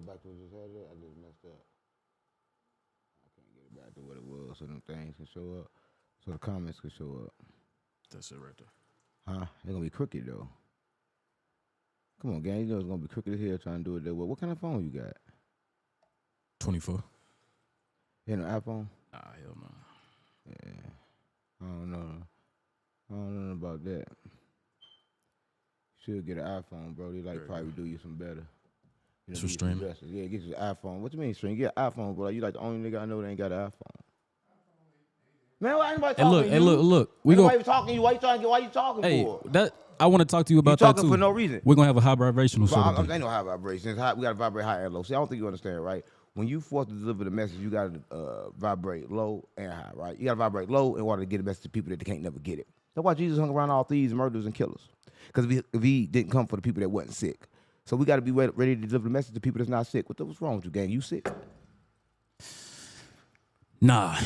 back to what you just had it. I just messed up. I can't get it back to what it was so them things can show up. So the comments can show up. That's it right there. Huh? They're gonna be crooked though. Come on, gang. You know it's gonna be crooked as hell trying to do it that way. What kind of phone you got? 24. You know, iPhone? Nah, hell no. Yeah. I don't know about that. Should get an iPhone, bro. They like probably do you some better. You know, for streaming? Yeah, get you an iPhone. What you mean stream? Get an iPhone, bro. You like the only nigga I know that ain't got an iPhone. Man, why anybody talking to you? Hey, look. We gonna talking to you. Why you talking for? I want to talk to you about you that talking too. for no reason. We're gonna have a high vibrational show. Ain't no high vibrations. We gotta vibrate high and low. See, I don't think you understand, right? When you force to deliver the message, you gotta vibrate low and high, right? You gotta vibrate low in order to get the message to people that can't never get it. That's why Jesus hung around all thieves, murderers, and killers. Because if he didn't come for the people that wasn't sick. So we got to be ready to deliver the message to people that's not sick. What's wrong with you, gang? You sick? Nah,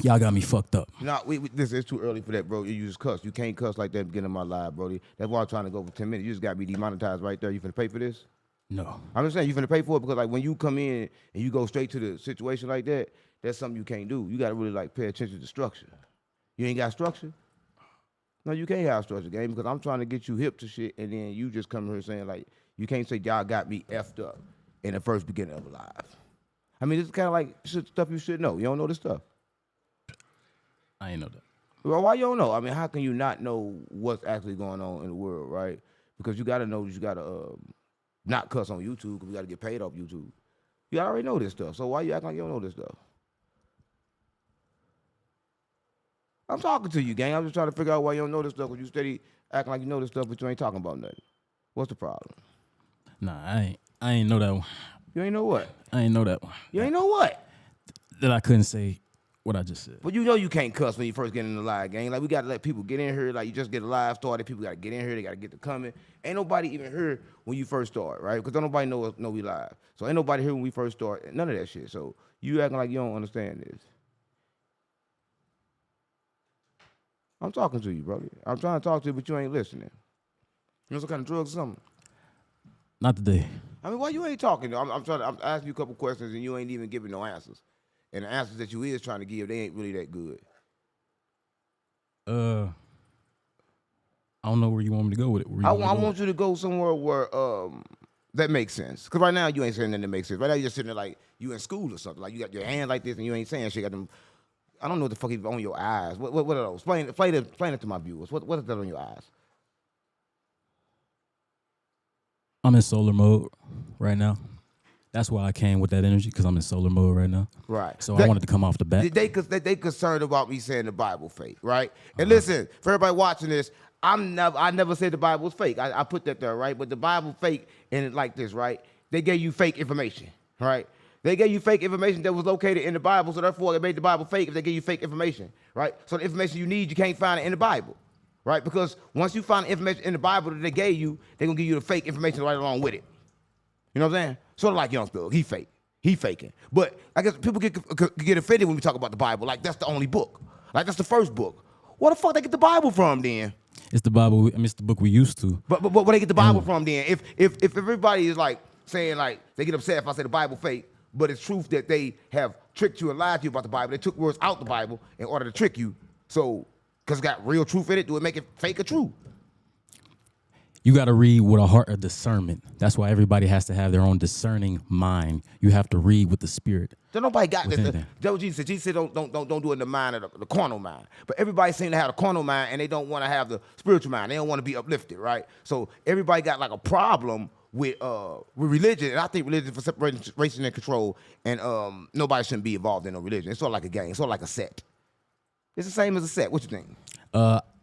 y'all got me fucked up. Nah, this is too early for that, bro. You just cuss. You can't cuss like that at the beginning of my live, bro. That's why I'm trying to go for 10 minutes. You just got to be demonetized right there. You finna pay for this? No. I'm just saying, you finna pay for it because, like, when you come in and you go straight to the situation like that, that's something you can't do. You got to really, like, pay attention to structure. You ain't got structure? No, you can't have structure, gang, because I'm trying to get you hip to shit, and then you just come here saying, like, you can't say y'all got me effed up in the first beginning of a live. I mean, it's kind of like stuff you should know. You don't know this stuff. I ain't know that. Well, why you don't know? I mean, how can you not know what's actually going on in the world, right? Because you got to know that you got to not cuss on YouTube because we got to get paid off YouTube. You already know this stuff, so why you acting like you don't know this stuff? I'm talking to you, gang. I'm just trying to figure out why you don't know this stuff because you steady acting like you know this stuff, but you ain't talking about nothing. What's the problem? Nah, I ain't know that one. You ain't know what? I ain't know that one. You ain't know what? That I couldn't say what I just said. But you know you can't cuss when you first get in the live, gang. Like, we got to let people get in here. Like, you just get a live started. People got to get in here. They got to get to coming. Ain't nobody even here when you first start, right? Because don't nobody know we live. So ain't nobody here when we first start. None of that shit. So you acting like you don't understand this. I'm talking to you, brother. I'm trying to talk to you, but you ain't listening. You know some kind of drugs or something? Not today. I mean, why you ain't talking? I'm asking you a couple questions, and you ain't even giving no answers. And the answers that you is trying to give, they ain't really that good. I don't know where you want me to go with it. I want you to go somewhere where that makes sense. Because right now, you ain't saying nothing that makes sense. Right now, you're just sitting there like you in school or something. Like, you got your hand like this, and you ain't saying shit. You got them, I don't know what the fuck is on your eyes. What are those? Explain it to my viewers. What is that on your eyes? I'm in solar mode right now. That's why I came with that energy, because I'm in solar mode right now. Right. So I wanted to come off the bat. They concerned about me saying the Bible fake, right? And listen, for everybody watching this, I never said the Bible was fake. I put that there, right? But the Bible fake, and it like this, right? They gave you fake information, right? They gave you fake information that was located in the Bible, so therefore they made the Bible fake if they give you fake information, right? So the information you need, you can't find it in the Bible, right? Because once you find the information in the Bible that they gave you, they're going to give you the fake information right along with it. You know what I'm saying? Sort of like Young Spill. He fake. He faking. But I guess people get offended when we talk about the Bible. Like, that's the only book. Like, that's the first book. Where the fuck they get the Bible from then? It's the Bible. I mean, it's the book we used to. But where they get the Bible from then? If everybody is like saying, like, they get upset if I say the Bible fake, but it's truth that they have tricked you and lied to you about the Bible. They took words out the Bible in order to trick you. So, because it's got real truth in it, do it make it fake or true? You got to read with a heart of discernment. That's why everybody has to have their own discerning mind. You have to read with the spirit. Don't nobody got this. That's what Jesus said. Jesus said don't do it in the mind of the carnal mind. But everybody seems to have the carnal mind, and they don't want to have the spiritual mind. They don't want to be uplifted, right? So everybody got like a problem with religion, and I think religion is for separation and control, and nobody shouldn't be involved in no religion. It's sort of like a gang. It's sort of like a sect. It's the same as a sect. What you think?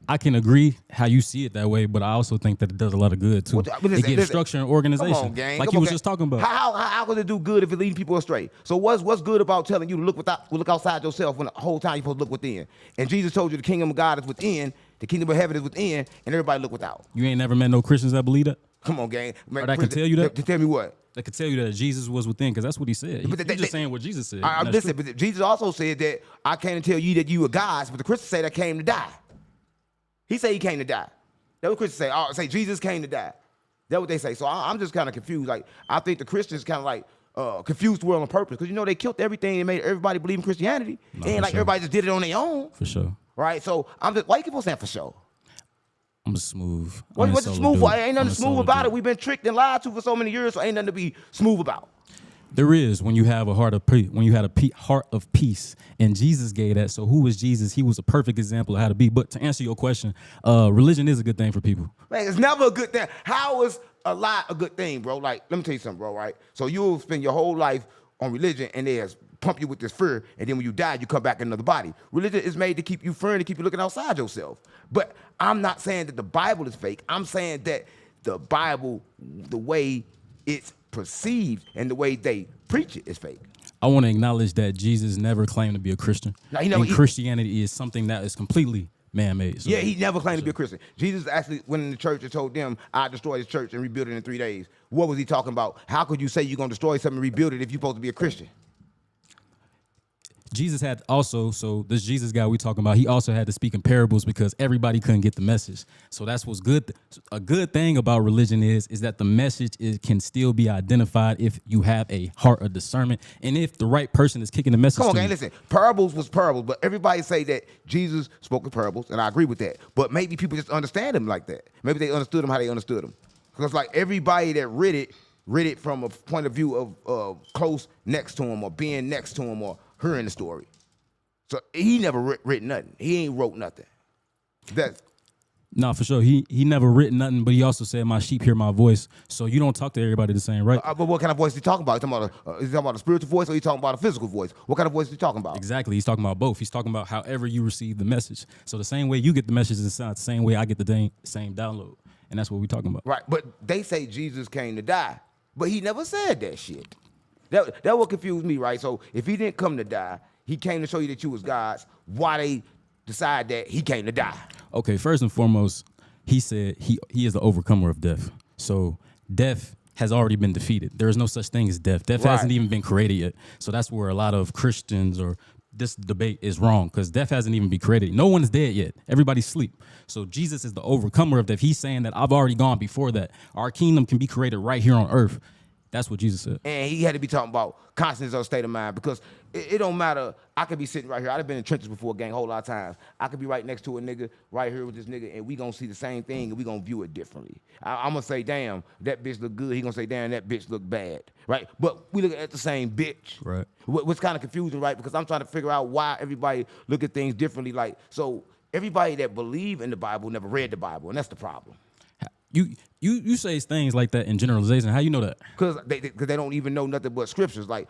I can agree how you see it that way, but I also think that it does a lot of good too. It gives structure and organization, come on, gang. like you was just talking about. How could it do good if it leads people astray? So what's good about telling you to look outside yourself when the whole time you're supposed to look within? And Jesus told you the kingdom of God is within, the kingdom of heaven is within, and everybody look without. You ain't never met no Christians that believe that? Come on, gang. Or that can tell you that? Tell me what? That could tell you that Jesus was within, because that's what he said. He's just saying what Jesus said. Listen, but Jesus also said that I came to tell you that you are gods, but the Christians say that came to die. He said he came to die. That's what Christians say. Say Jesus came to die. That's what they say. So I'm just kind of confused. Like, I think the Christians kind of like confuse the world on purpose. Because, you know, they killed everything and made everybody believe in Christianity. No, It ain't for like sure. everybody just did it on their own. For sure. Right? So I'm just, why you keep on saying for sure? I'm smooth. What's the smooth for? Ain't nothing smooth about it. We've been tricked and lied to for so many years, so ain't nothing to be smooth about. There is when you have a heart of when you had a heart of peace, and Jesus gave that. So who was Jesus? He was a perfect example of how to be. But to answer your question, religion is a good thing for people. Man, it's never a good thing. How is a lie a good thing, bro? Like, let me tell you something, bro, right? So you'll spend your whole life on religion, and they pump you with this fear, and then when you die, you come back in another body. Religion is made to keep you fearing, to keep you looking outside yourself. But I'm not saying that the Bible is fake. I'm saying that the Bible, the way it's perceived and the way they preach it is fake. I want to acknowledge that Jesus never claimed to be a Christian. No, and Christianity is something that is completely man-made. So, yeah, he never claimed to be a Christian. Jesus actually went in the church and told them, I destroy this church and rebuild it in 3 days. What was he talking about? How could you say you're going to destroy something and rebuild it if you're supposed to be a Christian? Jesus had also, so this Jesus guy we talking about, he also had to speak in parables because everybody couldn't get the message. So that's what's good. A good thing about religion is that the message can still be identified if you have a heart of discernment and if the right person is kicking the message. Come on, to gang, you. listen. Parables was parables, but everybody say that Jesus spoke in parables, and I agree with that. But maybe people just understand him like that. Maybe they understood him how they understood him. Because like everybody that read it from a point of view of close next to him or being next to him or hearing the story. So he never written nothing. He ain't wrote nothing. No, for sure. He never written nothing, but he also said, my sheep hear my voice. So you don't talk to everybody the same, right? But what kind of voice is he talking about? Is he talking about a spiritual voice or is he talking about a physical voice? What kind of voice is he talking about? Exactly. He's talking about both. He's talking about however you receive the message. So the same way you get the message is the same way I get the same download. And that's what we're talking about. Right. But they say Jesus came to die. But he never said that shit. That what confused me, right? So if he didn't come to die, he came to show you that you was God's. Why they decide that he came to die? Okay, first and foremost, he said he is the overcomer of death. So death has already been defeated. There is no such thing as death. Death hasn't even been created yet. So that's where a lot of Christians or this debate is wrong because death hasn't even been created. No one's dead yet. Everybody's asleep. So Jesus is the overcomer of death. He's saying that I've already gone before that. Our kingdom can be created right here on earth. That's what Jesus said. And he had to be talking about consciousness or state of mind because it don't matter. I could be sitting right here. I've been in trenches before, gang, a whole lot of times. I could be right next to a nigga, right here with this nigga, and we gonna see the same thing and we gonna view it differently. I'm gonna say, damn, that bitch look good. He gonna say, damn, that bitch look bad, right? But we look at the same bitch. Right. What's kind of confusing, right? Because I'm trying to figure out why everybody look at things differently. Like, so everybody that believe in the Bible never read the Bible, and that's the problem. You say things like that in generalization. How you know that? Because they don't even know nothing but scriptures, like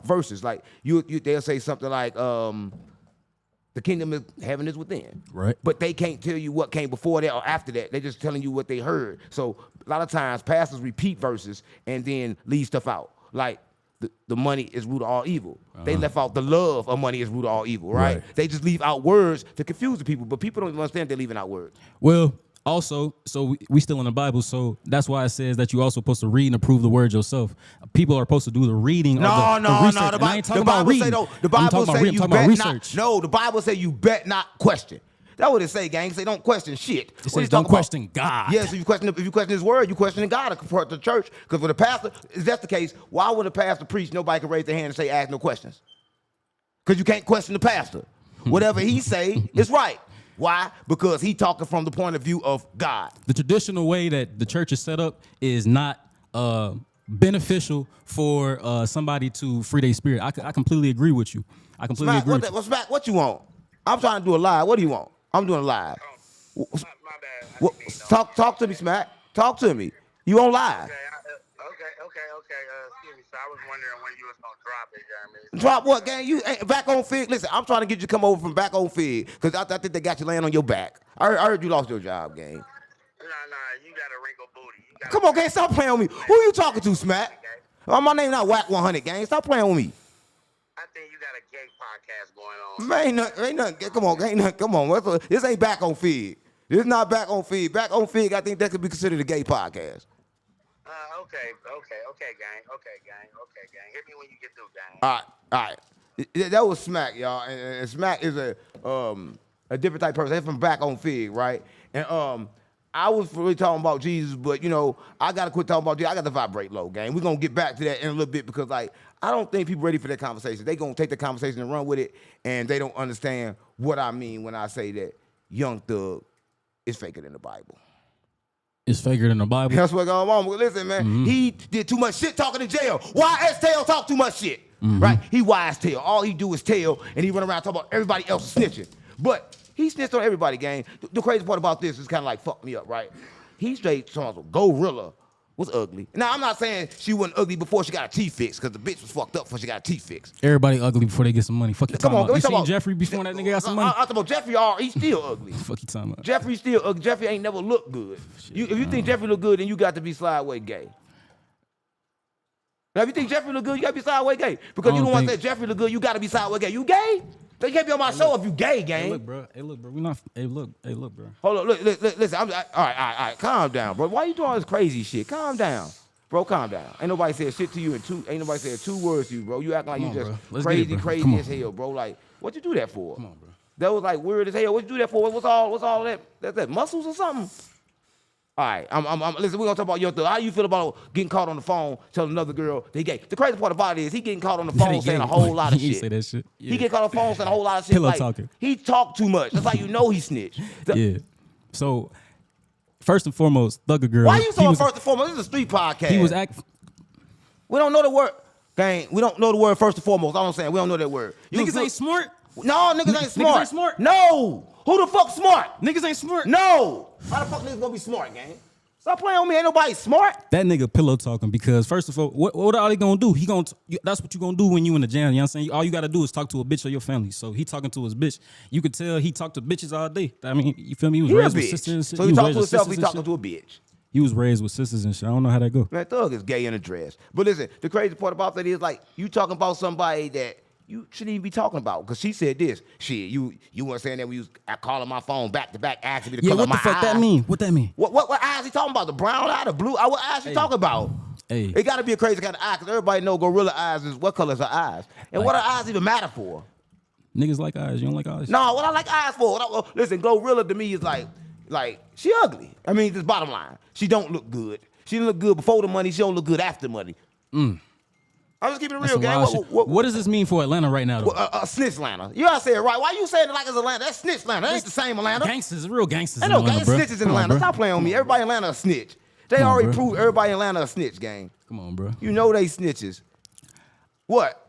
verses. Like they'll say something like, the kingdom of heaven is within. Right. But they can't tell you what came before that or after that. They're just telling you what they heard. So a lot of times pastors repeat verses and then leave stuff out. Like the money is root of all evil. They left out the love of money is root of all evil, right? They just leave out words to confuse the people. But people don't even understand they're leaving out words. Well, also, so we still in the Bible, so that's why it says that you also supposed to read and approve the word yourself. People are supposed to do the reading. No. The Bible say the Bible say you bet research. not. No, the Bible say you bet not question. That's what it say, gang. It say don't question shit. It says don't question God. Yeah, so if you question His word, you questioning God according to the church. Because for the pastor, if that's the case, why would a pastor preach? Nobody can raise their hand and say ask no questions. Because you can't question the pastor. Whatever he say is right. Why? Because he talking from the point of view of God. The traditional way that the church is set up is not beneficial for somebody to free their spirit. I completely agree with you. I completely agree with you. What's back? What you want? I'm trying to do a live. What do you want? I'm doing a live. My bad. Talk to me, Smack. Talk to me. You on live. Okay. Excuse me, so I was wondering when you was gonna drop it, Jeremy. Drop what, gang? You ain't back on Fig? Listen, I'm trying to get you to come over from back on Fig because I think they got you laying on your back. I heard you lost your job, gang. Nah, you got a wrinkle booty. Come on, gang, stop playing with me. Who you talking to, Smack? Oh, my name not Whack 100, gang. Stop playing with me. I think you got a gay podcast going on. Man, ain't nothing. Come on, ain't nothing. Come on. This ain't back on Fig. This is not back on Fig. Back on Fig, I think that could be considered a gay podcast. Okay, gang. Hit me when you get through, gang. All right. That was Smack, y'all. And Smack is a different type of person. They're from back on Fig, right? And I was really talking about Jesus, but you know, I gotta quit talking about Jesus. I got to vibrate low, gang. We're gonna get back to that in a little bit because like I don't think people ready for that conversation. They gonna take the conversation and run with it, and they don't understand what I mean when I say that Young Thug is faker than the Bible. It's faker than the Bible. That's what's going on. Listen, man, he did too much shit talking in jail. YS Tail talk too much shit, right? He wise tail. All he do is tell, and he run around talking about everybody else snitching. But he snitched on everybody, gang. The crazy part about this is kind of like fuck me up, right? He straight talking about Gorilla was ugly. Now, I'm not saying she wasn't ugly before she got her teeth fixed, because the bitch was fucked up before she got her teeth fixed. Everybody ugly before they get some money. Fuck you talking about. You seen about, Jeffrey before that nigga got some money? I talk about Jeffrey, he's still ugly. Fuck you talking about. Jeffrey still ugly. Jeffrey ain't never looked good. If you think Jeffrey look good, then you got to be sideways gay. Now, if you think Jeffrey look good, you got to be sideways gay. Because you don't want to say Jeffrey look good, you got to be sideways gay. You gay? So you can't be on my show if you gay, gang. Hey, look, bro. We not. Hey, look, bro. Hold on. Look, listen. All right. Calm down, bro. Why you doing all this crazy shit? Calm down. Bro, calm down. Ain't nobody said shit to you ain't nobody said 2 words to you, bro. You acting like you just crazy as hell, bro. Like, what you do that for? Come on, bro. That was like weird as hell. What you do that for? What's all that? That muscles or something? All right, listen, we're gonna talk about Young Thug. How you feel about getting caught on the phone telling another girl they gay? The crazy part about it is he getting caught on the phone saying a whole lot of shit. Say that shit. Yeah. He get caught on the phone saying a whole lot of shit. Pillow like, talking. He talked too much. That's how you know he snitched. Yeah. So, first and foremost, Thugger Girl. Why you saying first and foremost? This is a street podcast. He was We don't know the word. Gang, we don't know the word first and foremost. All I'm saying, we don't know that word. Niggas ain't smart. No, niggas ain't smart. Niggas ain't smart. No. Who the fuck smart? Niggas ain't smart. No. How the fuck niggas gonna be smart, gang? Stop playing on me. Ain't nobody smart. That nigga pillow talking because first of all, what are they gonna do? That's what you gonna do when you in the jam. You know what I'm saying? All you gotta do is talk to a bitch or your family. So he talking to his bitch. You could tell he talked to bitches all day. I mean, you feel me? He was raised with sisters and shit. So he talked to himself. He talking to a bitch. He was raised with sisters and shit. I don't know how that go. Man, Thug is gay in a dress. But listen, the crazy part about that is like you talking about somebody that you shouldn't even be talking about. Because she said this. Shit, you weren't saying that when you was calling my phone back to back asking me to color my eyes. What the fuck that mean? What that mean? What eyes he talking about? The brown eye, the blue eye? What eyes he talking about? Hey. It got to be a crazy kind of eye because everybody know gorilla eyes is what color's her eyes. And what are eyes even matter for? Niggas like eyes. You don't like eyes? No, what I like eyes for? Listen, gorilla to me is like she ugly. I mean, this bottom line. She don't look good. She didn't look good before the money. She don't look good after money. I'm just keeping it real, gang. What does this mean for Atlanta right now, though? Snitch Atlanta. You gotta say it right. Why you saying it like it's Atlanta? That's snitch Atlanta. That ain't the same Atlanta. Gangsters, real gangsters. Ain't no snitches in Atlanta. Stop playing on me. Everybody in Atlanta a snitch. They already proved everybody in Atlanta a snitch, gang. Come on, bro. You know they snitches. What?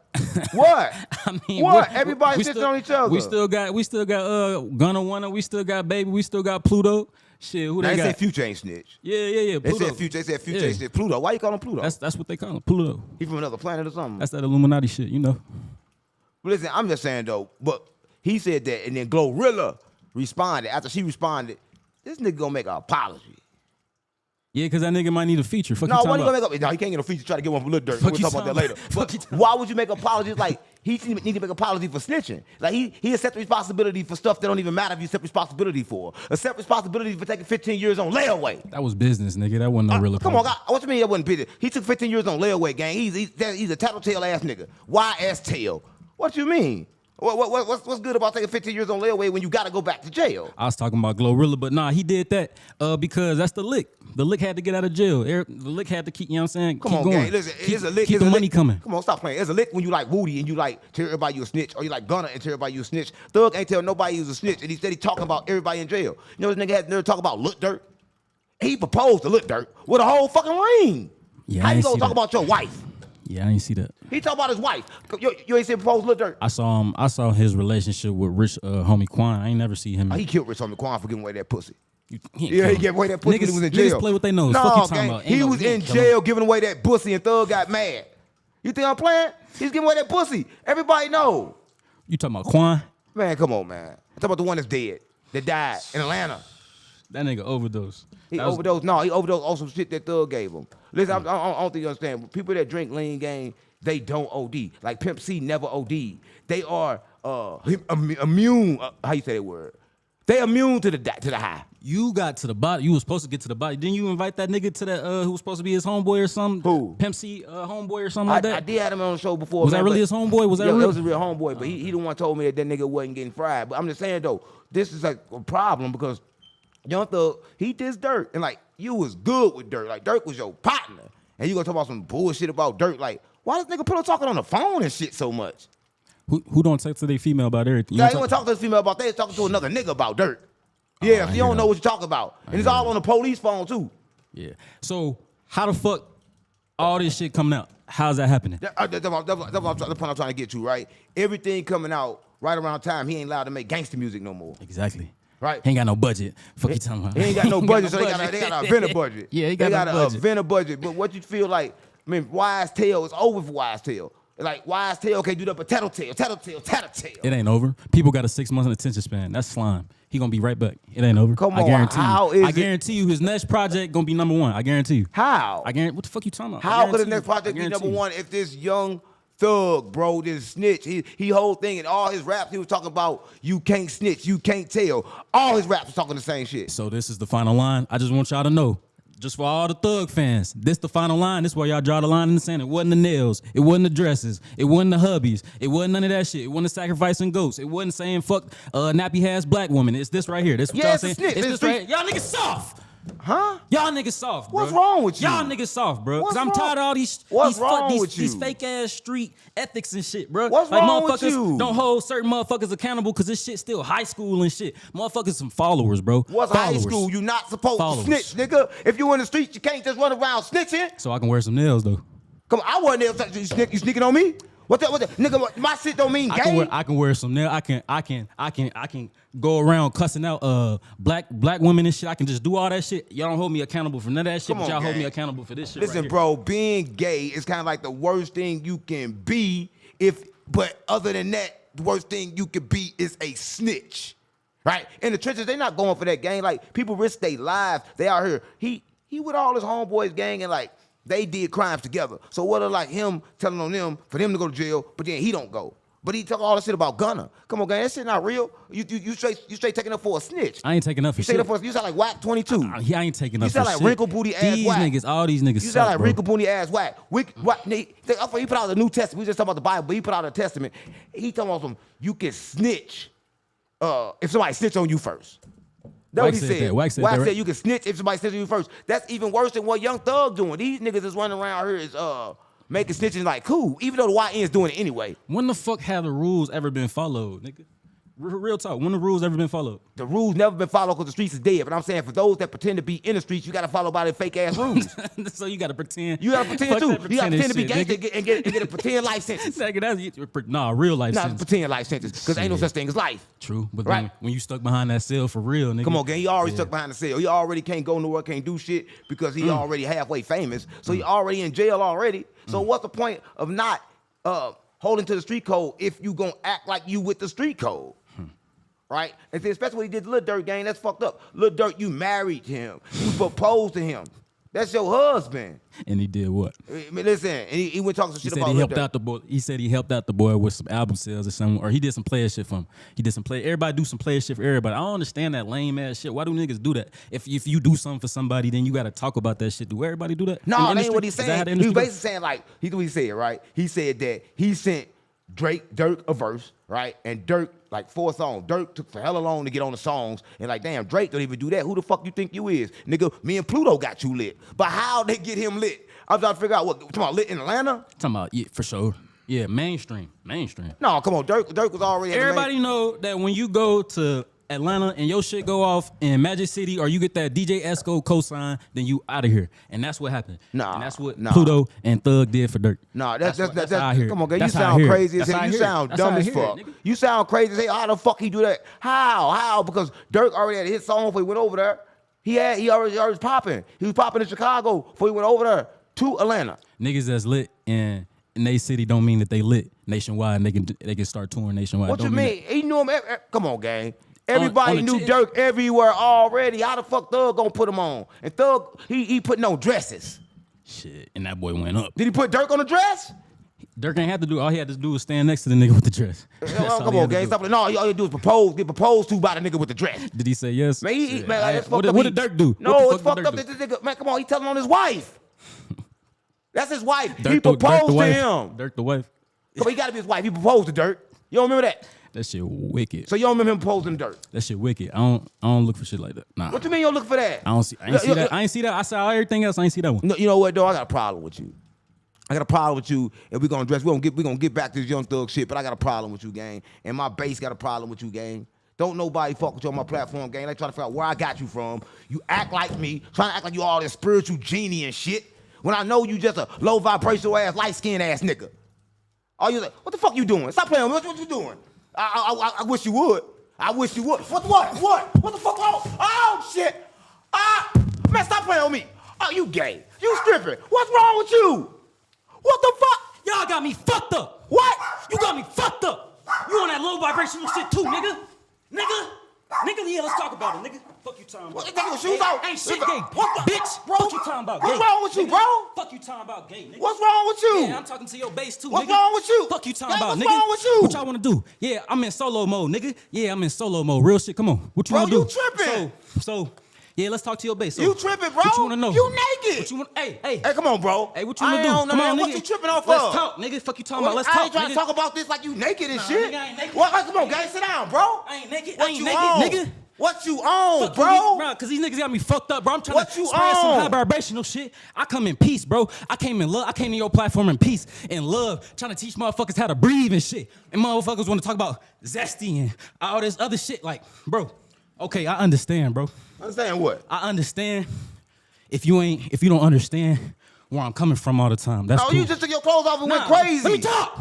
What? I mean, what? Everybody snitching on each other. We still got Gunna Wanna. We still got Baby. We still got Pluto. Shit, who they got? They said Future ain't snitch. Yeah. Pluto. They said Future ain't snitch. Pluto. Why you call him Pluto? That's what they call him. Pluto. He from another planet or something. That's that Illuminati shit, you know. But listen, I'm just saying though. But he said that, and then Glorilla responded. After she responded, this nigga gonna make an apology. Yeah, because that nigga might need a feature. Fuck no, you when talking he about? gonna make up? No, he can't get a feature. Try to get one from Lil Durk. Fuck We'll talk about that later. But why would you make apologies? Like he need to make apology for snitching. Like he accept responsibility for stuff that don't even matter if you accept responsibility for. Accept responsibility for taking 15 years on layaway. That was business, nigga. That wasn't no real apology. Come on, God. What you mean that wasn't business? He took 15 years on layaway, gang. He's a tattletale ass nigga. YS tail. What you mean? What's good about taking 15 years on layaway when you got to go back to jail? I was talking about Glorilla, but nah, he did that because that's the lick. The lick had to get out of jail. The lick had to keep, you know what I'm saying? Come on, gang. Listen, it's a lick. Keep the money coming. Come on, stop playing. It's a lick when you like Woody and you like tell everybody you a snitch, or you like Gunna and tell everybody you a snitch. Thug ain't tell nobody he was a snitch, and he said he talking about everybody in jail. You know this nigga had nerve talk about Lil Durk? He proposed to Lil Durk with a whole fucking ring. Yeah, how you gonna talk about your wife? Yeah, I didn't see that. He talk about his wife. You ain't seen propose to Lil Durk? I saw his relationship with Rich homie Quan. I ain't never see him. He killed Rich homie Quan for giving away that pussy. He gave away that pussy when he was in jail. Niggas play what they know. No, fuck you talking about? He was in jail giving away that pussy and Thug got mad. You think I'm playing? He's giving away that pussy. Everybody know. You talking about Quan? Man, come on, man. I'm talking about the one that's dead, that died in Atlanta. That nigga overdosed. He overdosed on some shit that Thug gave him. Listen, I don't think you understand. People that drink lean game, they don't OD. Like Pimp C never OD. They are immune. How you say that word? They immune to the high. You got to the body. You was supposed to get to the body. Didn't you invite that nigga to that who was supposed to be his homeboy or something? Who? Pimp C homeboy or something like that? I did have him on the show before. Was that really his homeboy? Was that real? It was a real homeboy, but he the one told me that nigga wasn't getting fried. But I'm just saying though, this is like a problem because Young Thug, he dissed Dirk, and like you was good with Dirk, like Dirk was your partner, and you gonna talk about some bullshit about Dirk, like why this nigga Pillow talking on the phone and shit so much? Who don't talk to their female about everything? Yeah, he want to talk to this female about that. He's talking to another nigga about Dirk. Yeah, you don't know what you're talking about, and it's all on the police phone too. Yeah. So how the fuck all this shit coming out? How's that happening? That's what I'm trying to get to, right? Everything coming out right around time. He ain't allowed to make gangster music no more. Exactly. Right. He ain't got no budget. Fuck you talking about? He ain't got no budget, so they got a vendor budget. Yeah, he got a vendor budget. But what you feel like, I mean, Wise Tail is over for Wise Tail. Like, Wise Tail can't do that, but Tattletale. It ain't over. People got a 6 month attention span. That's slime. He gonna be right back. It ain't over. Come on, I guarantee how you. is I guarantee you his next project gonna be number 1. I guarantee you. How? I guarantee. What the fuck you talking about? How could the next project be number 1 if this young thug, bro, this snitch, he whole thing and all his raps he was talking about you can't snitch, you can't tell. All his raps was talking the same shit. So this is the final line. I just want y'all to know. Just for all the thug fans, this the final line. This where y'all draw the line in the sand. It wasn't the nails. It wasn't the dresses. It wasn't the hubbies. It wasn't none of that shit. It wasn't sacrificing goats. It wasn't saying fuck nappy ass black woman. It's this right here. This what y'all saying. Snitch. It's this right here. Y'all niggas soft. Huh? Y'all niggas soft, bro. What's wrong with you? Y'all niggas soft, bro. What's Cause I'm wrong? tired of all these fake ass street ethics and shit, bro. What's like wrong with motherfuckers you? don't hold certain motherfuckers accountable because this shit still high school and shit. Motherfuckers some followers, bro. What's followers. high school? You not supposed Followers. to snitch, nigga. If you in the streets, you can't just run around snitching. So I can wear some nails though. Come on, I wasn't there. You sneaking on me? What the nigga? My shit don't mean gay. I can wear some nails. I can go around cussing out black women and shit. I can just do all that shit. Y'all don't hold me accountable for none of that shit, but y'all hold me accountable for this shit. Listen, right bro, being gay is kind of like the worst thing you can be. But other than that, the worst thing you can be is a snitch, right? In the trenches, they not going for that gang. Like people risk their lives. They out here. He with all his homeboys gang and like. They did crimes together. So what are like him telling on them for them to go to jail, but then he don't go. But he talk all this shit about Gunna. Come on, gang, that shit not real. You straight taking up for a snitch. I ain't taking up for shit. You sound like Whack 22. I ain't taking up for shit. You sound like wrinkle booty ass These Whack. niggas, all these niggas. You sound like bro. wrinkle booty ass Whack. He put out the New Testament. We just talking about the Bible, but he put out a Testament. He talking about some you can snitch if somebody snitch on you first. That's what he said. Wack said you can snitch if somebody snitch on you first. That's even worse than what Young Thug doing. These niggas is running around here is making snitching like cool, even though the YN's doing it anyway. When the fuck have the rules ever been followed, nigga? Real talk. When the rules ever been followed? The rules never been followed because the streets is dead. But I'm saying for those that pretend to be in the streets, you got to follow by their fake ass rules. So you got to pretend. You got to pretend too. You got to pretend to be shit, gangster and get a pretend life sentence. Nah, real life sentence. Pretend life sentence because ain't no such thing as life. True, but right. when you stuck behind that cell for real, nigga. Come on, gang. He already stuck behind the cell. He already can't go nowhere, can't do shit because he already halfway famous. So he already in jail already. So what's the point of not holding to the street code if you gonna act like you with the street code? Right? And especially when he did Lil Durk, gang, that's fucked up. Lil Durk, you married him. You proposed to him. That's your husband. And he did what? I mean, listen, and he went talking some shit about he Lil helped Durk. out the boy. He said he helped out the boy with some album sales or something, or he did some player shit for him. He did some play. Everybody do some player shit for everybody. I don't understand that lame ass shit. Why do niggas do that? If you do something for somebody, then you got to talk about that shit. Do everybody do that? No, that ain't what he's saying. He was basically saying like he said, right? He said that he sent Dirk a verse, right? And Dirk like 4 songs. Dirk took for hella long to get on the songs, and like damn, Drake don't even do that. Who the fuck you think you is, nigga? Me and Pluto got you lit, but how they get him lit? I'm trying to figure out what talking about lit in Atlanta. Talking about for sure. Yeah, mainstream. No, come on, Dirk was already. Everybody know that when you go to Atlanta and your shit go off in Magic City or you get that DJ Esco cosign, then you out of here. And that's what happened. And that's what Pluto and Thug did for Dirk. That's how I hear. Come on, girl, you sound crazy as hell. You sound dumb as fuck. You sound crazy as hell. How the fuck he do that? How? Because Dirk already had a hit song before he went over there. He already was popping. He was popping in Chicago before he went over there to Atlanta. Niggas that's lit in they city don't mean that they lit nationwide and they can start touring nationwide. What you mean? He knew him. Come on, gang. Everybody knew Dirk everywhere already. How the fuck Thug gonna put him on? And Thug, he putting on dresses. Shit, and that boy went up. Did he put Dirk on the dress? Dirk ain't have to do. All he had to do was stand next to the nigga with the dress. Come on, gang. Stop. No, all you do is propose. Get proposed to by the nigga with the dress. Did he say yes? Man, that's fucked up. What did Dirk do? No, it's fucked up. This nigga, man, come on. He telling on his wife. That's his wife. He proposed to him. Dirk the wife. Come on, he got to be his wife. He proposed to Dirk. You don't remember that? That shit wicked. So you don't remember him posing dirt? That shit wicked. I don't look for shit like that. Nah. What you mean you don't look for that? I ain't see that. I ain't see that. I saw everything else. I ain't see that one. No, you know what, though? I got a problem with you. I got a problem with you, and we're gonna get back to this Young Thug shit, but I got a problem with you, gang. And my base got a problem with you, gang. Don't nobody fuck with you on my platform, gang. They try to figure out where I got you from. You act like me, trying to act like you all this spiritual genie and shit. When I know you just a low vibrational ass, light skinned ass nigga. All you like, what the fuck you doing? Stop playing with me. What you doing? I wish you would. I wish you would. What? What the fuck wrong? Oh shit! Man, stop playing with me. Oh, you gay. You stripping. What's wrong with you? What the fuck? Y'all got me fucked up. What? You got me fucked up. You on that low vibrational shit too, nigga. Nigga, yeah, let's talk about it, nigga. Fuck you talking about. What, take your shoes off? Ain't shit gay. What the, bitch, bro? Fuck you talking about, What's gay. wrong with you, nigga? bro? Fuck you talking about, gay, nigga. What's wrong with you? Yeah, I'm talking to your base too, What's nigga. wrong with you? Fuck you talking Yeah, about, what's nigga. wrong with you? What y'all want to do? Yeah, I'm in solo mode, nigga. Yeah, I'm in solo mode. Real shit. Come on. What you Bro, want to do? you tripping. So, yeah, let's talk to your base. So, You tripping, bro? What you want to know? You naked. What you want? Hey. Hey, come on, bro. Hey, what you want to do? I don't know, Come man. on, What nigga. you tripping off Let's of? talk, nigga. Fuck you talking about. Let's I talk, ain't trying nigga. to talk about this like you naked and shit. nigga, I ain't naked. What? Come on, guys, sit down, bro. I ain't naked. What I ain't you naked, on? nigga. What you on, Fuck bro? you, Cause these niggas got me fucked up, bro. I'm trying What to you spread some on? high vibrational shit. I come in peace, bro. I came in love. I came to your platform in peace and love, trying to teach motherfuckers how to breathe and shit. And motherfuckers want to talk about zesty and all this other shit. Like, bro, okay, I understand, bro. Understand what? I understand if you don't understand where I'm coming from all the time. That's Oh, cool. you just took your clothes off and went Nah, crazy. Let me talk.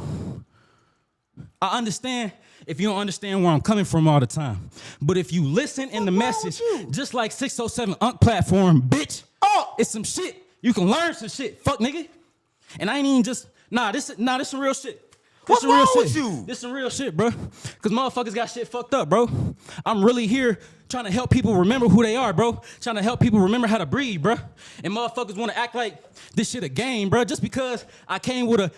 I understand if you don't understand where I'm coming from all the time. But if you listen in the wrong message, with you? just like 607 Unk platform, bitch, Oh. it's some shit. You can learn some shit. Fuck, nigga. And I ain't even just, this some real shit. What's some real wrong shit. with you? This some real shit, bro. Cause motherfuckers got shit fucked up, bro. I'm really here trying to help people remember who they are, bro. Trying to help people remember how to breathe, bro. And motherfuckers want to act like this shit a game, bro. Just because I came with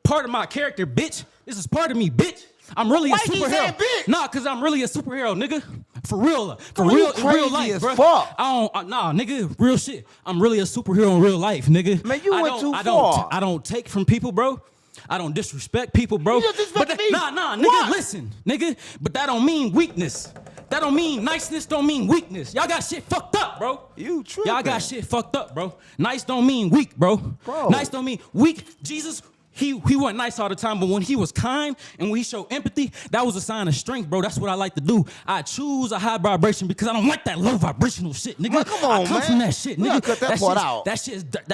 part of my character, bitch. This is part of me, bitch. I'm really Why a you keep saying superhero. bitch? Nah, cause I'm really a superhero, nigga. For real, Come on, you in real crazy life, as bro. fuck. Nah, nigga, real shit. I'm really a superhero in real life, nigga. Man, you went too I far. I don't take from people, bro. I don't disrespect people, bro. You just disrespect me. Nah, nigga, What? listen, nigga. But that don't mean weakness. That don't mean niceness. Don't mean weakness. Y'all got shit fucked up, bro. You tripping. Y'all got shit fucked up, bro. Nice don't mean weak, bro. Nice don't mean weak. Jesus. He wasn't nice all the time, but when he was kind and when he showed empathy, that was a sign of strength, bro. That's what I like to do. I choose a high vibration because I don't like that low vibrational shit, nigga. Man, come on, I come man. from that shit, We nigga. gotta cut that part out. That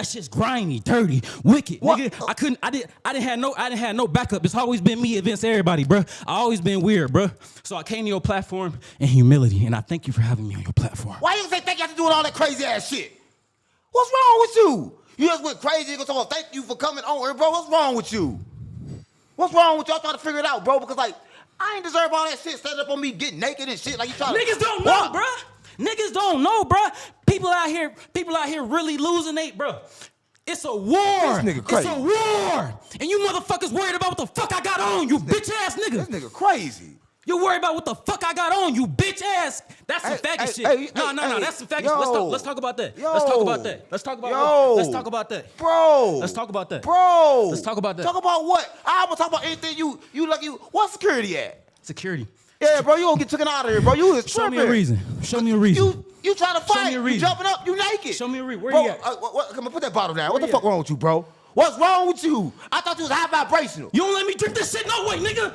shit's grimy, dirty, wicked, What? nigga. I didn't have no backup. It's always been me against everybody, bro. I always been weird, bro. So I came to your platform in humility, and I thank you for having me on your platform. Why you say thank you after doing all that crazy ass shit? What's wrong with you? You just went crazy and go talk, thank you for coming on here, bro. What's wrong with you? What's wrong with y'all trying to figure it out, bro? Because like, I ain't deserve all that shit set up on me getting naked and shit. Like you trying Niggas to don't know, bruh. Niggas don't know, bro. People out here really losing they, bro. It's a war. This nigga crazy. It's a war. And you motherfuckers worried about what the fuck I got on, you bitch ass nigga. This nigga crazy. You worried about what the fuck I got on, you bitch ass. That's some faggot shit. No, that's some faggot shit. Let's talk about that. Let's talk about that. Let's talk about that. Bro. Let's talk about that. Bro. Let's talk about that. Talk about what? I will talk about anything you like you. What's security at? Security. Yeah, bro, you don't get taken out of here, bro. You is Show me tripping. a reason. Show me a reason. You trying to Show fight. me a You reason. jumping up. You naked. Show me a reason. Where bro, you at? Come on, put that bottle down. What the you fuck at? wrong with you, bro? What's wrong with you? I thought you was high vibrational. You don't let me drink this shit no way, nigga.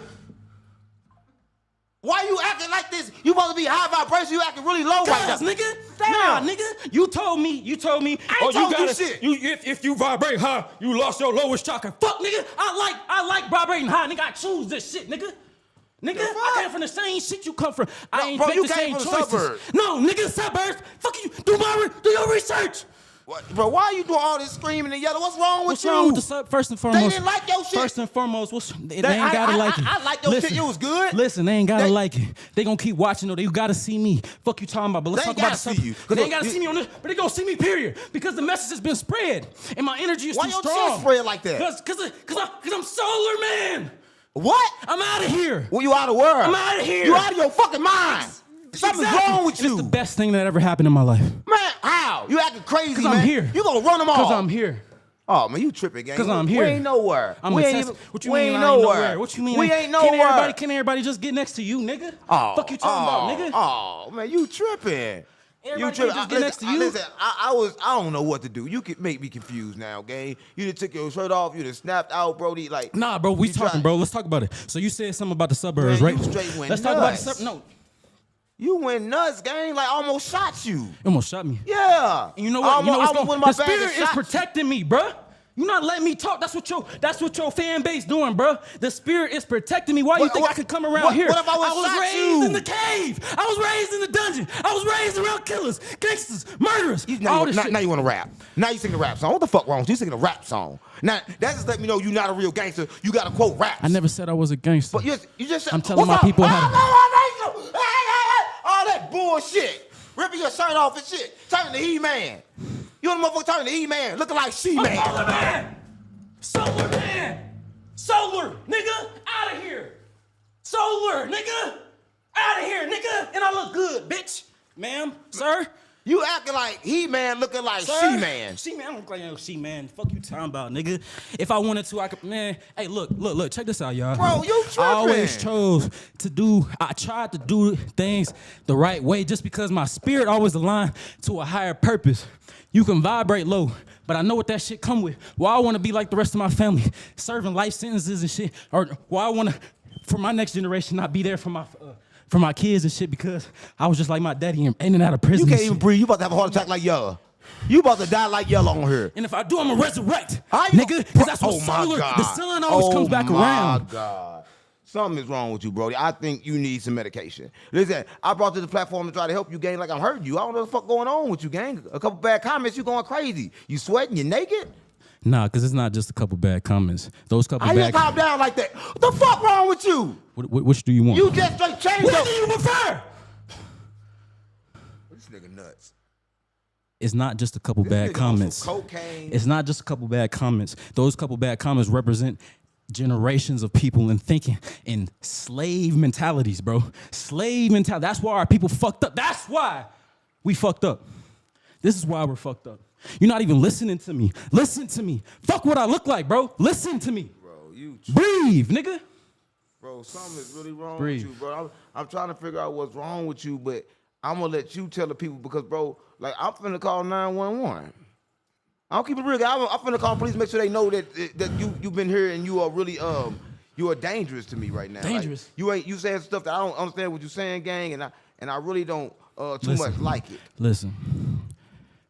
Why you acting like this? You supposed to be high vibration. You acting really low right now. Cause, nigga. Damn. Nah, nigga. You told me. I ain't oh, told you gotta, shit. If you vibrate high, you lost your lowest chakra. Fuck, nigga. I like vibrating high, nigga. I choose this shit, nigga. Nigga, I came from the same shit you come from. I ain't bro, make you the came same from the choices. suburbs. No, nigga, suburbs. Fuck you. Do your research. What? Bro, why are you doing all this screaming and yelling? What's wrong with What's you? wrong with the sub? First and foremost, They didn't like your shit. First and foremost, they ain't gotta like it. I like your shit. It was good. Listen, they ain't gotta They- like it. They gonna keep watching though. They gotta see me. Fuck you talking about? But let's They talk about gotta the see you. They ain't gotta see me on this, but they gonna see me. Period. Because the message has been spread, and my energy is Why too your strong. chest spread like that? Cause I'm solar man. What? I'm out of here. Well, you out of the world. I'm outta here. You out of your fucking mind. Something's wrong with And you. It's the best thing that ever happened in my life. Man, how? You acting crazy, 'Cause man. I'm here. You gonna run them all. Cause I'm here. Oh man, you tripping, gang? Cause I'm here. We ain't nowhere. I'm we a ain't test. even. What you we mean ain't I ain't nowhere. What you mean? We ain't nowhere. Can everybody just get next to you, nigga? Oh, fuck you talking about, nigga? Oh man, you tripping? Everybody can just get next to you. Listen, I don't know what to do. You can make me confused now, gang. You done took your shirt off. You done snapped out, Brody. Like, nah, bro, we talking, bro. Let's talk about it. So you said something about the suburbs, man, right? You straight went Let's nuts. talk about the suburbs. No, you went nuts, gang. Like, almost shot you. you almost shot me. Yeah. You know what? The spirit is protecting. protecting me, bro. You not letting me talk. That's what your fan base doing, bro. The spirit is protecting me. Why you think I could come around here? What if I was raised in the cave. I was raised in the dungeon. I was raised around killers, gangsters, murderers. Now you want to rap. Now you singing a rap song. What the fuck wrong with you? You singing a rap song. Now that just let me know you're not a real gangster. You got to quote raps. I never said I was a gangster. But you just said, I'm telling my people how to. All that bullshit. Ripping your shirt off and shit. Turning to He-Man. You and the motherfucker turning to He-Man. Looking like She-Man. Solar man. Solar, nigga. Out of here. Solar, nigga. Out of here, nigga. And I look good, bitch. Ma'am, sir. You acting like He-Man looking like She-Man. She-Man, I don't look like no She-Man. Fuck you talking about, nigga. If I wanted to, I could, man. Hey, look, check this out, y'all. Bro, you tripping. I tried to do things the right way just because my spirit always aligned to a higher purpose. You can vibrate low, but I know what that shit come with. Why I want to be like the rest of my family, serving life sentences and shit, or why I want to, for my next generation, not be there for my kids and shit because I was just like my daddy in and out of prison. You can't even breathe. You about to have a heart attack like Yella. You about to die like Yella on here. And if I do, I'm gonna resurrect, nigga. Because that's what the sun always comes back around. Oh my God. Something is wrong with you, Brody. I think you need some medication. Listen, I brought to the platform to try to help you, gang, like I'm hurting you. I don't know what the fuck going on with you, gang. A couple bad comments, you going crazy. You sweating, you naked? Nah, because it's not just a couple bad comments. Those couple How bad you calm down like that? What the fuck wrong with you? Which do you want? You just straight changed What up. do you prefer? This nigga nuts. It's not just a couple bad comments. Cocaine. It's not just a couple bad comments. Those couple bad comments represent generations of people and thinking in slave mentalities, bro. Slave mentality. That's why our people fucked up. That's why we fucked up. This is why we're fucked up. You're not even listening to me. Listen to me. Fuck what I look like, bro. Listen to me. Bro, you breathe, nigga. Bro, something is really wrong Breathe. with you, bro. I'm trying to figure out what's wrong with you, but I'm gonna let you tell the people because, bro, like I'm finna call 911. I don't keep it real. I'm finna call police, make sure they know that you've been here and you are really you are dangerous to me right now. Dangerous. Like, you saying stuff that I don't understand what you're saying, gang, and I really don't too much like it. Listen.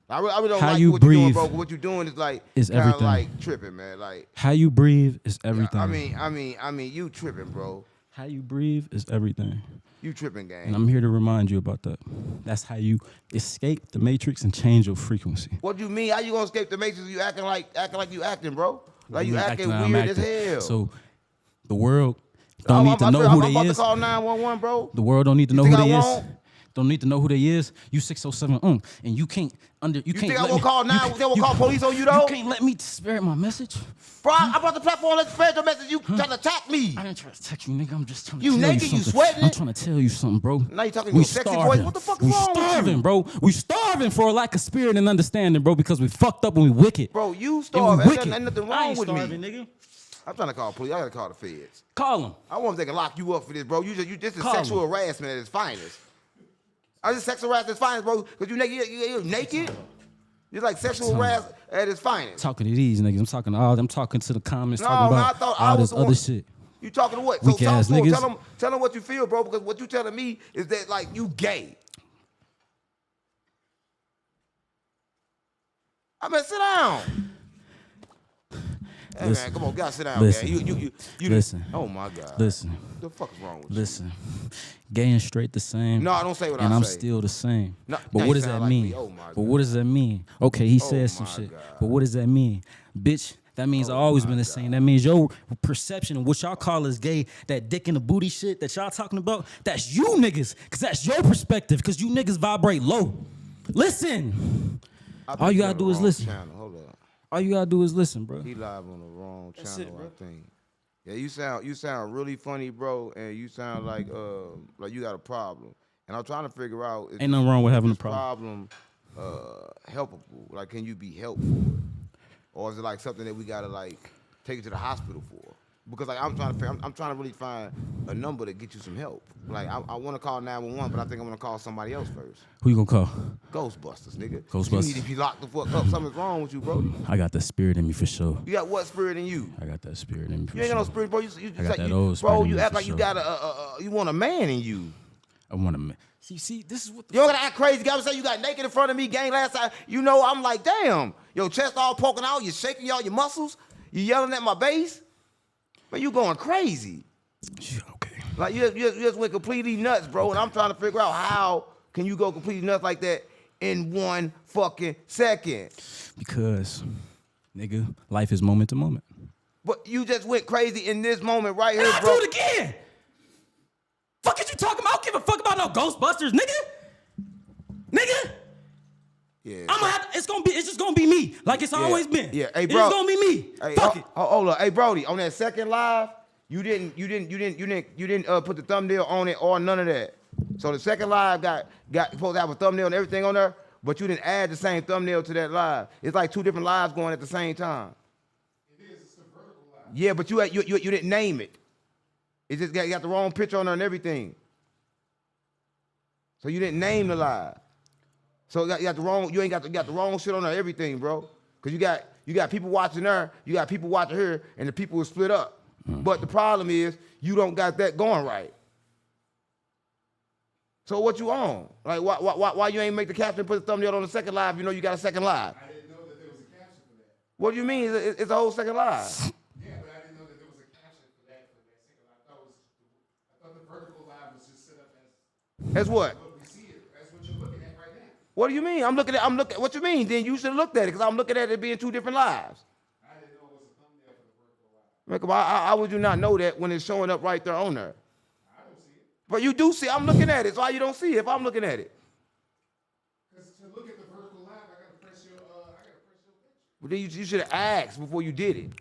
I really don't How like you what breathe you're doing, bro. What you're doing is like is kind of everything. like tripping, man. Like How you breathe is everything. I mean, you tripping, bro. How you breathe is everything. You tripping, gang. And I'm here to remind you about that. That's how you escape the matrix and change your frequency. What do you mean? How you gonna escape the matrix? You acting like you acting, bro. Like you Me acting I'm weird as acting. hell. So the world don't need to know who I'm they about is. to call 911, bro. The world don't need to know think who I they is. won't? Don't need to know who they is. You 607 and you can't You can't think I let won't me- call you 9? can't- They won't you- call police on you though? You can't let me spread my message. Bro, I brought the platform. Let's spread the message. You trying to attack me? I didn't try to text you, nigga. I'm just trying to You tell naked, you you something. sweating? I'm trying to tell you something, bro. Now you talking We your sexy voice. starving. What the fuck is We wrong with you? starving, bro. We starving for a lack of spirit and understanding, bro, because we fucked up and we wicked. Bro, you And we starving. wicked. Ain't nothing I wrong ain't with starving, me. nigga. I'm trying to call police. I gotta call the feds. Call him. I want them to lock you up for this, bro. This is Call sexual him. harassment at its finest. I just sexual harassment at its finest, bro. Because you naked. You're naked. It's like sexual harassment at its finest. Talking to these niggas. I'm talking to the comments, No, talking man, I about thought I all was this the other one. shit. You talking to what? Weak tell ass them, niggas. tell them what you feel, bro. Because what you telling me is that like you gay. I mean, sit down. Hey Listen. man, come on, gotta sit down, Listen. man. You Listen. Oh my God. Listen. What the fuck is wrong with Listen. Gay and straight the same. No, I don't say what I And I'm say. still the same. No, but now what you does that sound like mean? me. Oh, my But God. what does that mean? Okay, he said some my shit. God. But what does that mean? Bitch, that means I've always been the same. That means your perception of what y'all call as gay, that dick in the booty shit that y'all talking about, that's you niggas. Cause that's your perspective. Cause you niggas vibrate low. Listen. I think All you you're gotta on do the is wrong listen. channel. Hold up. All you gotta do is listen, bro. He live on the wrong That's channel, it, bro. I think. Yeah, you sound really funny, bro, and you sound like you got a problem. And I'm trying to figure out is Ain't nothing wrong with having a this problem. problem helpable? Like, can you be helpful? or is it like something that we gotta like take you to the hospital for? Because like I'm trying to really find a number to get you some help. Like I want to call 911, but I think I'm gonna call somebody else first. Who you gonna call? Ghostbusters, nigga. Ghostbusters. You need to be locked the fuck up. Something's wrong with you, bro. I got that spirit in me for sure. You got what spirit in you? I got that spirit in me for You ain't sure. got no spirit, bro. You I got like, that you, old spirit bro. in You me act for like you sure. got you want a man in you. I want to. See, this is what. You don't gotta act crazy. Guys say you got naked in front of me, gang. Last time, you know, I'm like, damn. Your chest all poking out. You shaking all your muscles. You yelling at my bass. Man, you going crazy. Okay. Like you just went completely nuts, bro. And I'm trying to figure out how can you go completely nuts like that in 1 fucking second. Because, nigga, life is moment to moment. But you just went crazy in this moment right here, I'll bro. do it again. Fuck is you talking about? I don't give a fuck about no Ghostbusters, nigga. Yeah. It's just gonna be me, like it's always been. Yeah, hey, It's bro. just gonna be me. Hey, Fuck it. Hold up. Hey, Brody, on that second live, you didn't put the thumbnail on it or none of that. So the second live got supposed to have a thumbnail and everything on there, but you didn't add the same thumbnail to that live. It's like 2 different lives going at the same time. It is. It's a vertical live. Yeah, but you didn't name it. It just got the wrong picture on there and everything. So you didn't name the live. So you got the wrong. You got the wrong shit on there, everything, bro. Cause you got people watching there, you got people watching here, and the people will split up. But the problem is you don't got that going right. So what you on? Like why you ain't make the caption and put the thumbnail on the second live? You know you got a second live. I didn't know that there was a caption for that. What do you mean? It's a whole second live. Yeah, but I didn't know that there was a caption for that second live. I thought the vertical live was just set up as As what? what we see it. That's what you're looking at right now. What do you mean? I'm looking. What you mean? Then you should have looked at it because I'm looking at it being 2 different lives. I didn't know it was a thumbnail for the vertical live. How would you not know that when it's showing up right there on there? I don't see it. But you do see. I'm looking at it. So why you don't see it if I'm looking at it? Because to look at the vertical live, I gotta press your picture. But then you should have asked before you did it.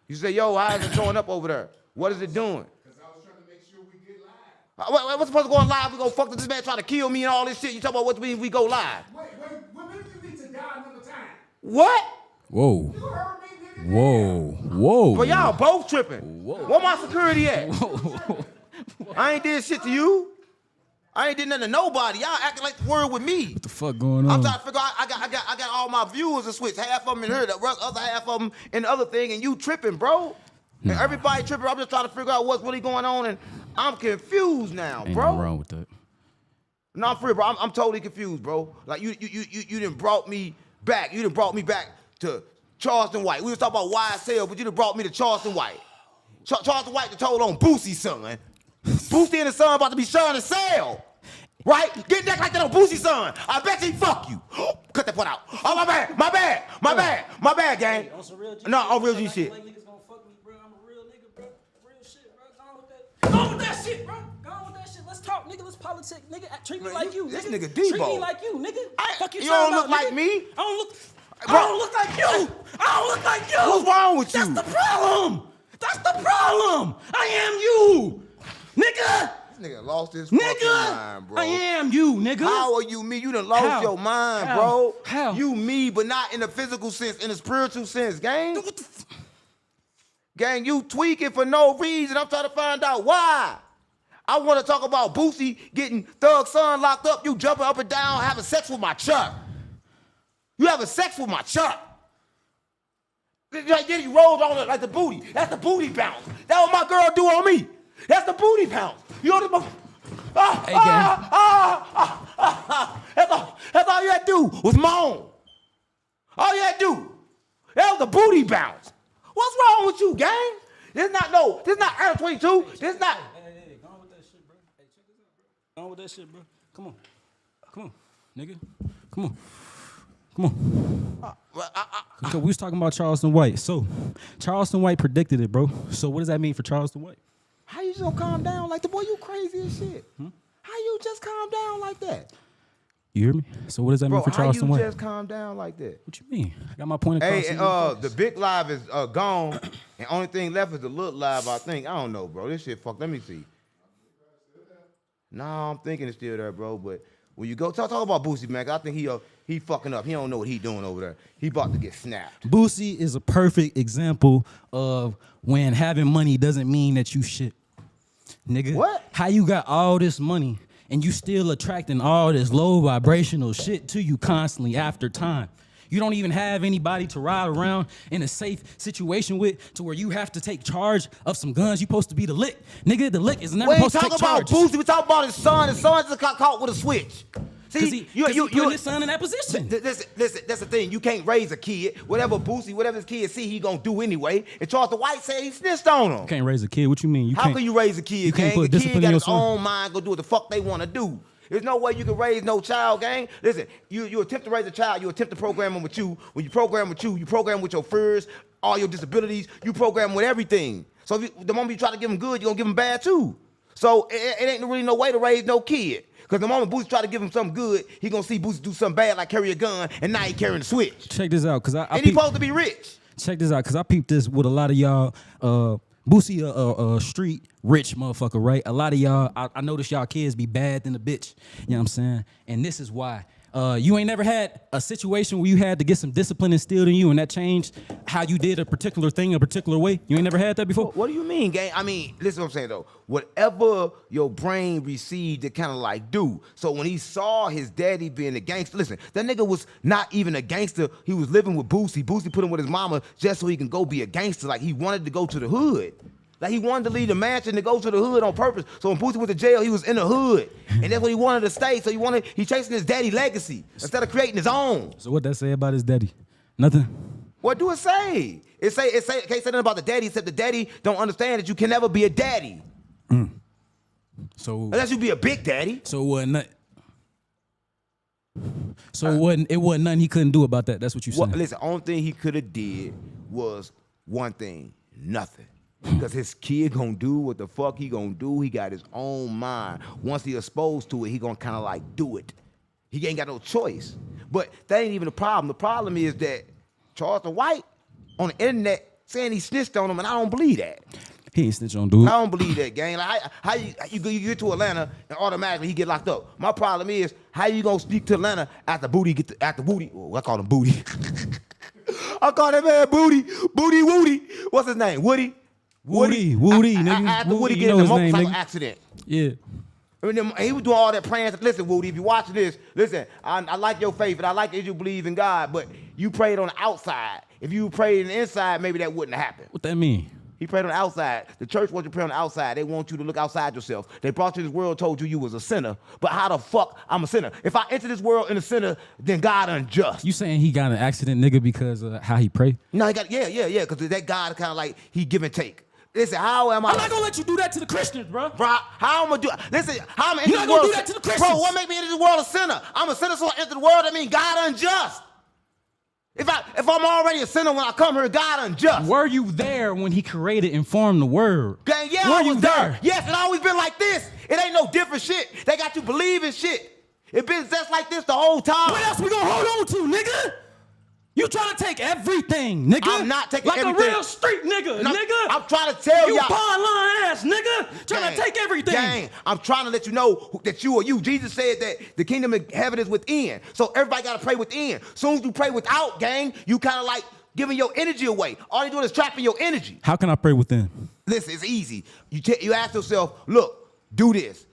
You say, yo, how is it showing up over there? What is it doing? Because I was trying to make sure we get live. What's supposed to go on live? We gonna fuck this man trying to kill me and all this shit. You talking about what means we go live? Wait, maybe you need to die another time. What? Whoa. You heard me, nigga. Whoa. But y'all both tripping. Where my security at? I ain't did shit to you. I ain't did nothing to nobody. Y'all acting like the word with me. What the fuck going on? I'm trying to figure out. I got all my viewers to switch. Half of them in here, the other half of them in the other thing, and you tripping, bro. And everybody tripping. I'm just trying to figure out what's really going on, and I'm confused now, Ain't bro. nothing wrong with that. No, I'm free, bro. I'm totally confused, bro. Like you done brought me back. You done brought me back to Charleston White. We was talking about YSL, but you done brought me to Charleston White. Charleston White told on Boosie, son. Boosie and his son about to be showing a sale. Right? Get that like that on Boosie, son. I bet he fuck you. Cut that part out. Oh, my bad, gang. Hey, on some real G No, shit, on real bro. G Like- shit. Like niggas gonna fuck me, bro. I'm a real nigga, bro. Real shit, bro. Go on with that. Go on with that shit, bro. Go on with that shit. Let's talk, nigga. Let's politic, nigga. Treat me Man, like you, this nigga. nigga Treat Debo. me like you, nigga. Fuck you You talking don't look about, like nigga. me. I don't look like you. I don't look like you. What's wrong with you? That's the problem. That's the problem. I am you, nigga. This nigga lost his fucking Nigga, mind, bro. I am you, nigga. How are you me? You done lost How? your mind, How? bro. How? You me, but not in the physical sense, in the spiritual sense, gang. Gang, you tweaking for no reason. I'm trying to find out why. I want to talk about Boosie getting Thug Son locked up. You jumping up and down, having sex with my Chuck. You having sex with my Chuck. Like, then he rolled on it like the booty. That's the booty bounce. That's what my girl do on me. That's the booty bounce. You know what That's all you had to do was moan. All you had to do. That was the booty bounce. What's wrong with you, gang? This not Air 22. This not. Hey, go on with that shit, bro. Hey, check this out, bro. Go on with that shit, bro. Come on, nigga. Come on. Because we was talking about Charleston White. So, Charleston White predicted it, bro. So, what does that mean for Charleston White? How you just gonna calm down like the boy? You crazy as shit. How you just calm down like that? You hear me? So, what does that mean for How Charleston you White? just calm down like that? What you mean? I got my point across. Hey, in your the face. big live is gone, and only thing left is the little live. I think. I don't know, bro. This shit fucked. Let me see. No, I'm thinking it's still there, bro. But when you go talk about Boosie, man, 'cause I think he fucking up. He don't know what he doing over there. He about to get snapped. Boosie is a perfect example of when having money doesn't mean that you shit. Nigga, What? How you got all this money and you still attracting all this low vibrational shit to you constantly after time? You don't even have anybody to ride around in a safe situation with to where you have to take charge of some guns. You supposed to be the lick. Nigga, the lick is never We ain't supposed to take talking about charge. Boosie. We talking about his son. His son just got caught with a switch. Because See, he put his son in that position. Listen, that's the thing. You can't raise a kid. Whatever his kid see, he gonna do anyway. And Charleston White said he snitched on him. You can't raise a kid. What you mean? How can you raise a kid, you can't gang? put The discipline kid in got your his son? own mind, go do what the fuck they want to do. There's no way you can raise no child, gang. Listen, you attempt to raise a child, you attempt to program them with you. When you program with you program with your fears, all your disabilities, you program with everything. So the moment you try to give them good, you're gonna give them bad too. So it ain't really no way to raise no kid. Because the moment Boosie try to give him something good, he gonna see Boosie do something bad like carry a gun, and now he carrying the switch. Check this out, because And he supposed to be rich. Check this out, because I peeped this with a lot of y'all. Boosie, street rich motherfucker, right? A lot of y'all, I notice y'all kids be bad than a bitch. You know what I'm saying? And this is why. You ain't never had a situation where you had to get some discipline instilled in you and that changed how you did a particular thing a particular way? You ain't never had that before? What do you mean, gang? I mean, listen to what I'm saying, though. Whatever your brain received, it kind of like do. So when he saw his daddy being a gangster, listen, that nigga was not even a gangster. He was living with Boosie. Boosie put him with his mama just so he can go be a gangster. Like, he wanted to go to the hood. Like, he wanted to leave the mansion to go to the hood on purpose. So when Boosie went to jail, he was in the hood. And that's what he wanted to stay. So he chasing his daddy legacy instead of creating his own. So what that say about his daddy? Nothing? What do it say? It can't say nothing about the daddy, except the daddy don't understand that you can never be a daddy. So Unless you be a big daddy. So it wasn't nothing he couldn't do about that. That's what you Well, said. listen, only thing he could have did was one thing, nothing. Because his kid gonna do what the fuck he gonna do. He got his own mind. Once he exposed to it, he gonna kind of like do it. He ain't got no choice. But that ain't even the problem. The problem is that Charleston White on the internet saying he snitched on him, and I don't believe that. He ain't snitch on dude. I don't believe that, gang. Like, how you get to Atlanta and automatically he get locked up? My problem is, how you gonna speak to Atlanta after Booty Oh, I call him Booty. I call that man Booty Woody. What's his name? Woody, nigga. After Woody you get in know the his name, motorcycle nigga. accident. Yeah. And then he was doing all that praying. Listen, Woody, if you watching this, listen, I like your faith and I like that you believe in God, but you prayed on the outside. If you prayed on the inside, maybe that wouldn't have happened. What that mean? He prayed on the outside. The church wants you to pray on the outside. They want you to look outside yourself. They brought you to this world, told you was a sinner. But how the fuck I'm a sinner? If I enter this world in a sinner, then God unjust. You saying he got in an accident, nigga, because of how he pray? No, he got, yeah, because that God kind of like, he give and take. Listen, how am I? I'm not gonna let you do that to the Christians, bro. Bro, how am I do? Listen, how am I You're enter not the gonna world? do that to the Christians. Bro, what make me enter the world a sinner? I'm a sinner, so I enter the world. That means God unjust. If I'm already a sinner when I come here, God unjust. Were you there when he created and formed the word? Gang, yeah, Were I you was there? Yes, it always been like this. It ain't no different shit. They got you believing shit. It been just like this the whole time. What else we gonna hold on to, nigga? You trying to take everything, nigga? I'm not taking Like everything. a real street nigga, No, nigga. I'm trying to tell you y'all. pawn line ass nigga. Trying to take everything. Gang, I'm trying to let you know that you are you. Jesus said that the kingdom of heaven is within. So everybody got to pray within. Soon as you pray without, gang, you kind of like giving your energy away. All you doing is trapping your energy. How can I pray within? Listen, it's easy. You ask yourself, look, do this,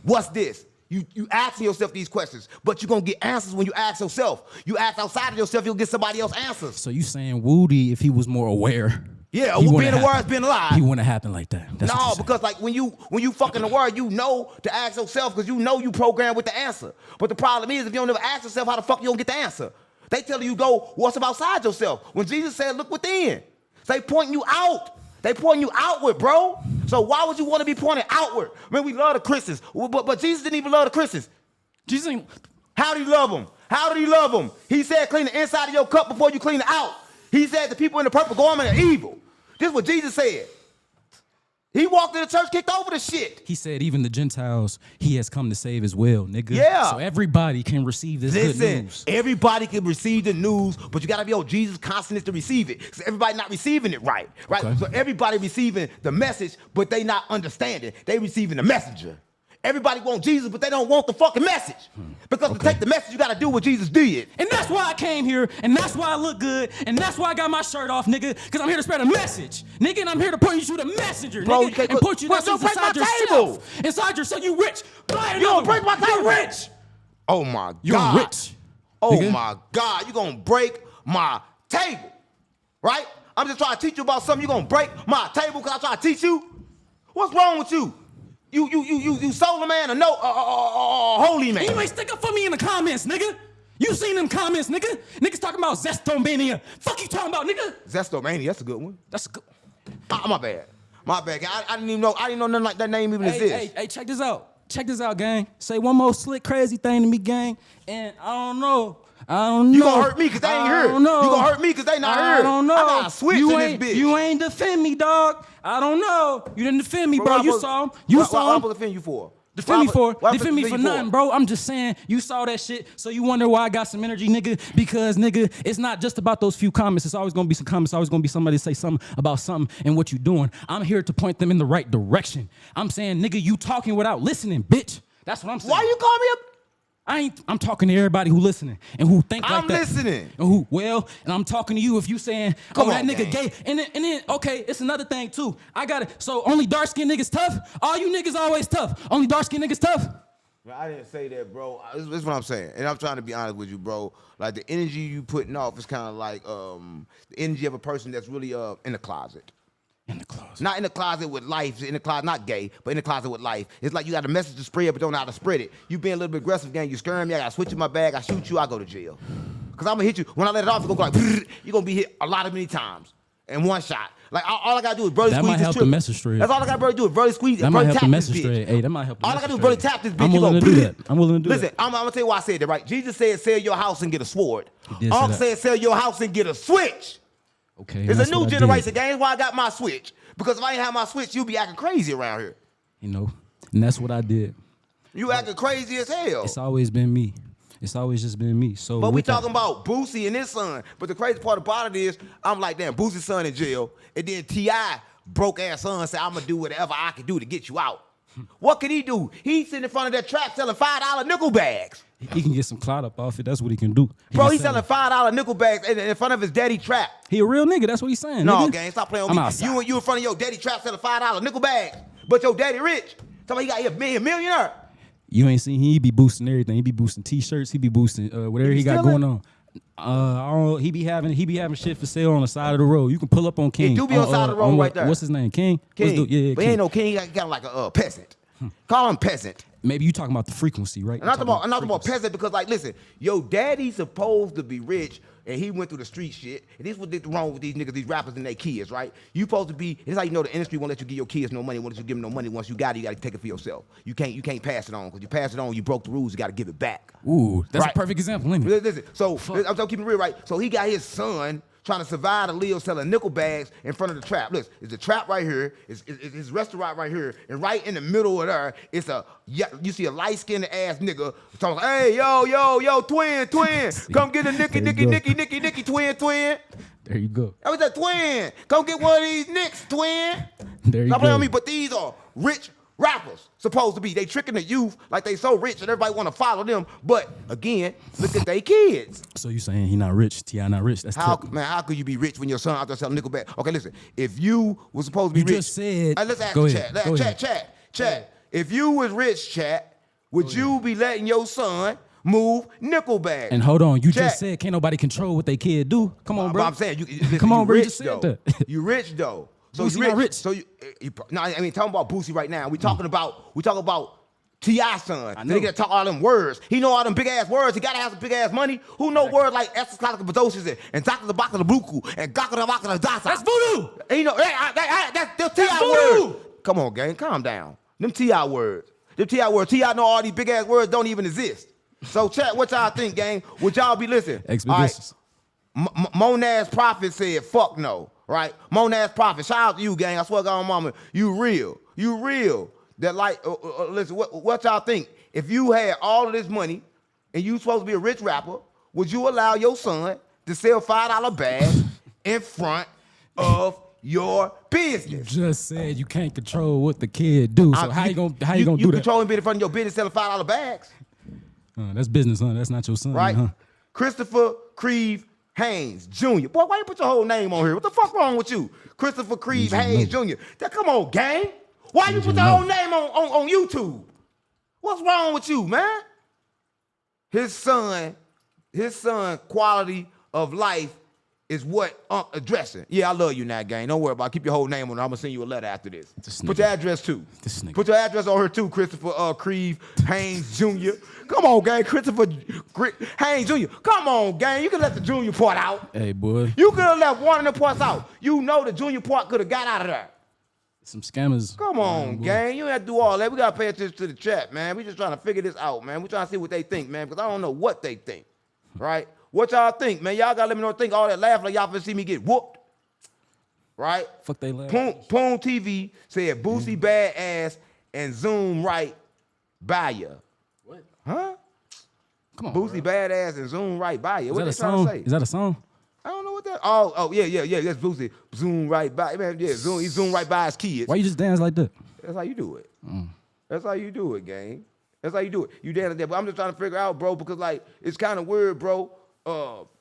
what's this? You asking yourself these questions, but you're going to get answers when you ask yourself. You ask outside of yourself, you'll get somebody else answers. So you saying Woody, if he was more aware? Yeah, he being wouldn't aware happen- is being alive. He wouldn't have happened like that. That's what No, you're saying. because like when you fucking the word, you know to ask yourself because you know you programmed with the answer. But the problem is if you don't never ask yourself, how the fuck you don't get the answer? They tell you go, what's up outside yourself? When Jesus said, look within. They pointing you out. They pointing you outward, bro. So why would you want to be pointed outward? Man, we love the Christians. But Jesus didn't even love the Christians. Jesus ain't. How did he love them? How did he love them? He said clean the inside of your cup before you clean it out. He said the people in the purple garment are evil. This is what Jesus said. He walked in the church, kicked over the shit. He said even the Gentiles he has come to save as well, nigga. Yeah. So everybody can receive this good Listen, news. everybody can receive the news, but you got to be on Jesus' consciousness to receive it. Because everybody not receiving it right? Okay. So everybody receiving the message, but they not understanding. They receiving the messenger. Everybody want Jesus, but they don't want the fucking message. Because to take the message, you gotta do what Jesus did. And that's why I came here, and that's why I look good, and that's why I got my shirt off, nigga, because I'm here to spread a message. Nigga, and I'm here to point you to the messenger, Bro, nigga, and put you inside yourself. Inside yourself, you rich. You gonna break my table. You're rich. Oh my God. You're rich. Oh nigga. my God, you gonna break my table, right? I'm just trying to teach you about something. You gonna break my table because I try to teach you? What's wrong with you? You solar man or no holy man? You ain't stick up for me in the comments, nigga. You seen them comments, nigga? Niggas talking about Zestomania. Fuck you talking about, nigga? Zestomania, that's a good one. That's a good. My bad. My bad. I didn't even know. I didn't know nothing like that name even exists. Hey, check this out. Check this out, gang. Say one more slick, crazy thing to me, gang. And I don't know. You gonna hurt me because they ain't here. I don't know. You gonna hurt me because they not here. I don't know. I gotta switch in this bitch. You ain't defend me, dog. I don't know. You didn't defend me, bro. You saw him. What I'm supposed to defend you for? Defend me for nothing, bro. I'm just saying, you saw that shit, so you wonder why I got some energy, nigga. Because, nigga, it's not just about those few comments. It's always gonna be some comments. It's always gonna be somebody say something about something and what you doing. I'm here to point them in the right direction. I'm saying, nigga, you talking without listening, bitch. That's what I'm saying. Why you call me up? I'm talking to everybody who listening and who think like that. I'm listening. And I'm talking to you if you saying, that nigga gay. And then, okay, it's another thing too. I got it. So only dark-skinned niggas tough? All you niggas always tough. Only dark-skinned niggas tough? I didn't say that, bro. This is what I'm saying. And I'm trying to be honest with you, bro. Like, the energy you putting off is kind of like the energy of a person that's really in the closet. In the closet. Not in the closet with life, in the closet, not gay, but in the closet with life. It's like you got a message to spread, but don't know how to spread it. You being a little bit aggressive, gang. You scaring me. I got to switch in my bag. I shoot you. I go to jail. Because I'm going to hit you. When I let it off, it's going to go like, you're going to be hit many times in one shot. Like, all I got to do is brother squeeze this That might help the message thread. That's all I got to do is brother squeeze that might help the message thread. Hey, that might help the all I got to do is brother tap this bitch. I'm willing to do that. I'm willing to do Listen, that. I'm going to tell you why I said that, right? Jesus said, sell your house and get a sword. Uncle said, sell your house and get a switch. Okay. It's a new generation, gang. That's why I got my switch. Because if I ain't have my switch, you'd be acting crazy around here. You know, and that's what I did. You acting crazy as hell. It's always been me. It's always just been me. So, but we talking about Boosie and his son. But the crazy part about it is, I'm like, damn, Boosie's son in jail. And then T.I. broke ass son said, I'm going to do whatever I can do to get you out. What can he do? He's sitting in front of that trap selling $5 nickel bags. He can get some clout up off it. That's what he can do. Bro, he's selling $5 nickel bags in front of his daddy trap. He a real nigga. That's what he's saying. No, nigga. gang, stop playing with me. You in front of your daddy trap selling $5 nickel bags. But your daddy rich. Somebody he got a millionaire. You ain't seen he be boosting everything. He be boosting T-shirts. He be boosting whatever he got going on. I don't know. He be having shit for sale on the side of the road. You can pull up on King. He do be on the side of the road right there. What's his name? King. King. Yeah, but King. he ain't no king. He got like a peasant. Call him peasant. Maybe you talking about the frequency, right? I'm not talking about peasant because, like, listen, your daddy's supposed to be rich and he went through the street shit. And this is what's wrong with these niggas, these rappers and their kids, right? You supposed to be, it's like, you know, the industry won't let you give your kids no money. Won't let you give them no money. Once you got it, you got to take it for yourself. You can't pass it on because you pass it on, you broke the rules, you got to give it back. Ooh, that's right? a perfect example, isn't it? Listen, so I'm keeping it real, right? So he got his son trying to survive to live selling nickel bags in front of the trap. Look, it's the trap right here. It's his restaurant right here. And right in the middle of there, you see a light-skinned ass nigga talking, hey, yo, twin, come get a Nicky, twin. There you go. That was a twin. Come get one of these nicks, twin. There you Stop go. playing with me, but these are rich rappers, supposed to be. They tricking the youth like they so rich and everybody want to follow them. But again, look at they kids. So you saying he not rich? T.I. not rich? That's how could you be rich when your son out there selling nickel back? Okay, listen. If you was supposed to be rich, you just said. Let's ask the chat. If you was rich, chat, would you be letting your son move nickel bags? And hold on, you just said can't nobody control what they kid do. Come on, bro. I'm saying you. Come on, bro. You rich, just said that. You rich though. So Boosie not rich. So no, I mean talking about Boosie right now. We talking about T.I. son. The nigga that talk all them words. He know all them big ass words. He gotta have some big ass money. Who know words like Escalacabadoses and Dr. the Baka the Buku and Gaka the Baka the Dasa? That's voodoo. And you know that's T.I. words. Come on, gang, calm down. Them T.I. words. T.I. know all these big ass words don't even exist. So chat, what y'all think, gang? Would y'all be listening? Expeditious. Monaz Prophet said, fuck no. Right? Monaz Prophet, shout out to you, gang. I swear to God, mama, you real. That like, listen, what y'all think? If you had all of this money and you supposed to be a rich rapper, would you allow your son to sell $5 bags in front of your business. Just said you can't control what the kid do. So how you gonna do You that? control him being in front of your business selling $5 bags. That's business, huh? That's not your son, Right? huh? Christopher Creve Haynes Jr. Boy, why you put your whole name on here? What the fuck wrong with you? Christopher Creve Haynes Jr. Come on, gang. Why you put your whole name on YouTube? What's wrong with you, man? His son quality of life is what addressing. Yeah, I love you now, gang. Don't worry about it. Keep your whole name on it. I'm going to send you a letter after this. Put your address, too. Put your address on her, too, Christopher Creve Haynes Jr. Come on, gang. Christopher Haynes Jr. Come on, gang. You can let the junior part out. Hey, boy. You could have left one of the parts out. You know the junior part could have got out of there. Some scammers. Come on, gang. You don't have to do all that. We got to pay attention to the chat, man. We just trying to figure this out, man. We trying to see what they think, man, because I don't know what they think, right? What y'all think, man? Y'all got to let me know what think. All that laugh like y'all finna see me get whooped, right? Fuck they laugh. Poon TV said Boosie bad ass and Zoom right by ya. What? Huh? Come on, Boosie bad ass and Zoom right by ya. What Is they that a trying song? to say? Is that a song? I don't know what that. Oh, yeah. That's Boosie. Zoom right by. Man, yeah, he zoom right by his kids. Why you just dance like that? That's how you do it. That's how you do it, gang. That's how you do it. You dance like that. But I'm just trying to figure out, bro, because like it's kind of weird, bro.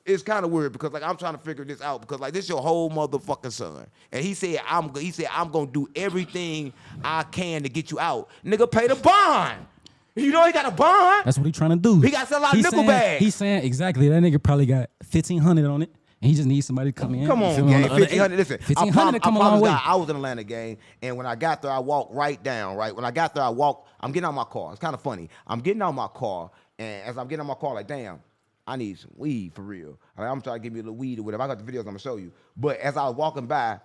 It's kind of weird because like I'm trying to figure this out because like this your whole motherfucking son, and he said I'm gonna do everything I can to get you out. Nigga, pay the bond. You know he got a bond. That's what he trying to do. He got to sell a lot of nickel bags. He's saying exactly that nigga probably got 1,500 on it, and he just needs somebody to come in. Come on, gang. 1,500. Listen, 1,500 to come a long way. I was in Atlanta, gang, and when I got there, I walked right down. Right when I got there, I'm getting out my car. It's kind of funny. I'm getting out my car, and as I'm getting out my car, like, damn, I need some weed for real. Like, I'm trying to give me a little weed or whatever. I got the videos I'm gonna show you. But as I was walking by,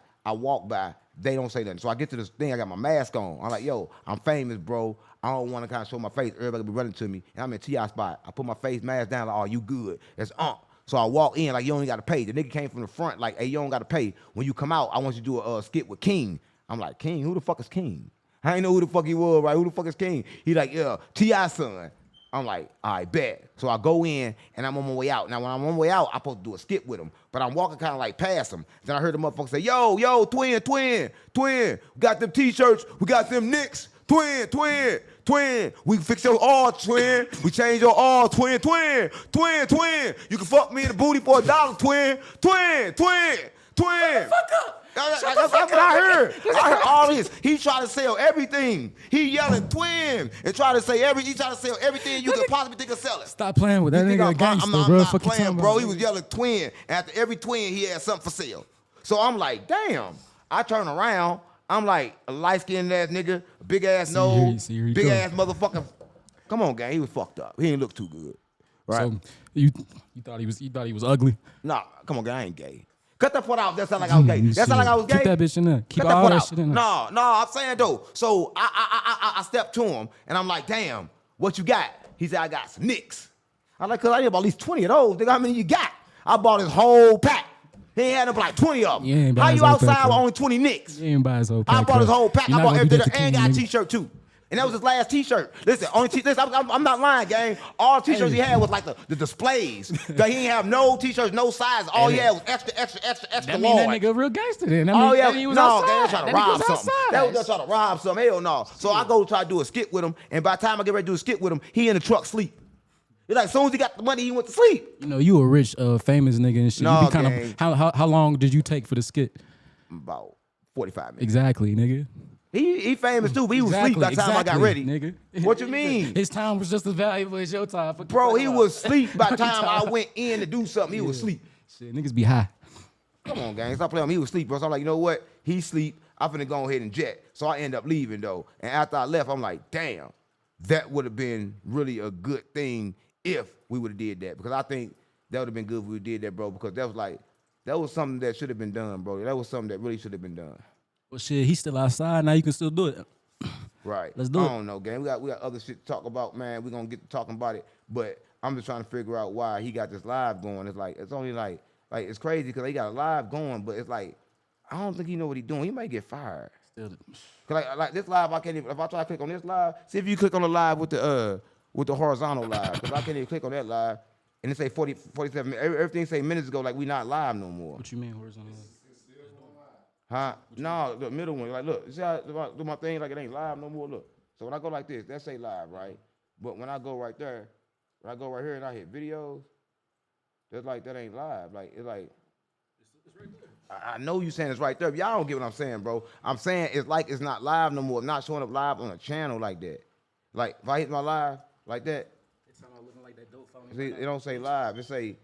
they don't say nothing. So I get to this thing, I got my mask on. I'm like, yo, I'm famous, bro. I don't want to kind of show my face. Everybody be running to me. And I'm in T.I. spot. I put my face mask down, like, oh, you good. That's So I walk in, like, you only got to pay. The nigga came from the front, like, hey, you don't got to pay. When you come out, I want you to do a skit with King. I'm like, King? Who the fuck is King? I ain't know who the fuck he was, right? Who the fuck is King? He like, yeah, T.I. son. I'm like, all right, bet. So I go in, and I'm on my way out. Now, when I'm on my way out, I'm supposed to do a skit with him. But I'm walking kind of like past him. Then I heard the motherfucker say, yo, twin. We got them T-shirts. We got them Knicks. Twin. We fix your all, twin. We change your all, twin. You can fuck me in the booty for $1, twin. Fuck up. That's what I heard. I heard all this. He tried to sell everything. He yelling twin and try to say he tried to sell everything you could possibly think of selling. Stop playing with that nigga. I'm not playing, bro. He was yelling twin. After every twin, he had something for sale. So I'm like, damn. I turn around. I'm like a light-skinned ass nigga, big ass nose, big ass motherfucker. Come on, gang. He was fucked up. He didn't look too good. Right? So you thought he was ugly? Nah, come on, gang. I ain't gay. Cut that part out. That sound like I was gay. That sound like I was gay. Keep that bitch in there. Keep Cut all that out. shit in there. No, I'm saying though. So I stepped to him and I'm like, damn, what you got? He said, I got some Knicks. I'm like, cause I need about at least 20 of those. Nigga, how many you got? I bought his whole pack. He ain't had up like 20 of them. How you outside with only 20 Knicks? He ain't buy his whole pack. I bought his whole pack. I bought everything and got a nigga. T-shirt too. And that was his last T-shirt. Listen, I'm not lying, gang. All T-shirts he had was like the displays. He ain't have no T-shirts, no size. All he had was extra That mean large. that nigga real gangster then. That Oh mean, yeah, that mean he was no, outside. they was trying to That nigga rob was something. outside. They was just trying to rob something. Hell no. So I go try to do a skit with him, and by the time I get ready to do a skit with him, he in the truck sleep. It's like as soon as he got the money, he went to sleep. You know, you a rich, famous nigga and shit. No, you be kind of how long did you take for the skit? About 45 minutes. Exactly, nigga. He famous too, but he was asleep by the time I got ready. Nigga. What you mean? His time was just as valuable as your time. Bro, he was asleep by the time I went in to do something. He was asleep. Shit, niggas be high. Come on, gang. Stop playing with him. He was asleep, bro. So I'm like, you know what? He sleep. I'm finna go ahead and jet. So I end up leaving, though. And after I left, I'm like, damn, that would have been really a good thing if we would have did that. Because I think that would have been good if we did that, bro. Because that was something that should have been done, bro. That was something that really should have been done. Well, shit, he's still outside. Now you can still do it. Right. Let's do it. I don't know, gang. We got other shit to talk about, man. We're going to get to talking about it. But I'm just trying to figure out why he got this live going. It's like, it's only like it's crazy because he got a live going, but it's like, I don't think he know what he's doing. He might get fired. Still, Cause like this live, I can't even, if I try to click on this live, see if you click on the live with the horizontal live, because I can't even click on that live, and it say 47 minutes. Everything say minutes ago like we not live no more. what you mean horizontal? Huh? No, the middle one. Like, look, see how I do my thing like it ain't live no more? Look. So when I go like this, that say live, right? But when I go right there, when I go right here and I hit videos, that's like, that ain't live. Like, it's like, it's right there. I know you saying it's right there, but y'all don't get what I'm saying, bro. I'm saying it's like it's not live no more. I'm not showing up live on a channel like that. Like, if I hit my live like that, It's not looking like that dope phone. see, it don't say live. It say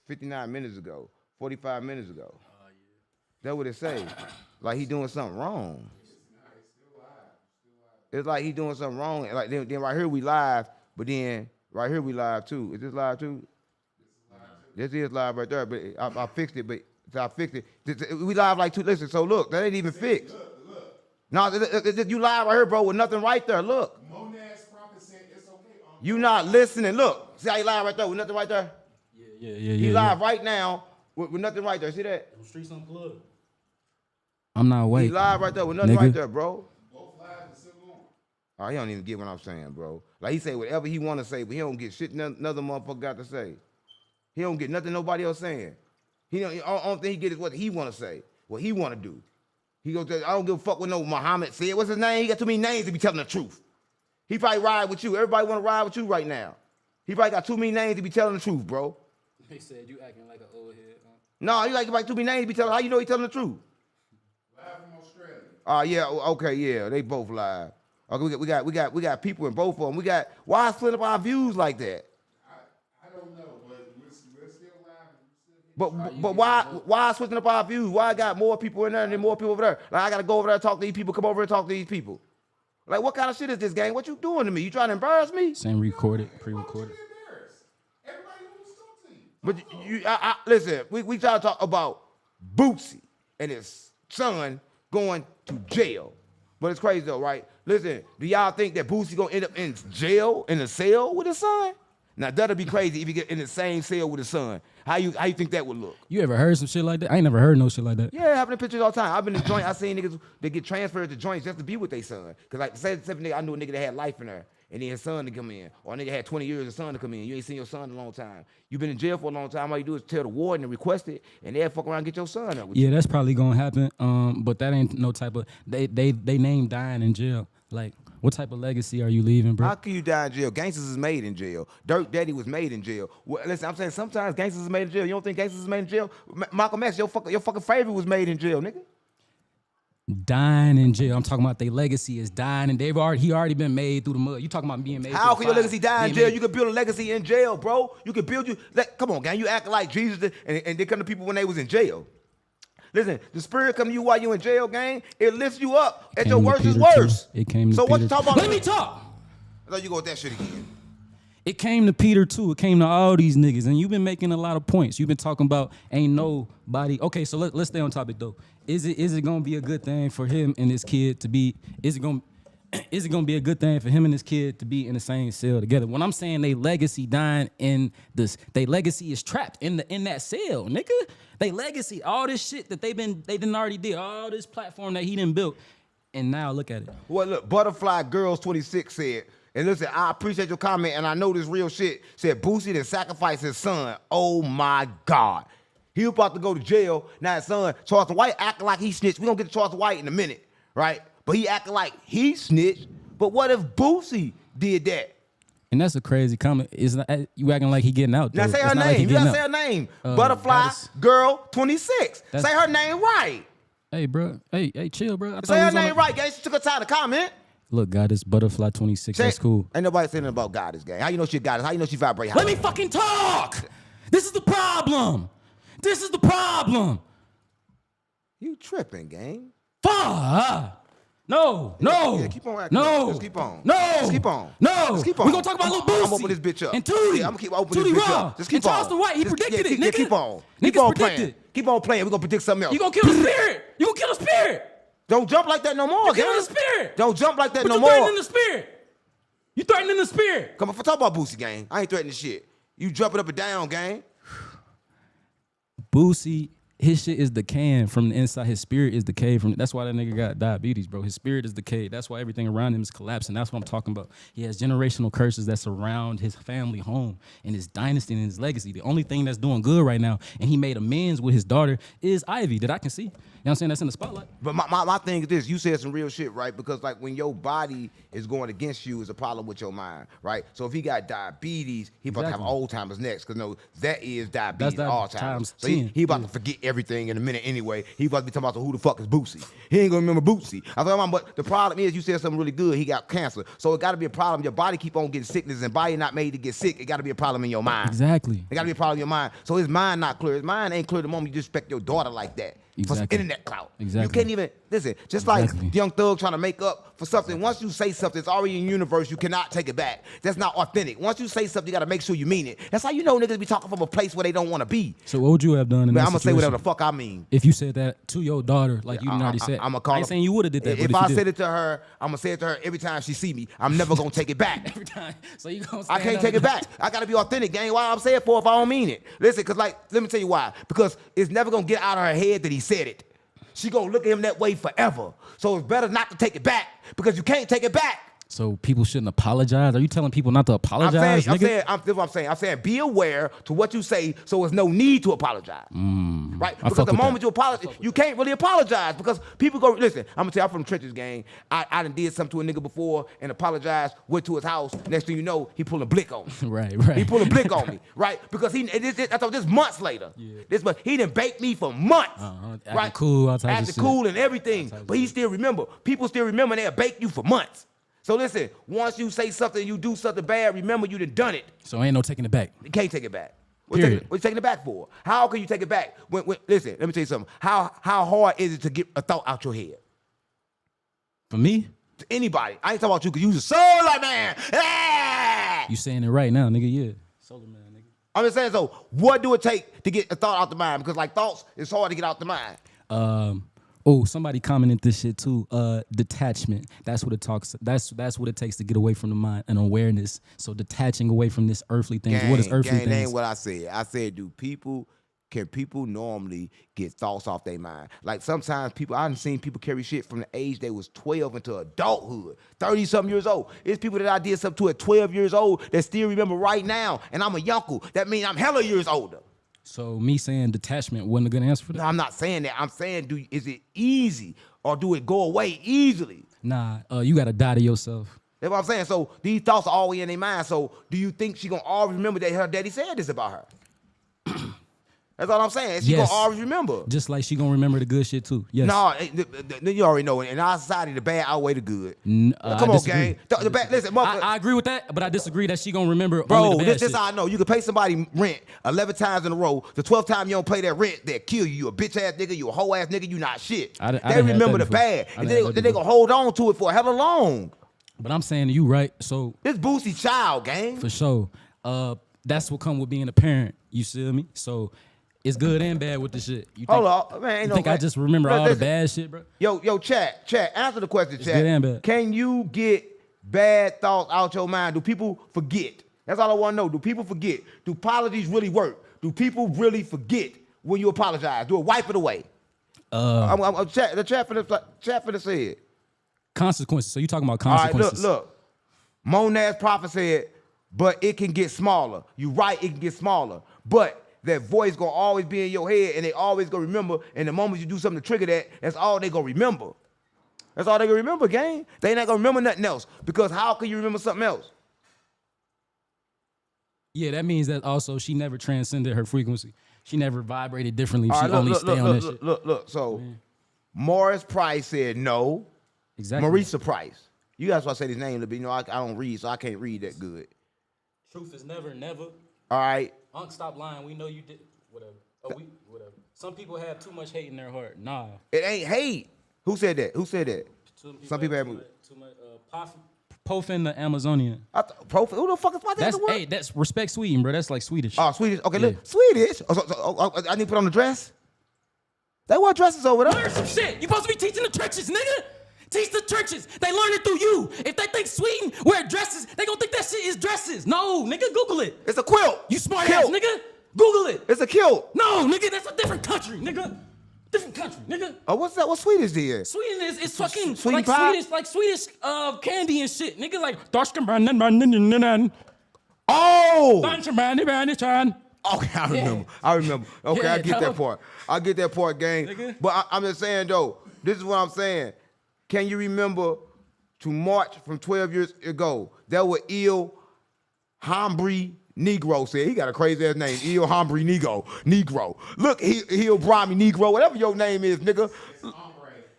59 minutes ago, 45 minutes ago. That's what it say. Like he doing something wrong. It's like he doing something wrong. Like then right here we live, but then right here we live too. Is this live too? This is live right there, but I fixed it. But I fixed it. We live like two. Listen, so look, that ain't even fixed. Look. No, you live right here, bro, with nothing right there. Look. Monad's prophet said it's okay. You not listening. Look, see how he live right there with nothing right there? Yeah. He live right now with nothing right there. See that? Streets unplugged. I'm not He waiting. live right there with nothing Nigga. right there, bro. Both live and still on. Oh, he don't even get what I'm saying, bro. Like he say whatever he want to say, but he don't get shit another motherfucker got to say. He don't get nothing nobody else saying. He don't. Only thing he get is what he want to say, what he want to do. He goes, I don't give a fuck what no Muhammad said. What's his name? He got too many names to be telling the truth. He probably ride with you. Everybody want to ride with you right now. He probably got too many names to be telling the truth, bro. They said you acting like an old head. No, he like too many names to be telling. How you know he telling the truth? Live from Australia. Yeah, okay, yeah, they both live. Okay, we got people in both of them. Why split up our views like that? I don't know, but we're still live. But why switching up our views? Why I got more people in there and then more people over there? Like I gotta go over there and talk to these people. Come over and talk to these people. Like what kind of shit is this, gang? What you doing to me? You trying to embarrass me? Same recorded, pre-recorded. Everybody wants to talk to you. But you listen. We try to talk about Boosie and his son going to jail. But it's crazy though, right? Listen, do y'all think that Boosie gonna end up in jail in a cell with his son? Now that'll be crazy if he get in the same cell with his son. How you think that would look? You ever heard some shit like that? I ain't never heard no shit like that. Yeah, happening pictures all the time. I've been in joint. I seen niggas that get transferred to joints just to be with their son. Cause like say nigga, I knew a nigga that had life in there, and then his son to come in, or a nigga had 20 years, his son to come in. You ain't seen your son in a long time. You been in jail for a long time. All you do is tell the warden and request it, and they'll fuck around and get your son up with you. Yeah, that's probably gonna happen. But that ain't no type of they name dying in jail. Like, what type of legacy are you leaving, bro? How can you die in jail? Gangsters is made in jail. Dirt Daddy was made in jail. Well, listen, I'm saying sometimes gangsters is made in jail. You don't think gangsters is made in jail? Malcolm X, your fucking favorite was made in jail, nigga. Dying in jail. I'm talking about their legacy is dying, and he already been made through the mud. You talking about being made? How can your legacy die in jail? Made. You can build a legacy in jail, bro. You can build come on, gang. You act like Jesus and they come to people when they was in jail. Listen, the spirit come to you while you in jail, gang. It lifts you up at your worst is worst. It came to So what Peter you talking about? Let me talk. I thought you go with that shit again. It came to Peter too. It came to all these niggas, and you've been making a lot of points. You've been talking about ain't nobody. Okay, so let's stay on topic though. Is it gonna be a good thing for him and his kid to be? Is it gonna be a good thing for him and his kid to be in the same cell together? When I'm saying they legacy dying in this, they legacy is trapped in that cell, nigga. They legacy, all this shit that they done already did, all this platform that he done built, and now look at it. Well, look, Butterfly Girls 26 said, and listen, I appreciate your comment, and I know this real shit. Said Boosie done sacrificed his son. Oh my God. He was about to go to jail. Now his son, Charleston White, acting like he snitched. We gonna get to Charleston White in a minute, right? But he acting like he snitched. But what if Boosie did that? And that's a crazy comment. You acting like he getting out. Now though. say her It's not like he name. You getting gotta say out. her name. Butterfly Goddess. Girl 26. That's- Say her name right. Hey, bro. Hey, chill, bro. I thought Say we her was on name right, gang. She took her time to comment. Look, Goddess, Butterfly 26. That's cool. Ain't nobody saying nothing about Goddess, gang. How you know she Goddess? How you know she vibrate high? Let me fucking talk. This is the problem. This is the problem. You tripping, gang. Fuck. No. Yeah, keep on acting No. up. Just keep on. No. Just keep on. No. Just keep on. We're going to talk about Lil Boosie. I'm open this bitch up. And Tootie. Yeah, I'm going to keep opening Tootie this bitch Raw. up. Just keep and on. Charleston White, he predicted it, nigga. Keep on. Niggas Keep on predicted. playing. Keep on playing. We're going to predict something else. You going to kill the spirit. You going to kill the spirit. Don't jump like that no more, You gang. killing the spirit. Don't jump like that But no you more. threatening the spirit. You threatening the spirit. Come on, talk about Boosie, gang. I ain't threatening shit. You jumping up and down, gang. Boosie his shit is decaying from the inside. His spirit is decayed from. That's why that nigga got diabetes, bro. His spirit is decayed. That's why everything around him is collapsing. That's what I'm talking about. He has generational curses that surround his family home and his dynasty and his legacy. The only thing that's doing good right now, and he made amends with his daughter, is Ivy that I can see. You know what I'm saying? That's in the spotlight. But my thing is this: you said some real shit, right? Because like when your body is going against you, is a problem with your mind, right? So if he got diabetes, he about to have Alzheimer's next, because no, that is diabetes, Alzheimer's. So he about to forget everything in a minute anyway. He about to be talking about who the fuck is Boosie. He ain't gonna remember Boosie. I thought, but the problem is you said something really good. He got cancer, so it got to be a problem. Your body keep on getting sickness, and body not made to get sick. It got to be a problem in your mind. Exactly. It got to be a problem in your mind. So his mind not clear. His mind ain't clear the moment you disrespect your daughter like that. For some internet clout. Exactly. You can't even listen. Just like Young Thug trying to make up for something. Once you say something, it's already in the universe. You cannot take it back. That's not authentic. Once you say something, you got to make sure you mean it. That's how you know niggas be talking from a place where they don't want to be. So what would you have done in that I'm gonna say situation? whatever the fuck I mean. If you said that to your daughter, like you already said, I'm gonna call I ain't saying you would have did that. If but I you said did. it to her, I'm gonna say it to her every time she see me. I'm never gonna take it back. Every time. So you gonna I can't take it back. I gotta be authentic, gang. Why I'm saying it for if I don't mean it? Listen, cause like, let me tell you why. Because it's never gonna get out of her head that he said it. She gonna look at him that way forever. So it's better not to take it back, because you can't take it back. So people shouldn't apologize? Are you telling people not to apologize? I'm saying, be aware to what you say, so there's no need to apologize. Right? Because the moment you apologize, you can't really apologize, because people go, listen, I'm gonna tell you, I'm from the trenches, gang. I done did something to a nigga before and apologized, went to his house. Next thing you know, he pulling a blick on me. Right. He pulling a blick on me, right? Because I thought this months later. Yeah. He done baked me for months. Acting cool, all types of acting shit. cool and everything. But he still remember. People still remember they'll bake you for months. So listen, once you say something, you do something bad, remember you done it. So ain't no taking it back. You can't take it back. What Period. you taking it back for? How can you take it back? Listen, let me tell you something. How hard is it to get a thought out your head? For me? To anybody. I ain't talking about you, because you a solar man. Ah! You saying it right now, nigga, yeah. Solar man, nigga. I'm just saying, so what do it take to get a thought out the mind? Because like thoughts, it's hard to get out the mind. Somebody commented this shit too. Detachment. That's what it talks. That's what it takes to get away from the mind and awareness. So detaching away from this earthly things. What is earthly things? That ain't what I said. I said, can people normally get thoughts off their mind? Like sometimes I've seen people carry shit from the age they was 12 into adulthood, 30-something years old. It's people that I did something to at 12 years old that still remember right now, and I'm a younkel. That means I'm hella years older. So me saying detachment wasn't a good answer for that? No, I'm not saying that. I'm saying, is it easy, or do it go away easily? Nah, you got to die to yourself. That's what I'm saying. So these thoughts are always in their mind. So do you think she gonna always remember that her daddy said this about her? That's all I'm saying. She gonna always remember. Just like she gonna remember the good shit too. Yes. No, you already know. In our society, the bad outweigh the good. Come on, gang. The bad, listen, I agree with that, but I disagree that she gonna remember bro, only the bad this shit. how I know. You can pay somebody rent 11 times in a row. The 12th time you don't pay that rent, they'll kill you. You a bitch ass nigga. You a hoe ass nigga. You not shit. They remember the bad, and then they gonna hold on to it for hella long. But I'm saying to you, right? So this Boosie child, gang. For sure. That's what come with being a parent. You see me? So it's good and bad with the shit. Hold on, man. You think I just remember all the bad shit, bro? Yo, chat. Answer the question, chat. Good and bad. Can you get bad thoughts out your mind? Do people forget? That's all I want to know. Do people forget? Do apologies really work? Do people really forget when you apologize? Do it wipe it away? The chat for the said. Consequences. So you talking about consequences? All right, look. Monad's prophet said, but it can get smaller. You right, it can get smaller. But that voice gonna always be in your head, and they always gonna remember. And the moment you do something to trigger that, that's all they gonna remember. That's all they gonna remember, gang. They not gonna remember nothing else. Because how can you remember something else? Yeah, that means that also she never transcended her frequency. She never vibrated differently. She only stayed on that shit. Look. So Morris Price said no. Exactly. Marisa Price. You guys want to say his name, but you know I don't read, so I can't read that good. Truth is never. All right. Unc, stop lying. We know you did. Whatever. Whatever. Some people have too much hate in their heart. Nah. It ain't hate. Who said that? Some people have too much. Pofin the Amazonian. Pofin? Who the fuck is that? Hey, that's respect Sweden, bro. That's like Swedish. Oh, Swedish. Okay, yeah. Look, Swedish. I need to put on the dress. They wear dresses over there. Learn some shit. You supposed to be teaching the churches, nigga. Teach the churches. They learn it through you. If they think Sweden wear dresses, they gonna think that shit is dresses. No, nigga, Google it. It's a quilt. You smart ass nigga. Google it. It's a kilt. No, nigga, that's a different country, nigga. Different country, nigga. Oh, what's that? What Swedish is? Sweden is fucking Sweden like pie? Swedish candy and shit, nigga. Like Dorskenbranden. Oh! Okay, I remember. Okay, Yeah, I get that dog. part. I get that part, gang. Nigga. But I'm just saying, though, this is what I'm saying. Can you remember to March from 12 years ago, there were Il Hombre Negro said. He got a crazy ass name. Il Hombre Negro. Look, he'll bribe me Negro, whatever your name is, nigga.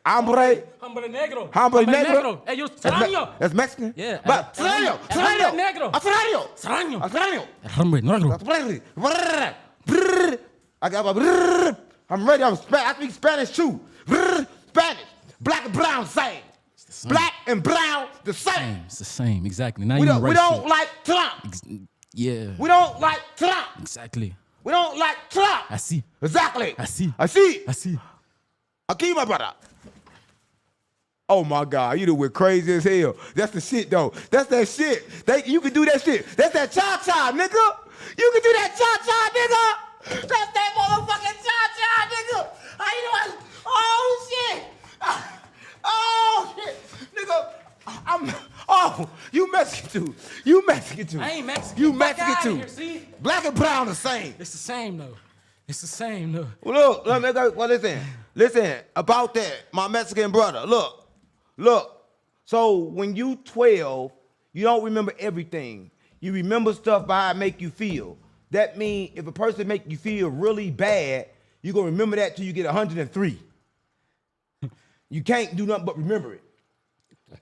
Hombre. Hombre negro. Hombre negro. Ellos extraño. That's Mexican? Yeah. But extraño. Extraño. I got I'm ready. I speak Spanish too. Spanish. Black and brown same. Black and brown the same. It's the same, exactly. Now We you don't like Trump. Yeah. We don't like Trump. Exactly. We don't like Trump. I see. Exactly. I see. Aquí, my brother. Oh my God, you done went crazy as hell. That's the shit though. That's that shit. You can do that shit. That's that cha-cha, nigga. You can do that cha-cha, nigga. That's that motherfucking cha-cha, nigga. How you doing? Oh shit. Oh shit. Nigga, you Mexican too. You Mexican too. I ain't Mexican. You Fuck Mexican outta too. here, see? Black and brown the same. It's the same though. It's the same though. Well, look, nigga, well, listen, about that, my Mexican brother, look. So when you 12, you don't remember everything. You remember stuff by how it make you feel. That means if a person make you feel really bad, you're going to remember that till you get 103. You can't do nothing but remember it.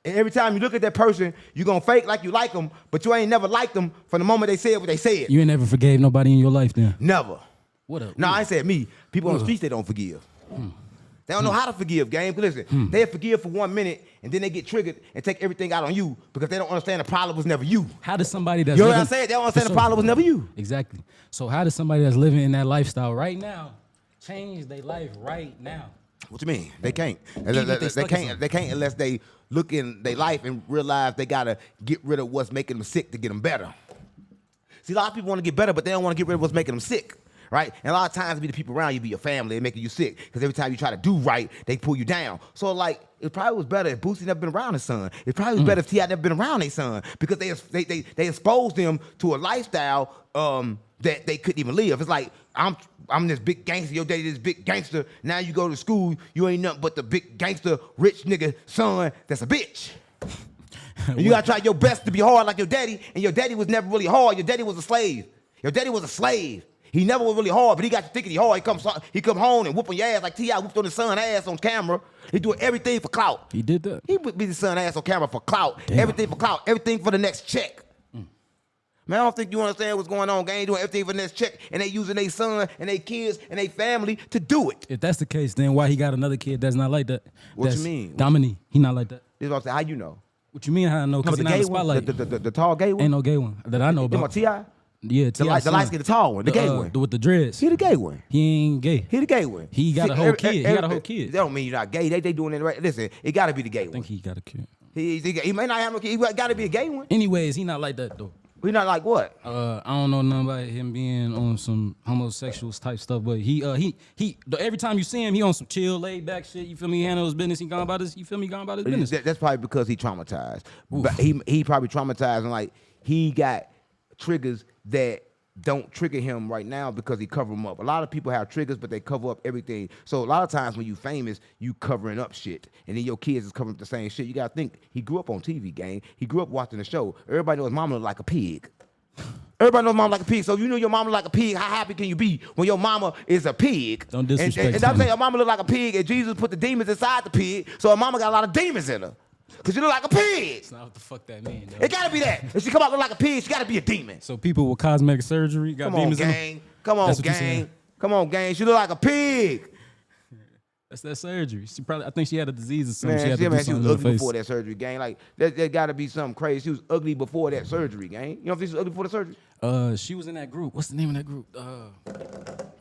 And every time you look at that person, you're going to fake like you like them, but you ain't never liked them from the moment they said what they said. You ain't never forgave nobody in your life then? Never. What up? No, I ain't said me. People on the streets, they don't forgive. They don't know how to forgive, gang. But listen, they'll forgive for 1 minute, and then they get triggered and take everything out on you because they don't understand the problem was never you. How does somebody that's You know what living, I'm saying? They don't understand the problem was never you. Exactly. So how does somebody that's living in that lifestyle right now change their life right now? What you mean? They can't. Even if they stuck in something. They can't unless they look in their life and realize they gotta get rid of what's making them sick to get them better. See, a lot of people want to get better, but they don't want to get rid of what's making them sick. Right? And a lot of times it be the people around you, be your family, they making you sick. Because every time you try to do right, they pull you down. So like, it probably was better if Boosie never been around his son. It probably was better if T.I. never been around their son. Because they exposed them to a lifestyle that they couldn't even live. It's like, I'm this big gangster, your daddy this big gangster. Now you go to school, you ain't nothing but the big gangster, rich nigga son that's a bitch. And you gotta try your best to be hard like your daddy, and your daddy was never really hard. Your daddy was a slave. Your daddy was a slave. He never was really hard, but he got to thinking he hard. He come home and whoop on your ass like T.I. whooped on his son's ass on camera. He doing everything for clout. He did that? He would be his son's ass on camera for clout. Damn. Everything for clout. Everything for the next check. Man, I don't think you understand what's going on, gang. Doing everything for the next check, and they using their son and their kids and their family to do it. If that's the case, then why he got another kid that's not like that? What you mean? Dominique, he not like that. This is what I'm saying. How you know? What you mean how I know? Because The he not in gay the one? spotlight. The tall gay one? Ain't no gay one that I know You about. talking about T.I.? Yeah, The T.I.'s light son. skin, the tall one, the gay one. With the dreads. He the gay one. He ain't gay. He the gay one. He got a whole kid. He got a whole kid. That don't mean you're not gay. They doing it right. Listen, it got to be the gay I one. think he got a kid. He may not have no kid. He got to be a gay one. Anyways, he not like that though. We not like what? I don't know nothing about him being on some homosexuals type stuff, but he every time you see him, he on some chill, laid back shit. You feel me? He handle his business. He gone about his. You feel me? Gone about his business. That's probably because he traumatized. But he probably traumatized and like he got triggers that don't trigger him right now because he cover them up. A lot of people have triggers, but they cover up everything. So a lot of times when you famous, you covering up shit, and then your kids is covering up the same shit. You gotta think he grew up on TV, gang. He grew up watching the show. Everybody knows mama look like a pig. Everybody knows mama like a pig. So if you know your mama like a pig, how happy can you be when your mama is a pig? Don't disrespect And I'm him. saying your mama look like a pig, and Jesus put the demons inside the pig, so her mama got a lot of demons in her. Cause you look like a pig. That's not what the fuck that mean, though. It gotta be that. If she come out look like a pig, she gotta be a demon. So people with cosmetic surgery got Come on, demons in them? gang. Come on, That's what you gang. saying? Come on, gang. She look like a pig. That's that surgery. I think she had a disease or something. Man, she had to do she was something to her ugly face. before that surgery, gang. Like, there gotta be something crazy. She was ugly before that surgery, gang. You know if she was ugly before the surgery? She was in that group. What's the name of that group?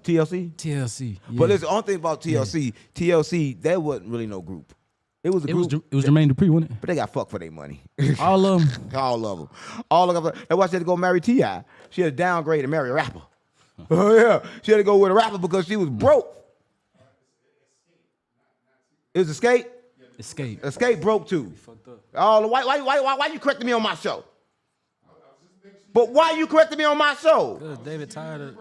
TLC? TLC. Yeah. But listen, the only thing about TLC, that wasn't really no group. It was a it was group. Jermaine Dupri, wasn't it? But they got fucked for their money. All of them. All of them. All of them. That's why she had to go marry T.I. She had to downgrade and marry a rapper. Oh yeah, she had to go with a rapper because she was broke. It was Escape. Escape. Escape broke too. Fucked up. Oh, why you correcting me on my show? But why you correcting me on my show? Because David tired of.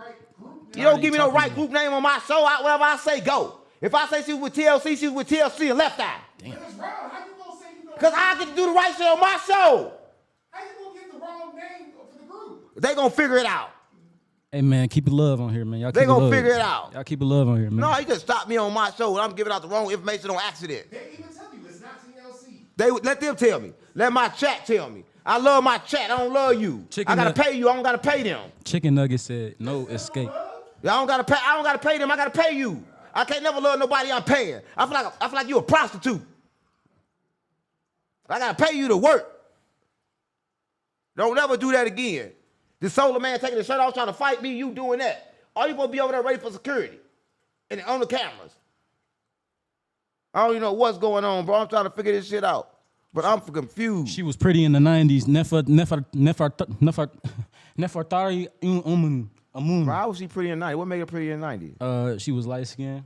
You don't give me no right group name on my show. Whatever I say, go. If I say she was with TLC, she was with TLC and Left Eye. Damn. How you gonna say you know? Because I get to do the right shit on my show. How you gonna get the wrong name for the group? They gonna figure it out. Hey man, keep it love on here, man. Y'all They keep it gonna love. figure it out. Y'all keep it love on here, man. No, you just stop me on my show and I'm giving out the wrong information on accident. They even tell you it's not TLC. Let them tell me. Let my chat tell me. I love my chat. I don't love you. Chicken I gotta nug- pay you. I don't gotta pay them. Chicken Nugget said no escape. I don't gotta pay them. I gotta pay you. I can't never love nobody I'm paying. I feel like you a prostitute. I gotta pay you to work. Don't ever do that again. This solar man taking the shirt off trying to fight me, you doing that. All you gonna be over there ready for security and on the cameras. I don't even know what's going on, bro. I'm trying to figure this shit out. But I'm confused. She was pretty in the 90s. Nefertari Amun. Why was she pretty in the 90s? What made her pretty in the 90s? She was light skinned.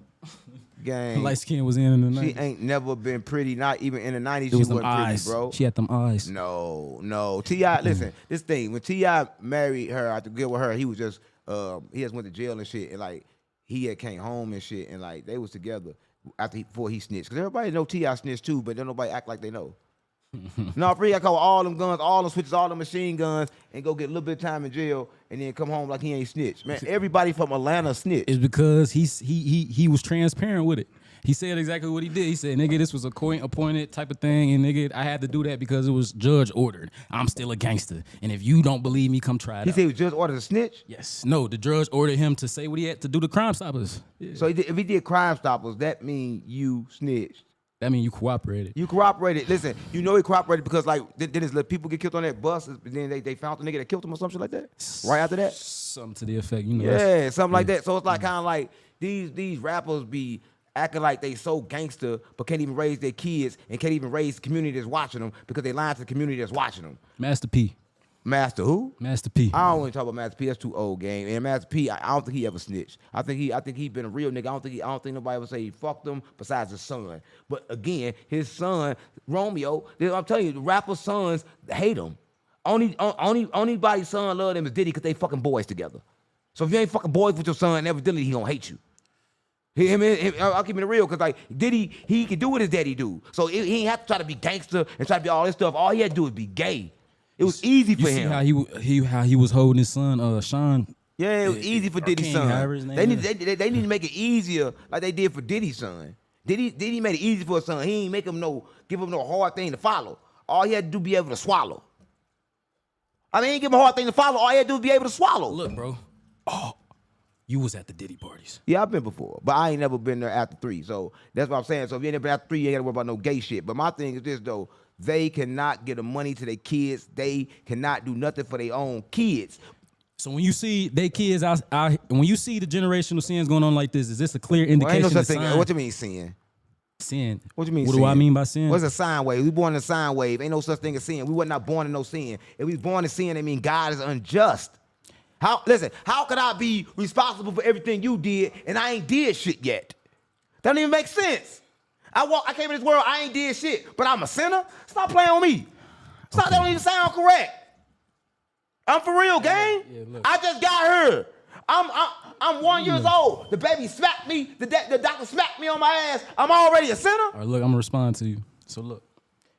Gang. Light skin was in the 90s. She ain't never been pretty, not even in the 90s. It She was them wasn't pretty, eyes, bro. She had them eyes. No. T.I., listen, this thing, when T.I. married her, I had to get with her, he was just, he just went to jail and shit, and like, he had came home and shit, and like, they was together before he snitched. Because everybody know T.I. snitched too, but don't nobody act like they know. No, free, I call all them guns, all them switches, all them machine guns, and go get a little bit of time in jail, and then come home like he ain't snitched. Man, everybody from Atlanta snitched. It's because he was transparent with it. He said exactly what he did. He said, nigga, this was a court appointed type of thing, and nigga, I had to do that because it was judge ordered. I'm still a gangster. And if you don't believe me, come try it He out. said he was just ordered to snitch? Yes. No, the judge ordered him to say what he had to do to Crime Stoppers. Yeah. So if he did Crime Stoppers, that mean you snitched. That means you cooperated. You cooperated. Listen, you know he cooperated because like did his people get killed on that bus, and then they found the nigga that killed him or something like that? Right after that? Something to the effect, you know. Yeah, something like that. So it's like kind of like these rappers be acting like they so gangster, but can't even raise their kids and can't even raise the community that's watching them because they lying to the community that's watching them. Master P. Master who? Master P. I don't want to talk about Master P. That's too old, game. And Master P, I don't think he ever snitched. I think he been a real nigga. I don't think nobody ever say he fucked him besides his son. But again, his son Romeo. I'm telling you, the rapper sons hate him. Only body's son love them is Diddy because they fucking boys together. So if you ain't fucking boys with your son, evidently he gonna hate you. I'll keep it real because like Diddy, he can do what his daddy do. So he ain't have to try to be gangster and try to be all this stuff. All he had to do was be gay. It was easy for him. How he was holding his son, Sean. Yeah, it was easy for Diddy's King, son. however his name They is. need to make it easier like they did for Diddy's son. Diddy made it easy for his son. He ain't give him no hard thing to follow. All he had to do be able to swallow. I mean, he ain't give him a hard thing to follow. All he had to do was be able to swallow. Look, bro. Oh, you was at the Diddy parties. Yeah, I've been before, but I ain't never been there after 3. So that's what I'm saying. So if you ain't never been after 3, you ain't got to worry about no gay shit. But my thing is this, though. They cannot get the money to their kids. They cannot do nothing for their own kids. So when you see they kids out, when you see the generational sins going on like this, is this a clear Well, indication? ain't no of such thing. sign? What you mean sin? Sin. What you mean What sin? do I mean by sin? What's a sine wave? We born in a sine wave. Ain't no such thing as sin. We were not born in no sin. If we born in sin, that mean God is unjust. Listen, how could I be responsible for everything you did and I ain't did shit yet? That don't even make sense. I came in this world, I ain't did shit, but I'm a sinner? Stop playing on me. Stop, that don't even sound correct. I'm for real, gang. Yeah, I just got her. I'm 1 year old. The baby smacked me. The doctor smacked me on my ass. I'm already a sinner. All right, look, I'm gonna respond to you. So look,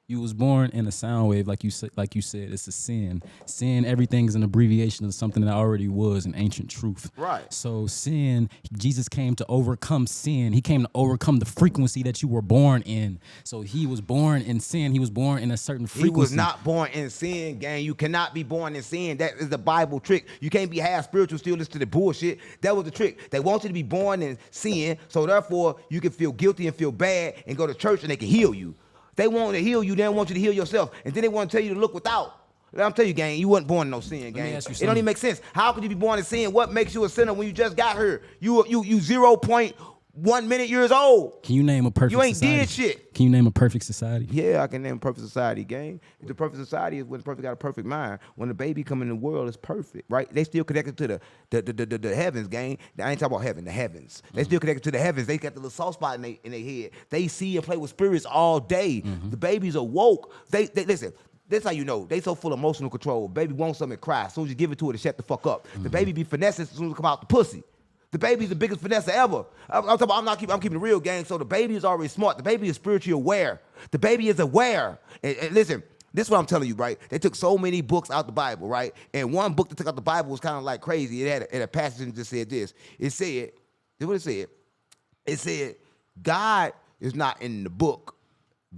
you was born in a sound wave, like you said. It's a sin. Sin, everything is an abbreviation of something that already was an ancient truth. Right. So sin, Jesus came to overcome sin. He came to overcome the frequency that you were born in. So he was born in sin. He was born in a certain frequency. He was not born in sin, gang. You cannot be born in sin. That is the Bible trick. You can't be half spiritual, still listen to the bullshit. That was the trick. They want you to be born in sin, so therefore you can feel guilty and feel bad and go to church and they can heal you. They want to heal you, they don't want you to heal yourself. And then they want to tell you to look without. I'm telling you, gang, you wasn't born in no sin, gang. me ask you It don't something. even make sense. How could you be born in sin? What makes you a sinner when you just got here? You 0.1 1 minute years old. Can you name a perfect You ain't society? did shit. Can you name a perfect society? Yeah, I can name perfect society, gang. The perfect society is when the perfect got a perfect mind. When the baby come in the world, it's perfect, right? They still connected to the heavens, gang. I ain't talking about heaven, the heavens. They still connected to the heavens. They got the little soft spot in their head. They see and play with spirits all day. The babies are woke. They listen. That's how you know. They so full of emotional control. Baby wants something and cry. As soon as you give it to her, to shut the fuck up. The baby be finessing as soon as it come out the pussy. The baby's the biggest finesse ever. I'm keeping it real, gang. So the baby is already smart. The baby is spiritually aware. The baby is aware. And listen, this is what I'm telling you, right? They took so many books out the Bible, right? And one book that took out the Bible was kind of like crazy. It had a passage that just said this. It said, this is what it said. It said, God is not in the book.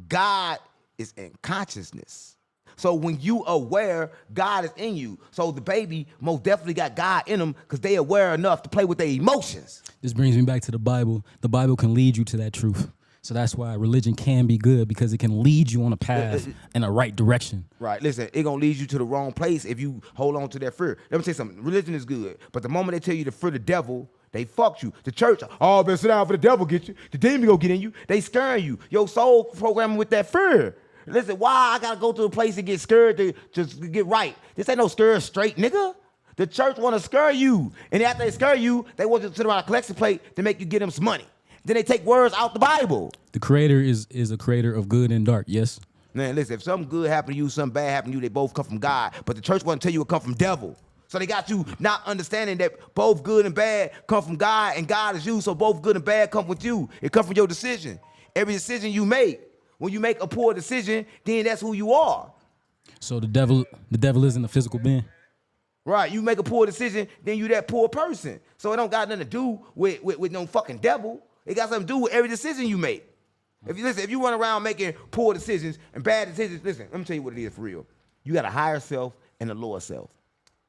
God is in consciousness. So when you aware, God is in you. So the baby most definitely got God in them because they aware enough to play with their emotions. This brings me back to the Bible. The Bible can lead you to that truth. So that's why religion can be good, because it can lead you on a path in the right direction. Right. Listen, it gonna lead you to the wrong place if you hold on to that fear. Let me tell you something. Religion is good, but the moment they tell you to fear the devil, they fucked you. The church, oh, better sit down for the devil get you. The demon go get in you. They scaring you. Your soul programming with that fear. Listen, why I gotta go to a place and get scared to just get right? This ain't no scared straight, nigga. The church wanna scare you. And after they scare you, they want you to sit around a collection plate to make you get them some money. Then they take words out the Bible. The creator is a creator of good and dark, yes? Man, listen, if something good happened to you, something bad happened to you, they both come from God. But the church won't tell you it come from devil. So they got you not understanding that both good and bad come from God, and God is you, so both good and bad come with you. It come from your decision. Every decision you make, when you make a poor decision, then that's who you are. So the devil isn't a physical being? Right, you make a poor decision, then you that poor person. So it don't got nothing to do with no fucking devil. It got something to do with every decision you make. If you run around making poor decisions and bad decisions, listen, let me tell you what it is for real. You got a higher self and a lower self.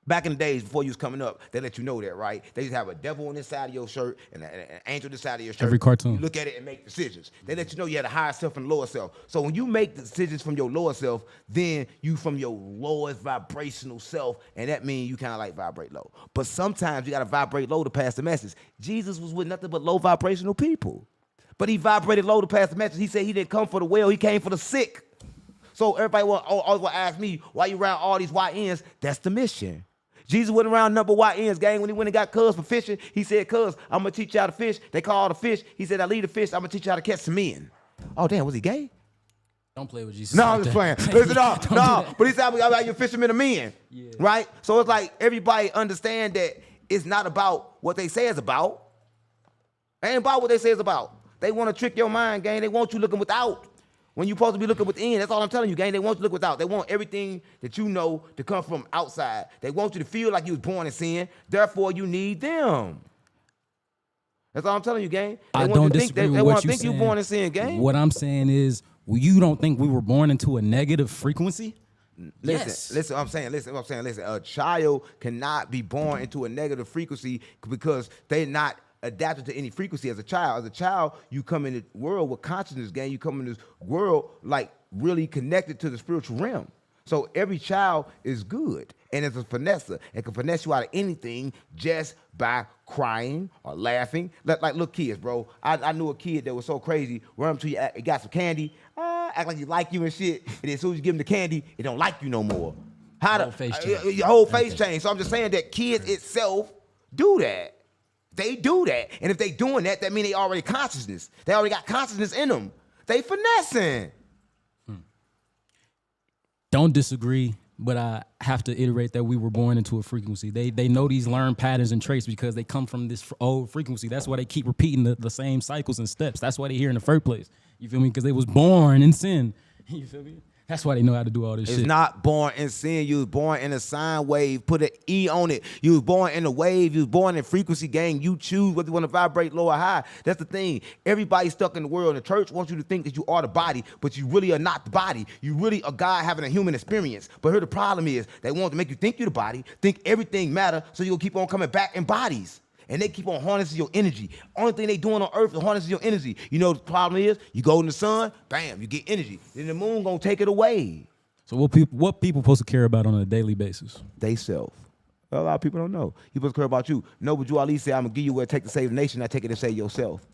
Back in the days before you was coming up, they let you know that, right? They just have a devil on this side of your shirt and an angel on this side of your shirt. Every cartoon. You look at it and make decisions. They let you know you had a higher self and a lower self. So when you make the decisions from your lower self, then you from your lowest vibrational self, and that means you kind of like vibrate low. But sometimes you got to vibrate low to pass the message. Jesus was with nothing but low vibrational people. But he vibrated low to pass the message. He said he didn't come for the well, he came for the sick. So everybody always will ask me, why you around all these YNs? That's the mission. Jesus went around number YNs, gang. When he went and got cuz for fishing, he said, cuz, I'm going to teach you how to fish. They call the fish. He said, I lead the fish. I'm going to teach you how to catch some men. Oh, damn, was he gay? Don't play with Jesus. No, like I'm just that. playing. Listen, no. But he said, I'm about you fishermen of men. Yeah. Right? So it's like everybody understand that it's not about what they say it's about. It ain't about what they say it's about. They want to trick your mind, gang. They want you looking without. When you're supposed to be looking within, that's all I'm telling you, gang. They want you to look without. They want everything that you know to come from outside. They want you to feel like you was born in sin. Therefore, you need them. That's all I'm telling you, gang. I don't disagree with what you're saying. They want to think you born in sin, gang. What I'm saying is, you don't think we were born into a negative frequency? Listen, what I'm saying. A child cannot be born into a negative frequency because they're not adapted to any frequency as a child. As a child, you come in the world with consciousness, gang. You come in this world like really connected to the spiritual realm. So every child is good and it's a finesser. It can finesse you out of anything just by crying or laughing. Like little kids, bro. I knew a kid that was so crazy. Run up to you, it got some candy, act like he like you and shit. And then as soon as you give him the candy, it don't like you no more. Your whole face change. So I'm just saying that kids itself do that. They do that. And if they doing that, that means they already consciousness. They already got consciousness in them. They finessing. Don't disagree, but I have to iterate that we were born into a frequency. They know these learned patterns and traits because they come from this old frequency. That's why they keep repeating the same cycles and steps. That's why they here in the first place. You feel me? Because they was born in sin. You feel me? That's why they know how to do all this shit. It's not born in sin. You was born in a sine wave. Put an E on it. You was born in a wave. You was born in frequency, gang. You choose whether you want to vibrate low or high. That's the thing. Everybody's stuck in the world. The church wants you to think that you are the body, but you really are not the body. You really are God having a human experience. But here the problem is they want to make you think you're the body, think everything matter, so you'll keep on coming back in bodies. And they keep on harnessing your energy. Only thing they doing on earth is harnessing your energy. You know what the problem is? You go in the sun, bam, you get energy. Then the moon gonna take it away. So what people supposed to care about on a daily basis? They self. A lot of people don't know. You supposed to care about you. No, but you at least say, I'm gonna give you what it takes to save the nation. I take it to save yourself.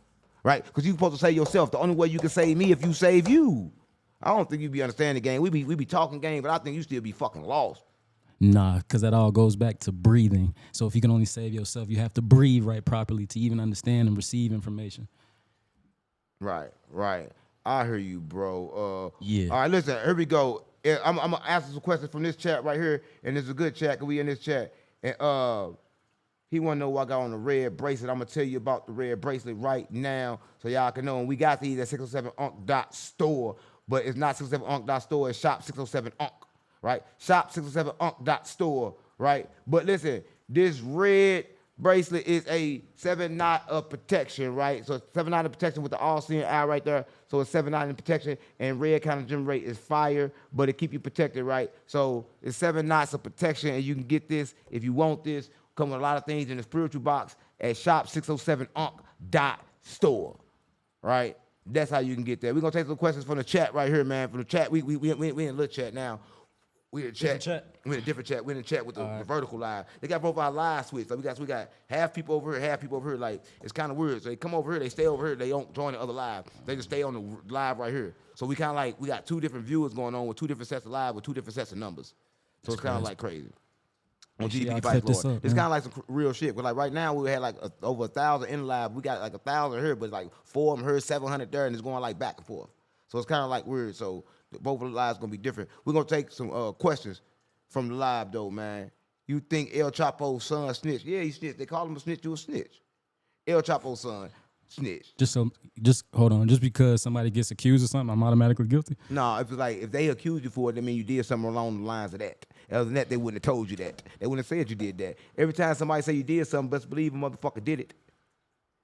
right? Because you supposed to save yourself. The only way you can save me if you save you. I don't think you be understanding the game. We be talking game, but I think you still be fucking lost. Nah, because that all goes back to breathing. So if you can only save yourself, you have to breathe right properly to even understand and receive information. Right. I hear you, bro. Yeah. All right, listen, here we go. I'm going to ask some questions from this chat right here, and it's a good chat because we in this chat. And he want to know what I got on the red bracelet. I'm going to tell you about the red bracelet right now so y'all can know. And we got these at 607unk.store, but it's not 607unk.store, it's shop 607unk. Right? Shop 607unk.store, right? But listen, this red bracelet is a 7-knot of protection, right? So 7-knot of protection with the all-seeing eye right there. So it's 7-knot in protection, and red kind of generate is fire, but it keep you protected, right? So it's 7 knots of protection, and you can get this if you want this. Come with a lot of things in the spiritual box at shop 607unk.store, right? That's how you can get there. We're gonna take some questions from the chat right here, man. From the chat, we in a little chat now. We in a chat. We in a different chat. We in a chat with the vertical live. They got both our live switch. So we got half people over here, half people over here. Like, it's kind of weird. So they come over here, they stay over here, they don't join the other live. They just stay on the live right here. So we kind of like, we got 2 different viewers going on with 2 different sets of live with 2 different sets of numbers. So it's kind of like crazy. On GDP Fight Lord. It's kind of like some real shit. But like right now, we had like over 1,000 in live. We got like 1,000 here, but like 4 of them here, 700 there, and it's going like back and forth. So it's kind of like weird. So both of the lives gonna be different. We're gonna take some questions from the live though, man. You think El Chapo's son snitched? Yeah, he snitched. They call him a snitch. You a snitch. El Chapo's son snitched. Just hold on. Just because somebody gets accused of something, I'm automatically guilty. No, if they accuse you for it, that means you did something along the lines of that. Other than that, they wouldn't have told you that. They wouldn't have said you did that. Every time somebody say you did something, best believe a motherfucker did it.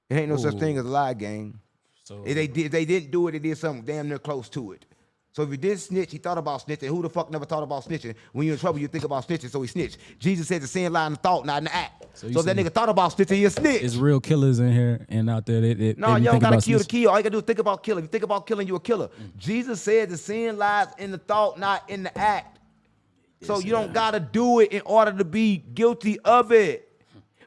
There ain't no such thing as a lie gang. So if they didn't do it, they did something damn near close to it. So if he did snitch, he thought about snitching. Who the fuck never thought about snitching? When you're in trouble, you think about snitching, so he snitched. Jesus said the sin lie in the thought, not in the act. So if that nigga thought about snitching, he a snitch. It's real killers in here and out there. No, you don't gotta kill to kill. All you gotta do is think about killing. If you think about killing, you a killer. Jesus said the sin lies in the thought, not in the act. So you don't gotta do it in order to be guilty of it.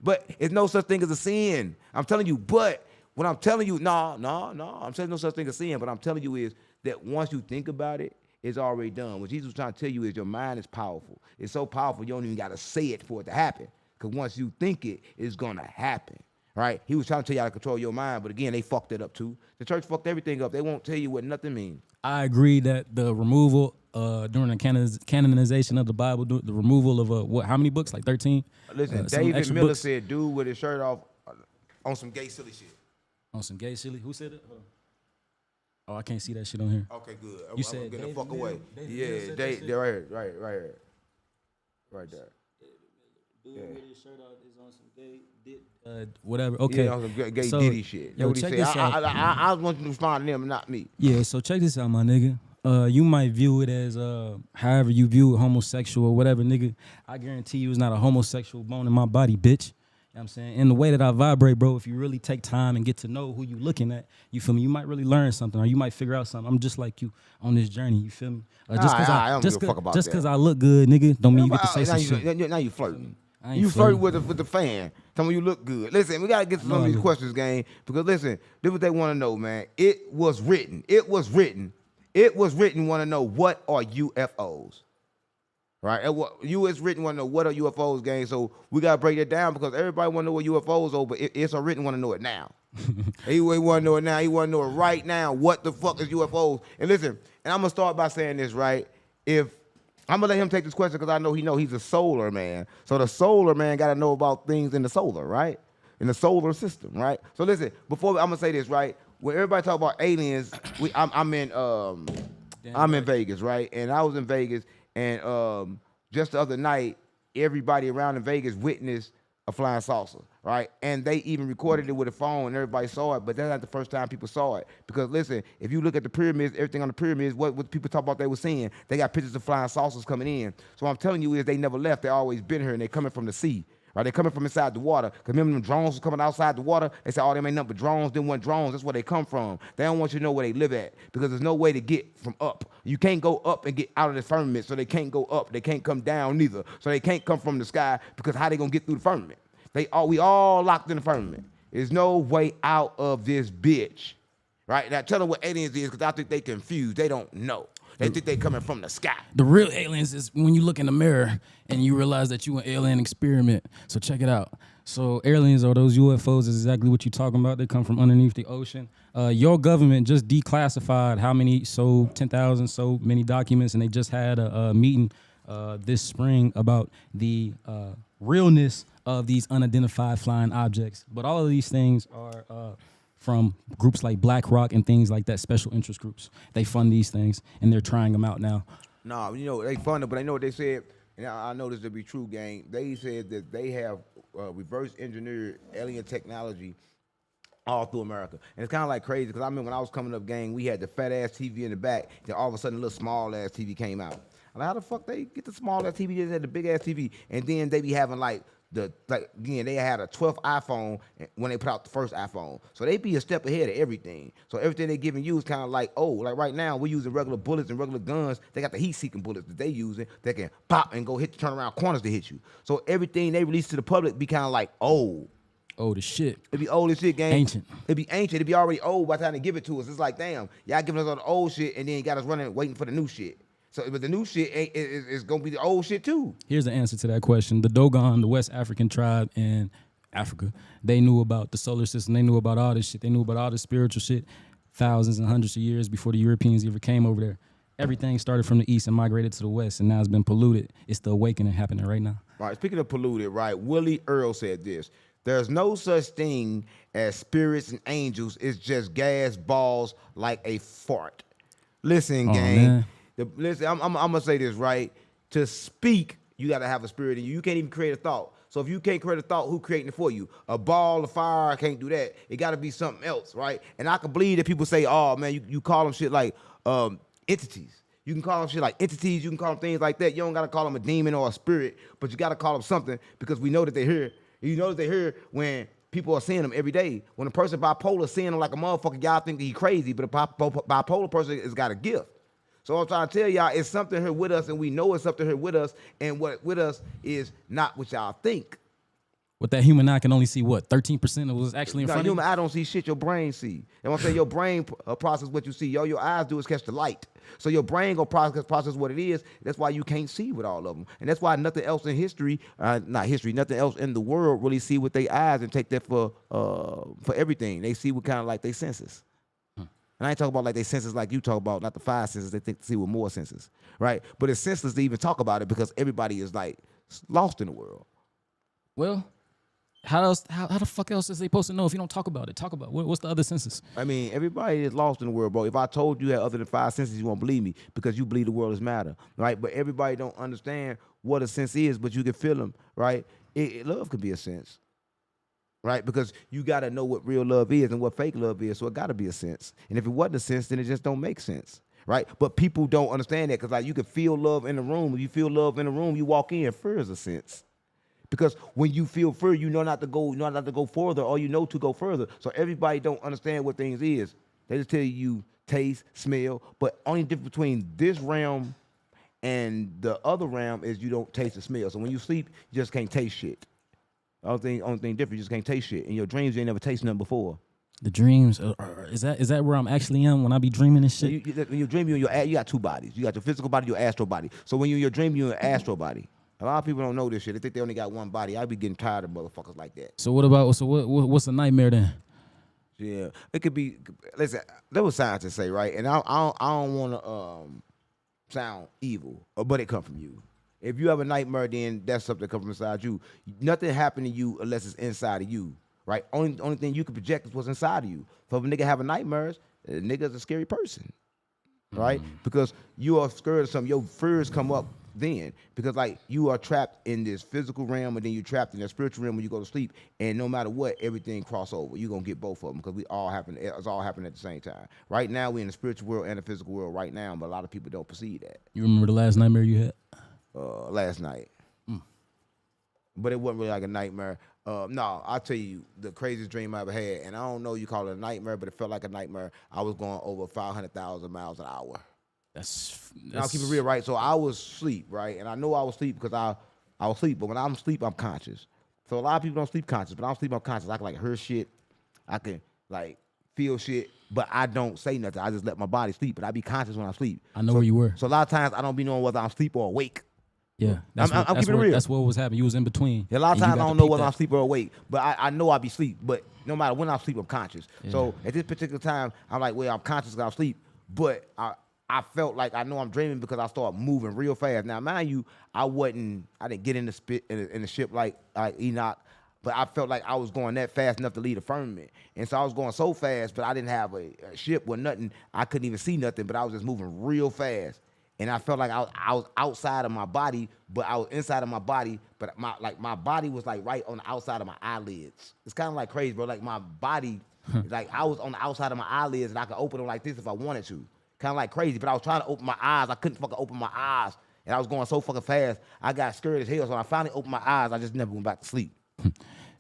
But it's no such thing as a sin. I'm telling you, but what I'm telling you, no, I'm saying no such thing as sin, but I'm telling you is that once you think about it, it's already done. What Jesus was trying to tell you is your mind is powerful. It's so powerful, you don't even got to say it for it to happen. Because once you think it, it's going to happen, right? He was trying to tell you how to control your mind, but again, they fucked it up too. The church fucked everything up. They won't tell you what nothing means. I agree that the removal during the canonization of the Bible, the removal of how many books? Like 13? Listen, David Miller said, dude with his shirt off on some gay silly shit. On some gay silly? Who said it? Hold on. Oh, I can't see that shit on here. Okay, good. You said getting the fuck Miller, away. David Right there. Dude with his shirt off is on some gay, whatever. Okay. Yeah, on some gay Diddy shit. That's what he said. I want you to respond to them, not me. Yeah, so check this out, my nigga. You might view it as however you view it, homosexual or whatever, nigga. I guarantee you it's not a homosexual bone in my body, bitch. You know what I'm saying? In the way that I vibrate, bro, if you really take time and get to know who you looking at, you feel me? You might really learn something or you might figure out something. I'm just like you on this journey, you feel me? Just because I look good, nigga, don't mean you get to say some shit. Now you flirting. You flirting with the fan. Tell me you look good. Listen, we got to get to some of these questions, gang, because listen, this is what they want to know, man. It was written, want to know what are UFOs? Right, you is written want to know what are UFOs, gang. So we gotta break it down because everybody want to know what UFOs are, but it's a written want to know it now. He want to know it now. He want to know it right now. What the fuck is UFOs? And listen, and I'm gonna start by saying this, right? If I'm gonna let him take this question because I know he's a solar man. So the solar man gotta know about things in the solar, right? In the solar system, right? So listen, before I'm gonna say this, right? When everybody talk about aliens, I'm in Vegas, right? And I was in Vegas. And just the other night, everybody around in Vegas witnessed a flying saucer, right? And they even recorded it with a phone and everybody saw it, but that's not the first time people saw it. Because listen, if you look at the pyramids, everything on the pyramids, what people talk about they were seeing, they got pictures of flying saucers coming in. So what I'm telling you is they never left. They always been here and they coming from the sea. Right, they coming from inside the water. Because remember them drones was coming outside the water? They said, oh, they ain't nothing but drones. Them weren't drones. That's where they come from. They don't want you to know where they live at because there's no way to get from up. You can't go up and get out of the firmament, so they can't go up. They can't come down neither. So they can't come from the sky because how they going to get through the firmament? We all locked in the firmament. There's no way out of this bitch. Right? Now tell them what aliens is, because I think they confused. They don't know. They think they coming from the sky. The real aliens is when you look in the mirror and you realize that you an alien experiment. So check it out. So aliens or those UFOs is exactly what you're talking about. They come from underneath the ocean. Your government just declassified how many, 10,000, so many documents, and they just had a meeting this spring about the realness of these unidentified flying objects. But all of these things are from groups like BlackRock and things like that, special interest groups. They fund these things, and they're trying them out now. No, you know, they fund it, but I know what they said, and I know this to be true, gang. They said that they have reverse engineered alien technology all through America. And it's kind of like crazy, because I remember when I was coming up, gang, we had the fat-ass TV in the back, then all of a sudden a little small-ass TV came out. I'm like, how the fuck they get the small-ass TV? They had the big-ass TV, and then they be having, like, again, they had a 12th iPhone when they put out the first iPhone. So they be a step ahead of everything. So everything they giving you is kind of like, oh, like right now we're using regular bullets and regular guns. They got the heat-seeking bullets that they using that can pop and go turn around corners to hit you. So everything they release to the public be kind of like old. Old as shit. It be old as shit, gang. Ancient. It be ancient. It be already old by the time they give it to us. It's like, damn, y'all giving us all the old shit and then you got us running waiting for the new shit. So, but the new shit is gonna be the old shit too. Here's the answer to that question. The Dogon, the West African tribe in Africa, they knew about the solar system. They knew about all this shit. They knew about all this spiritual shit thousands and hundreds of years before the Europeans ever came over there. Everything started from the east and migrated to the west, and now it's been polluted. It's the awakening happening right now. Right. Speaking of polluted, right? Willie Earl said this: "There's no such thing as spirits and angels. It's just gas balls like a fart." Listen, gang. Man. Listen, I'm gonna say this, right? To speak, you gotta have a spirit in you. You can't even create a thought. So if you can't create a thought, who creating it for you? A ball of fire, I can't do that. It gotta be something else, right? And I can believe that people say, oh man, you call them shit like entities. You can call them shit like entities, you can call them things like that. You don't gotta call them a demon or a spirit, but you gotta call them something because we know that they're here. You know that they're here when people are seeing them every day. When a person bipolar seeing them like a motherfucker, y'all think that he's crazy, but a bipolar person has got a gift. So I'm trying to tell y'all, it's something here with us, and we know it's something here with us, and what with us is not what y'all think. With that human eye can only see what, 13% of what's actually in front of you? Human eye don't see shit, your brain see. And I'm saying your brain process what you see. All your eyes do is catch the light. So your brain gonna process what it is. That's why you can't see with all of them. And that's why nothing else in history, nothing else in the world really see with their eyes and take that for everything. They see with kind of like their senses. And I ain't talking about like they senses like you talk about, not the five senses. They think to see with more senses, right? But it's senseless to even talk about it because everybody is like lost in the world. Well, how the fuck else is they supposed to know if you don't talk about it? Talk about what's the other senses? I mean, everybody is lost in the world, bro. If I told you had other than five senses, you won't believe me because you believe the world is matter, right? But everybody don't understand what a sense is, but you can feel them, right? Love could be a sense. Right? Because you got to know what real love is and what fake love is. So it got to be a sense. And if it wasn't a sense, then it just don't make sense. Right? But people don't understand that because like you can feel love in the room. If you feel love in the room, you walk in. Fear is a sense. Because when you feel fear, you know not to go further or you know to go further. So everybody don't understand what things is. They just tell you taste, smell. But only difference between this realm and the other realm is you don't taste or smell. So when you sleep, you just can't taste shit. Only thing different, you just can't taste shit. In your dreams, you ain't never tasted nothing before. The dreams, is that where I'm actually am when I be dreaming and shit? When you dream, you got two bodies. You got your physical body, your astral body. So when you're in your dream, you're in your astral body. A lot of people don't know this shit. They think they only got one body. I be getting tired of motherfuckers like that. So what's a nightmare then? Yeah, it could be. Listen, there was scientists say, right, and I don't want to sound evil, but it come from you. If you have a nightmare, then that's something that comes from inside you. Nothing happened to you unless it's inside of you, right? Only thing you can project is what's inside of you. So if a nigga have nightmares, a nigga's a scary person, right? Because you are scared of something. Your fears come up then because like you are trapped in this physical realm and then you're trapped in that spiritual realm when you go to sleep. And no matter what, everything cross over. You're going to get both of them because it's all happening at the same time. Right now, we're in the spiritual world and the physical world right now, but a lot of people don't perceive that. You remember the last nightmare you had? Last night. But it wasn't really like a nightmare. No, I'll tell you the craziest dream I ever had, and I don't know you call it a nightmare, but it felt like a nightmare. I was going over 500,000 miles an hour. That's I'll keep it real, right? So I was asleep, right? And I know I was asleep because I was asleep, but when I'm asleep, I'm conscious. So a lot of people don't sleep conscious, but I'm asleep, I'm conscious. I can like hear shit. I can like feel shit, but I don't say nothing. I just let my body sleep, but I be conscious when I sleep. I know where you were. So a lot of times I don't be knowing whether I'm asleep or awake. Yeah, I'm keeping it real. That's what was happening. You was in between. A lot of and you times I got don't to know peep whether that. I'm asleep or awake, but I know I be asleep. But no matter when I sleep, I'm conscious. Yeah. So at this particular time, I'm like, well, I'm conscious because I sleep, but I felt like I know I'm dreaming because I started moving real fast. Now, mind you, I didn't get in the ship like Enoch, but I felt like I was going that fast enough to lead a firmament. And so I was going so fast, but I didn't have a ship with nothing. I couldn't even see nothing, but I was just moving real fast. And I felt like I was outside of my body, but I was inside of my body, but my body was like right on the outside of my eyelids. It's kind of like crazy, bro. Like my body, like I was on the outside of my eyelids and I could open them like this if I wanted to. Kind of like crazy, but I was trying to open my eyes. I couldn't fucking open my eyes. And I was going so fucking fast, I got scared as hell. So when I finally opened my eyes, I just never went back to sleep.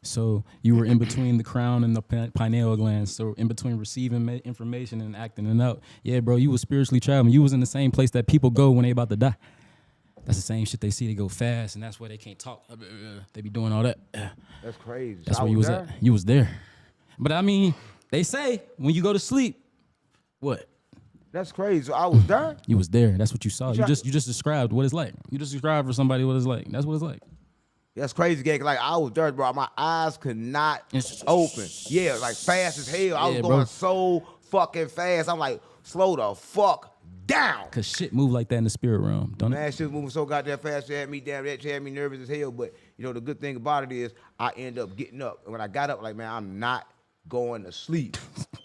So you were in between the crown and the pineal glands. So in between receiving information and acting it out. Yeah, bro, you was spiritually traveling. You was in the same place that people go when they about to die. That's the same shit they see. They go fast, and that's why they can't talk. They be doing all that. That's crazy. That's so where you was at. You was there. But I mean, they say when you go to sleep, what? That's crazy. So I was there? You was there. That's what you saw. You try- just described what it's like. You just described for somebody what it's like. That's what it's like. That's crazy, gang. Like I was there, bro. My eyes could not open. Yeah, like fast as hell. I was Yeah, going bro. so fucking fast. I'm like, slow the fuck down. Cause shit move like that in the spirit realm, don't it? Man, shit was moving so goddamn fast. It had me damn. That shit had me nervous as hell. But you know the good thing about it is I end up getting up. And when I got up, like man, I'm not going to sleep.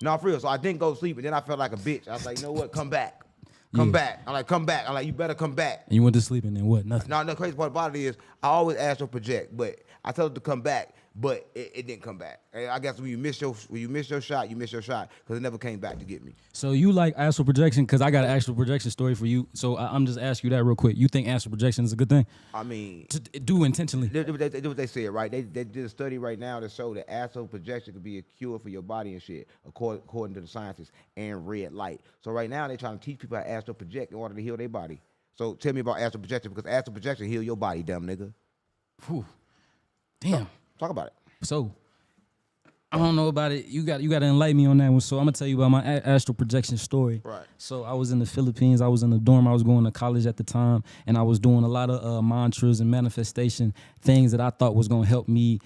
No, for real. So I didn't go to sleep, and then I felt like a bitch. I was like, you know what? Come back. Come back. I'm like, come back. I'm like, you better come back. And you went to sleep and then what? Nothing. No, the crazy part about it is I always astral project, but I tell it to come back, but it didn't come back. And I guess when you miss your shot, you miss your shot because it never came back to get me. So you like astral projection? Because I got an astral projection story for you. So I'm just asking you that real quick. You think astral projection is a good thing? I mean, To do intentionally. they do what they said, right? They did a study right now to show that astral projection could be a cure for your body and shit, according to the scientists, and red light. So right now they're trying to teach people how to astral project in order to heal their body. So tell me about astral projection because astral projection heal your body, dumb nigga. Whew. Damn. Talk about it. So I don't know about it. You got to enlighten me on that one. So I'm gonna tell you about my astral projection story. Right. So I was in the Philippines. I was in the dorm. I was going to college at the time, and I was doing a lot of mantras and manifestation things that I thought was gonna help me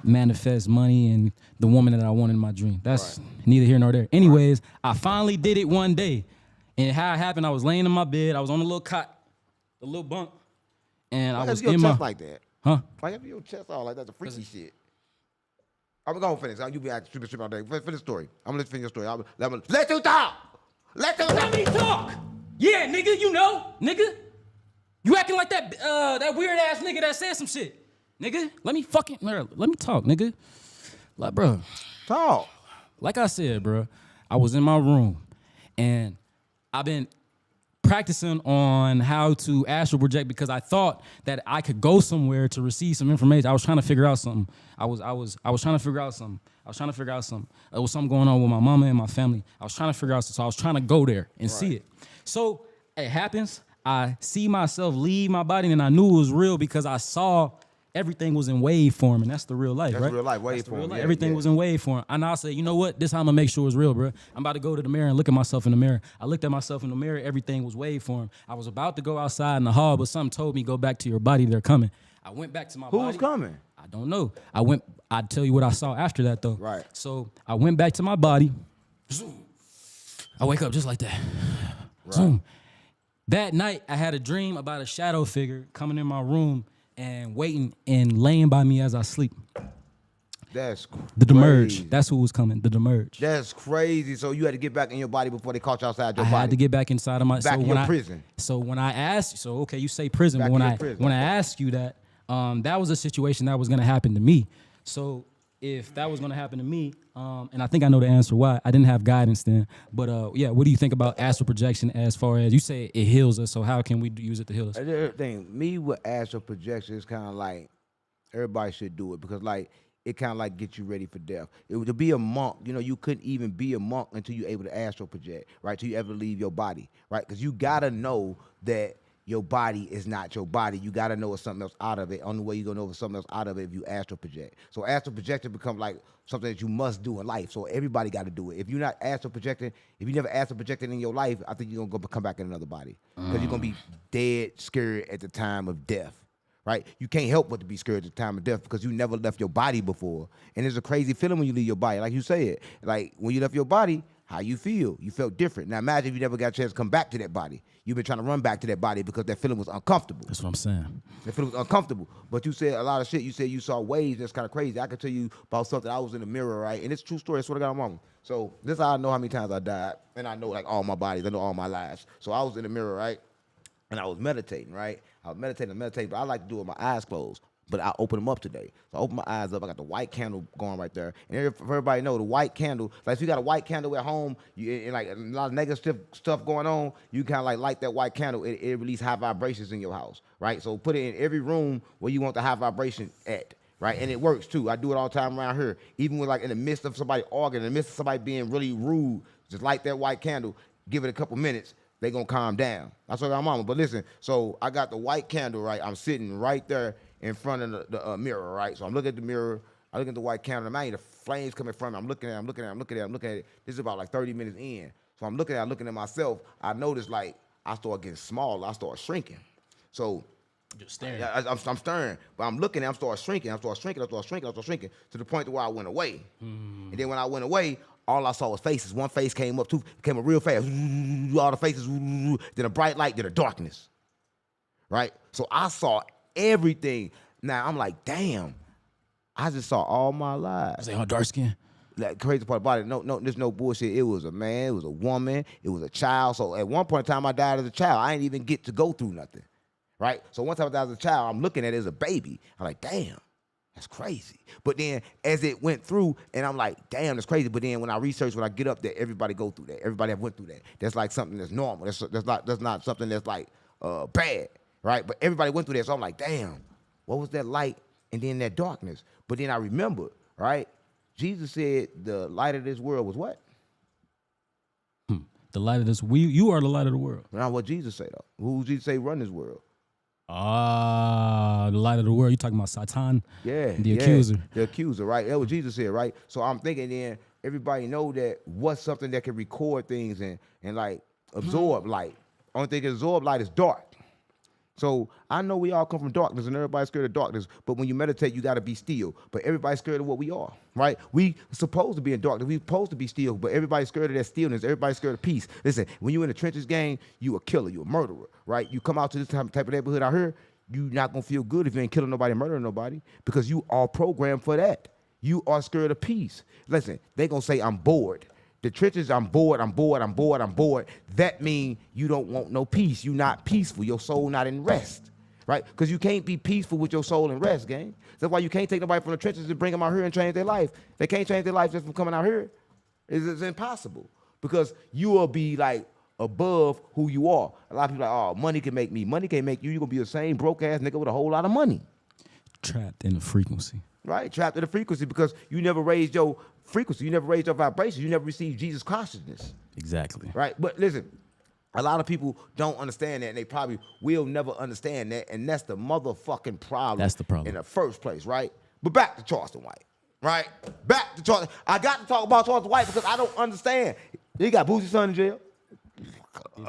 manifest money and the woman that I wanted in my dream. That's neither here nor there. Anyways, I finally did it one day, and how it happened, I was laying in my bed. I was on a little cot, a little bunk, and I was your in chest my like that. huh. Why have your chest all like that? That's a freaky shit. I'm gonna finish. You be acting strip all day. Finish the story. I'm gonna let you finish your story. Let you talk. Let me talk. Yeah, nigga, you know, nigga. You acting like that weird ass nigga that said some shit. Nigga, Let me talk, nigga. Like, bro, Talk. like I said, bro, I was in my room, and I've been practicing on how to astral project because I thought that I could go somewhere to receive some information. I was trying to figure out something. I was trying to figure out something. There was something going on with my mama and my family. I was trying to figure out something. So I was trying to go there and see it. So it happens. I see myself leave my body, and I knew it was real because I saw everything was in wave form, and that's the real life, That's right? real life, wave That's the real form, life. yeah, Everything yeah. was in wave form. And I said, you know what? This is how I'm gonna make sure it's real, bro. I'm about to go to the mirror and look at myself in the mirror. I looked at myself in the mirror. Everything was wave form. I was about to go outside in the hall, but something told me, go back to your body. They're coming. I went back to my body. Who was coming? I don't know. I'd tell you what I saw after that, though. Right. So I went back to my body. Zoom. I wake up just like that. Zoom. That night, I had a dream about a shadow figure coming in my room and waiting and laying by me as I sleep. That's crazy. The demerge. That's who was coming. The demerge. That's crazy. So you had to get back in your body before they caught you outside your I body. had to get back inside of my Back in your prison. So when I asked, so okay, you say prison, Back but when in your I prison. when I asked you that, that was a situation that was gonna happen to me. So if that was gonna happen to me, and I think I know the answer why. I didn't have guidance then. But yeah, what do you think about astral projection as far as you say it heals us? So how can we use it to heal us? And the other thing, me with astral projection is kind of like everybody should do it because like it kind of like gets you ready for death. To be a monk, you know, you couldn't even be a monk until you're able to astral project, right? Till you ever leave your body, right? Because you gotta know that your body is not your body. You got to know it's something else out of it. Only way you're going to know it's something else out of it if you astral project. So astral projecting becomes like something that you must do in life. So everybody got to do it. If you're not astral projecting, if you never astral projected in your life, I think you're going to come back in another body. Because you're going to be dead, scared at the time of death. Right? You can't help but to be scared at the time of death because you never left your body before. And it's a crazy feeling when you leave your body. Like you said, like when you left your body, how you feel? You felt different. Now imagine if you never got a chance to come back to that body. You've been trying to run back to that body because that feeling was uncomfortable. That's what I'm saying. That feeling was uncomfortable. But you said a lot of shit. You said you saw waves. That's kind of crazy. I can tell you about something. I was in the mirror, right? And it's a true story. I swear to God, mama. So this is how I know how many times I died. And I know like all my bodies. I know all my lives. So I was in the mirror, right? And I was meditating, right? I was meditating, but I like to do it with my eyes closed. But I open them up today. So I open my eyes up. I got the white candle going right there. And for everybody know, the white candle, like if you got a white candle at home, and like a lot of negative stuff going on, you kind of like light that white candle. It releases high vibrations in your house, right? So put it in every room where you want the high vibration at, right? And it works too. I do it all the time around here. Even when like in the midst of somebody arguing, in the midst of somebody being really rude, just light that white candle, give it a couple minutes, they gonna calm down. That's what I'm mama. But listen, so I got the white candle, right? I'm sitting right there in front of the mirror, right? So I'm looking at the mirror, I look at the white candle, the flames coming from it. I'm looking at it. This is about like 30 minutes in. So I'm looking at myself. I noticed like I start getting smaller, I start shrinking. So Just staring. I'm staring, but I'm looking, I'm start shrinking to the point to where I went away. And then when I went away, all I saw was faces. One face came up, two came up real fast. All the faces, then a bright light, then a darkness. Right? So I saw everything. Now I'm like, damn, I just saw all my lives. Say, dark skin. That crazy part about it, no, there's no bullshit. It was a man, it was a woman, it was a child. So at one point in time, I died as a child. I didn't even get to go through nothing. Right? So one time I died as a child, I'm looking at it as a baby. I'm like, damn. That's crazy. But then as it went through, and I'm like, damn, that's crazy. But then when I research, when I get up there, everybody go through that. Everybody have went through that. That's like something that's normal. That's not something that's like bad, right? But everybody went through that. So I'm like, damn, what was that light and then that darkness? But then I remember, right? Jesus said the light of this world was what? The light of this, you are the light of the world. Now what Jesus say though? Who Jesus say run this world? The light of the world. You talking about Satan? Yeah. The accuser. The accuser, right? That's what Jesus said, right? So I'm thinking then everybody know that what's something that can record things and like absorb light. Only thing that absorb light is dark. So I know we all come from darkness and everybody's scared of darkness, but when you meditate, you got to be still. But everybody's scared of what we are, right? We supposed to be in darkness. We supposed to be still, but everybody's scared of that stillness. Everybody's scared of peace. Listen, when you in the trenches gang, you a killer, you a murderer, right? You come out to this type of neighborhood out here, you not going to feel good if you ain't killing nobody, murdering nobody, because you are programmed for that. You are scared of peace. Listen, they going to say, I'm bored. The trenches, I'm bored. That means you don't want no peace. You not peaceful. Your soul not in rest, right? Because you can't be peaceful with your soul in rest, gang. That's why you can't take nobody from the trenches and bring them out here and change their life. They can't change their life just from coming out here. It's impossible because you will be like above who you are. A lot of people are like, oh, money can make me. Money can't make you. You're going to be the same broke-ass nigga with a whole lot of money. Trapped in the frequency. Right, trapped in the frequency because you never raised your frequency. You never raised your vibration. You never received Jesus' consciousness. Exactly. Right, but listen, a lot of people don't understand that, and they probably will never understand that, and that's the motherfucking problem. That's the problem. In the first place, right? But back to Charleston White, right? Back to Charleston. I got to talk about Charleston White because I don't understand. He got Boosie's son in jail,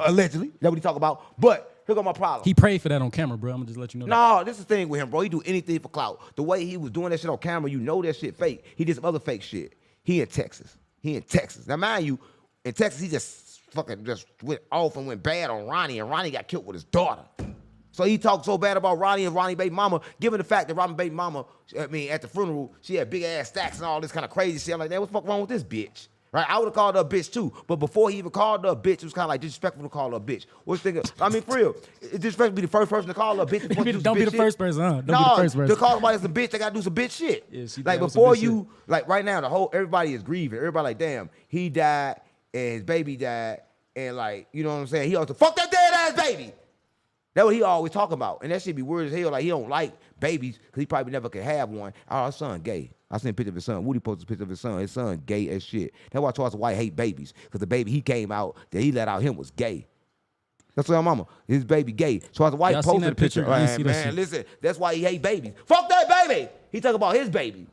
allegedly. That's what he talk about. But here go my problem. He prayed for that on camera, bro. I'm gonna just let you know. No, this is the thing with him, bro. He do anything for clout. The way he was doing that shit on camera, you know that shit fake. He did some other fake shit. He in Texas. Now, mind you, in Texas, he just fucking just went off and went bad on Ronnie, and Ronnie got killed with his daughter. So he talked so bad about Ronnie and Ronnie baby mama, given the fact that Ronnie baby mama, at the funeral, she had big ass stacks and all this kind of crazy shit. I'm like, man, what the fuck wrong with this bitch? Right? I would have called her a bitch too. But before he even called her a bitch, it was kind of like disrespectful to call her a bitch. What's the thing? I mean, for real. It's disrespectful to be the first person to call her a bitch. Don't be the first person, huh? Don't be the first person. To call somebody as a bitch, they got to do some bitch shit. Yeah, like before you, like right now, everybody is grieving. Everybody like, damn, he died and his baby died. And like, you know what I'm saying? He also, fuck that dead ass baby. That's what he always talk about. And that shit be weird as hell. Like he don't like babies because he probably never could have one. Oh, his son gay. I seen a picture of his son. Woody posted a picture of his son. His son gay as shit. That's why Charleston White hate babies. Because the baby he came out that he let out him was gay. That's what mama. His baby gay. So as a white Y'all seen posted that the picture. picture? I ain't Man, see that man, shit. listen, that's why he hate babies. Fuck that baby. He talking about his baby.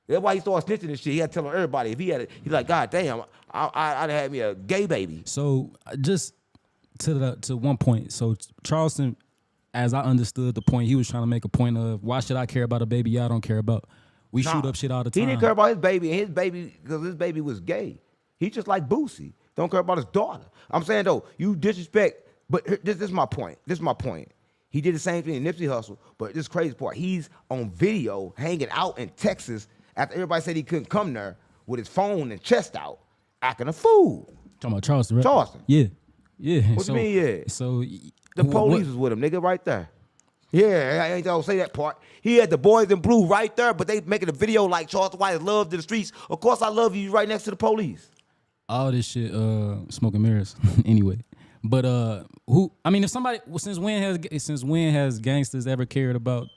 That's why he started snitching and shit. He had to tell everybody if he had it. He's like, God damn, I'd have me a gay baby. So just to one point. So Charleston, as I understood the point, he was trying to make a point of why should I care about a baby y'all don't care about? We shoot up shit all the time. He didn't care about his baby, and his baby, because his baby was gay. He just like Boosie. Don't care about his daughter. I'm saying, though, you disrespect, but this is my point. This is my point. He did the same thing in Nipsey Hussle, but this crazy part, he's on video hanging out in Texas after everybody said he couldn't come there with his phone and chest out, acting a fool. Talking about Charleston, right? Charleston. Yeah. Yeah. What you mean, yeah? So The police was with him, nigga, right there. Yeah, I ain't gonna say that part. He had the boys in blue right there, but they making a video like Charleston White is loved in the streets. Of course, I love you right next to the police. all this shit, smoking mirrors. Anyway, but since when has gangsters ever cared about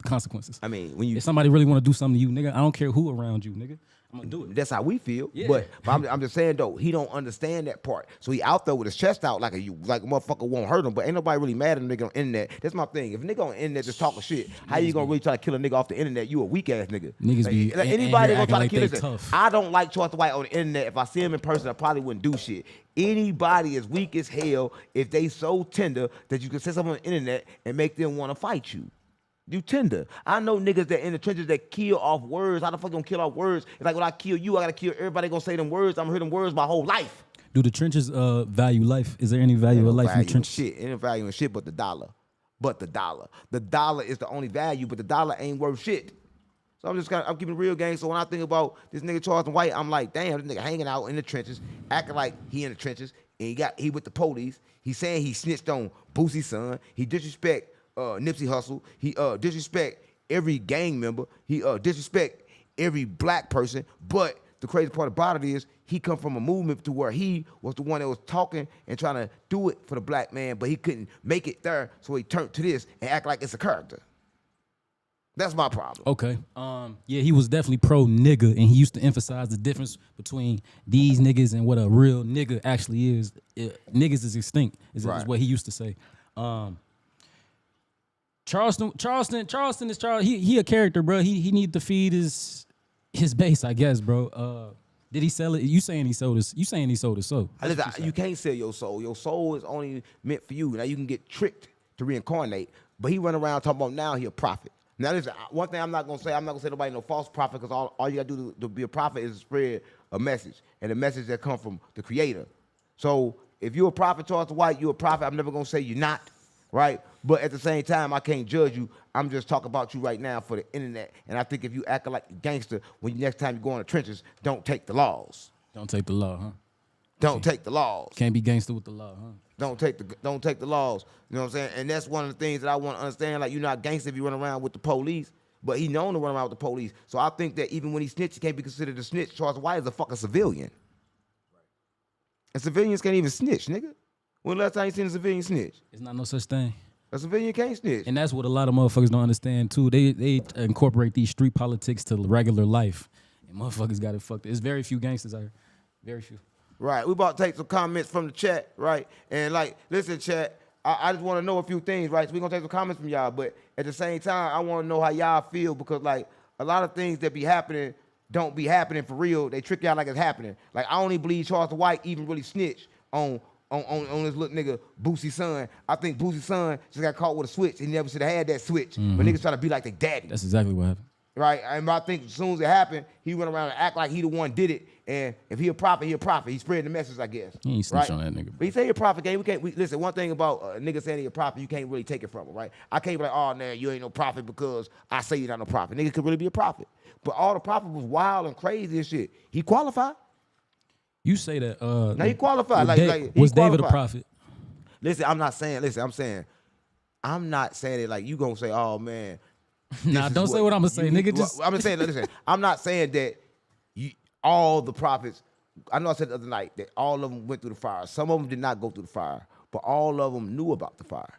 consequences? I mean, when you if somebody really want to do something to you, nigga, I don't care who around you, nigga. I'm gonna do it. That's how we feel. Yeah. But I'm just saying though, he don't understand that part. So he out there with his chest out like a motherfucker won't hurt him. But ain't nobody really mad at a nigga on the internet. That's my thing. If a nigga on the internet just talking shit, how you gonna really try to kill a nigga off the internet? You a weak ass nigga. Niggas be anybody gonna try to like kill they this. tough. I don't like Charleston White on the internet. If I see him in person, I probably wouldn't do shit. Anybody is weak as hell if they so tender that you can say something on the internet and make them want to fight you. You tender. I know niggas that in the trenches that kill off words. How the fuck you gonna kill off words? It's like when I kill you, I gotta kill everybody gonna say them words. I'm gonna hear them words my whole life. Do the trenches value life? Is there any value of life in the trenches? Shit, ain't no value in shit but the dollar. But the dollar. The dollar is the only value, but the dollar ain't worth shit. So I'm keeping it real, gang. So when I think about this nigga Charleston White, I'm like, damn, this nigga hanging out in the trenches, acting like he in the trenches, and he with the police. He saying he snitched on Boosie's son. He disrespect Nipsey Hussle. He disrespect every gang member. He disrespect every black person. But the crazy part about it is he come from a movement to where he was the one that was talking and trying to do it for the black man, but he couldn't make it there, so he turned to this and act like it's a character. That's my problem. Okay. Yeah, he was definitely pro nigga, and he used to emphasize the difference between these niggas and what a real nigga actually is. Niggas is extinct, is what he used to say. Charleston is Charles. He a character, bro. He need to feed his base, I guess, bro. Did he sell it? You saying he sold his soul? Listen, you can't sell your soul. Your soul is only meant for you. Now you can get tricked to reincarnate, but he run around talking about now he a prophet. Now listen, one thing I'm not gonna say nobody no false prophet, because all you gotta do to be a prophet is spread a message, and a message that come from the Creator. So if you're a prophet, Charleston White, you're a prophet. I'm never gonna say you're not, right? But at the same time, I can't judge you. I'm just talking about you right now for the internet. And I think if you act like a gangster, when next time you go in the trenches, don't take the laws. Don't take the law, huh? Don't take the laws. Can't be gangster with the law, huh? Don't take the laws. You know what I'm saying? And that's one of the things that I want to understand. Like, you're not gangster if you run around with the police, but he known to run around with the police. So I think that even when he snitched, he can't be considered a snitch. Charleston White is a fucking civilian. And civilians can't even snitch, nigga. When the last time you seen a civilian snitch? It's not no such thing. A civilian can't snitch. And that's what a lot of motherfuckers don't understand too. They incorporate these street politics to regular life, and motherfuckers got it fucked. There's very few gangsters out here. Very few. Right. We about to take some comments from the chat, right? And like, listen, chat, I just want to know a few things, right? So we're going to take some comments from y'all, but at the same time, I want to know how y'all feel, because like a lot of things that be happening don't be happening for real. They trick y'all like it's happening. Like, I don't even believe Charleston White even really snitched on this little nigga Boosie's son. I think Boosie's son just got caught with a switch. He never should have had that switch. Mm-hmm. But niggas trying to be like their daddy. That's exactly what happened. Right? And I think as soon as it happened, he went around and act like he the one did it. And if he a prophet, he a prophet. He's spreading the message, I guess. He ain't snitch on that nigga, bro. But he say he a prophet, gang. Listen, one thing about a nigga saying he a prophet, you can't really take it from him, right? I can't be like, oh, man, you ain't no prophet because I say you're not no prophet. Nigga could really be a prophet. But all the prophet was wild and crazy and shit. He qualified. You say that. Now he qualified. Was David a prophet? Listen, I'm not saying it like you gonna say, oh man. Nah, don't say what I'm gonna say, nigga. I'm just saying, listen, I'm not saying that all the prophets, I know I said the other night that all of them went through the fire. Some of them did not go through the fire, but all of them knew about the fire.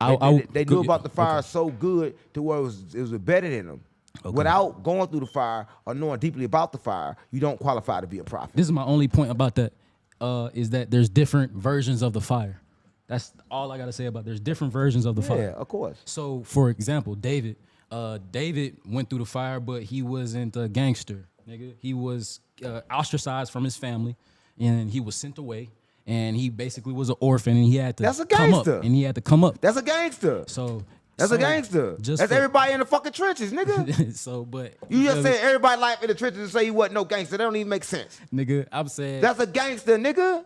They knew about the fire so good to where it was better than them. Okay. Without going through the fire or knowing deeply about the fire, you don't qualify to be a prophet. This is my only point about that, is that there's different versions of the fire. That's all I gotta say about. There's different versions of the fire. Yeah, of course. So, for example, David went through the fire, but he wasn't a gangster, nigga. He was ostracized from his family, and he was sent away. And he basically was an orphan, and he had to That's a come up. gangster. And he had to come up. That's a gangster. That's a gangster. That's everybody in the fucking trenches, nigga. But you just said everybody life in the trenches and say you wasn't no gangster. That don't even make sense. Nigga, I'm saying that's a gangster, nigga.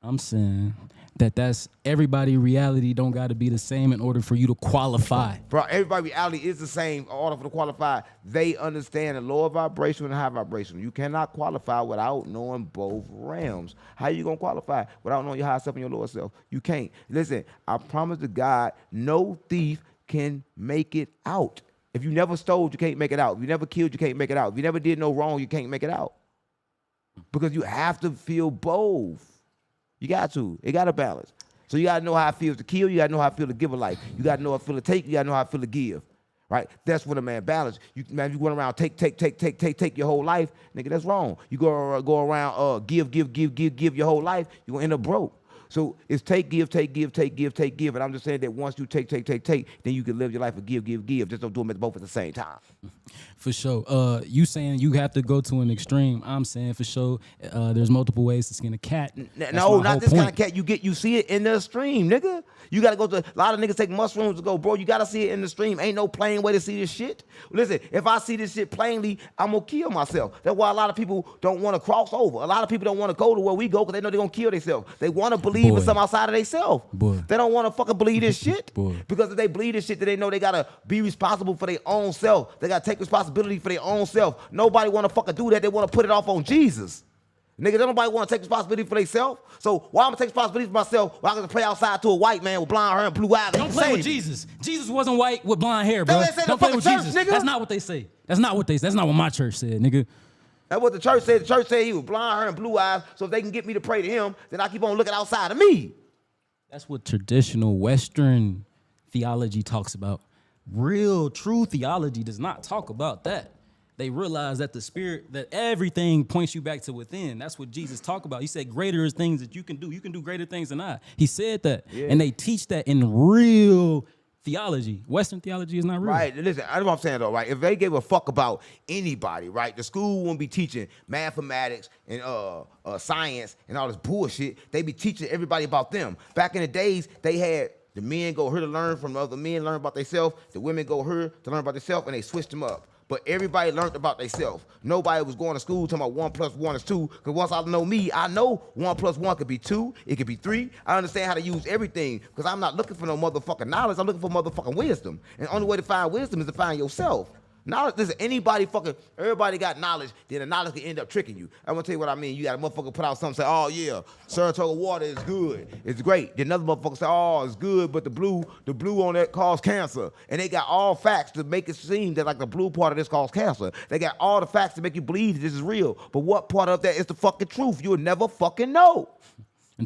I'm saying that's everybody reality don't got to be the same in order for you to qualify. Bro, everybody reality is the same in order for to qualify. They understand the lower vibration and high vibration. You cannot qualify without knowing both realms. How you gonna qualify without knowing your higher self and your lower self? You can't. Listen, I promise to God, no thief can make it out. If you never stole, you can't make it out. If you never killed, you can't make it out. If you never did no wrong, you can't make it out. Because you have to feel both. You got to. It got to balance. So you got to know how it feels to kill. You got to know how it feels to give a life. You got to know how it feels to take. You got to know how it feels to give. Right? That's when a man balance. Man, you going around take your whole life, nigga, that's wrong. You go around give your whole life, you're going to end up broke. So it's take, give. And I'm just saying that once you take, then you can live your life of give. Just don't do them both at the same time. For sure. You saying you have to go to an extreme. I'm saying for sure there's multiple ways to skin a cat. No, not this kind of cat. You see it in the stream, nigga. You got to go to, a lot of niggas take mushrooms to go, bro, you got to see it in the stream. Ain't no plain way to see this shit. Listen, if I see this shit plainly, I'm going to kill myself. That's why a lot of people don't want to cross over. A lot of people don't want to go to where we go because they know they're going to kill themselves. They want to believe in something outside of themselves. They don't want to fucking believe this shit. Because if they believe this shit, then they know they got to be responsible for their own self. They got to take responsibility for their own self. Nobody want to fucking do that. They want to put it off on Jesus. Nigga, don't nobody want to take responsibility for themselves. So why I'm going to take responsibility for myself when I can play outside to a white man with blonde hair and blue eyes? Don't play with Jesus. Jesus wasn't white with blonde hair, bro. Don't play with Jesus. Nigga. That's not what they say. That's not what my church said, nigga. That's what the church said. The church said he was blonde hair and blue eyes, so if they can get me to pray to him, then I keep on looking outside of me. That's what traditional Western theology talks about. Real, true theology does not talk about that. They realize that the spirit, that everything points you back to within. That's what Jesus talked about. He said, greater is things that you can do. You can do greater things than I. He said that. Yeah. And they teach that in real theology. Western theology is not real. Right. Listen, I know what I'm saying, though, right? If they gave a fuck about anybody, right, the school wouldn't be teaching mathematics and science and all this bullshit. They be teaching everybody about them. Back in the days, they had the men go here to learn from the other men, learn about themselves. The women go here to learn about themselves, and they switched them up. But everybody learned about themselves. Nobody was going to school talking about 1 + 1 is 2. Because once I know me, I know 1 + 1 could be 2. It could be 3. I understand how to use everything. Because I'm not looking for no motherfucking knowledge. I'm looking for motherfucking wisdom. And the only way to find wisdom is to find yourself. Knowledge, listen, everybody got knowledge, then the knowledge can end up tricking you. I'm gonna tell you what I mean. You got a motherfucker put out something, say, oh yeah, Saratoga water is good, it's great. Then another motherfucker say, oh, it's good, but the blue on that causes cancer. And they got all facts to make it seem that like the blue part of this causes cancer. They got all the facts to make you believe that this is real. But what part of that is the fucking truth? You'll never fucking know.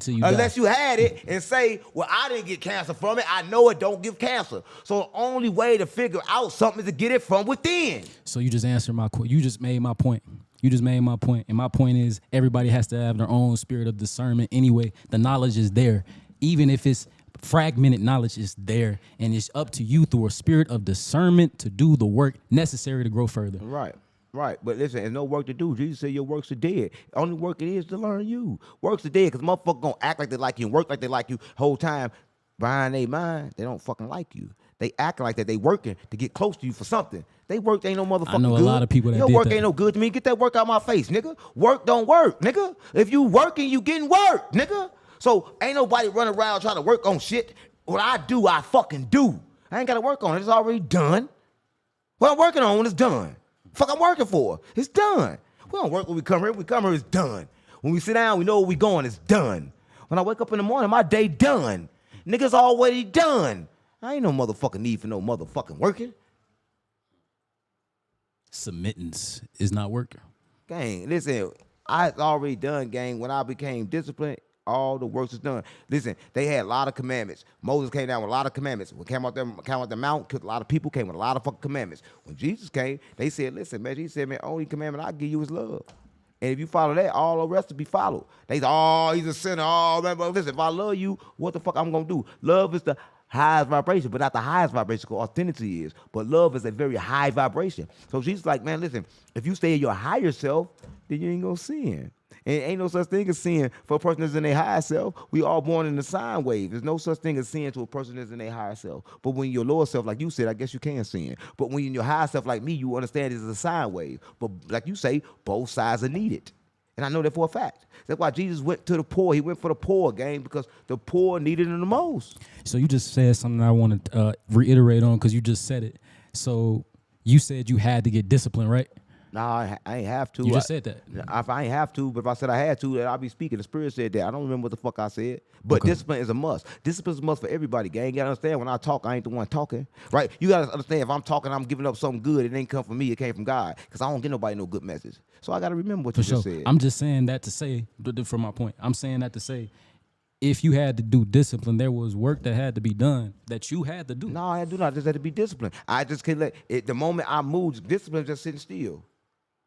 Unless you had it and say, well, I didn't get cancer from it. I know it don't give cancer. So the only way to figure out something is to get it from within. So you just answered my question. You just made my point. And my point is everybody has to have their own spirit of discernment anyway. The knowledge is there. Even if it's fragmented knowledge, is there. And it's up to you through a spirit of discernment to do the work necessary to grow further. Right, but listen, there's no work to do. Jesus said your works are dead. Only work it is to learn you. Works are dead because motherfuckers gonna act like they like you and work like they like you whole time. Behind their mind, they don't fucking like you. They acting like that they working to get close to you for something. They work ain't no motherfucking good. I know a lot of people that your did work that. Ain't no good to me. Get that work out my face, nigga. Work don't work, nigga. If you working, you getting work, nigga. So ain't nobody running around trying to work on shit. What I do, I fucking do. I ain't got to work on it. It's already done. What I'm working on when it's done. Fuck I'm working for. It's done. We don't work when we come here. When we come here, it's done. When we sit down, we know where we going. It's done. When I wake up in the morning, my day done. Niggas already done. I ain't no motherfucking need for no motherfucking working. Submittance is not working. Gang, listen, I already done, gang. When I became disciplined, all the works is done. Listen, they had a lot of commandments. Moses came down with a lot of commandments. When came out the mountain, killed a lot of people, came with a lot of fucking commandments. When Jesus came, they said, listen, man, he said, man, only commandment I give you is love. And if you follow that, all the rest will be followed. They say, oh, he's a sinner. Oh, man, but listen, if I love you, what the fuck I'm going to do? Love is the highest vibration, but not the highest vibration, because authenticity is. But love is a very high vibration. So she's like, man, listen, if you stay in your higher self, then you ain't going to sin. And ain't no such thing as sin for a person that's in their higher self. We all born in the sine wave. There's no such thing as sin to a person that's in their higher self. But when your lower self, like you said, I guess you can sin. But when you're in your higher self like me, you understand it's a sine wave. But like you say, both sides are needed. And I know that for a fact. That's why Jesus went to the poor. He went for the poor, gang, because the poor needed him the most. So you just said something I want to reiterate on, because you just said it. So you said you had to get disciplined, right? Nah, I ain't have to. You just said that. I ain't have to, but if I said I had to, then I'll be speaking. The Spirit said that. I don't remember what the fuck I said. But discipline is a must. Discipline is a must for everybody, gang. You gotta understand, when I talk, I ain't the one talking, right? You gotta understand, if I'm talking, I'm giving up something good. It ain't come from me. It came from God, because I don't give nobody no good message. So I gotta remember what you just said. I'm just saying that to say, for my point, I'm saying that to say, if you had to do discipline, there was work that had to be done that you had to do. No, I do not. I just had to be disciplined. I just can't let it. The moment I move, discipline is just sitting still.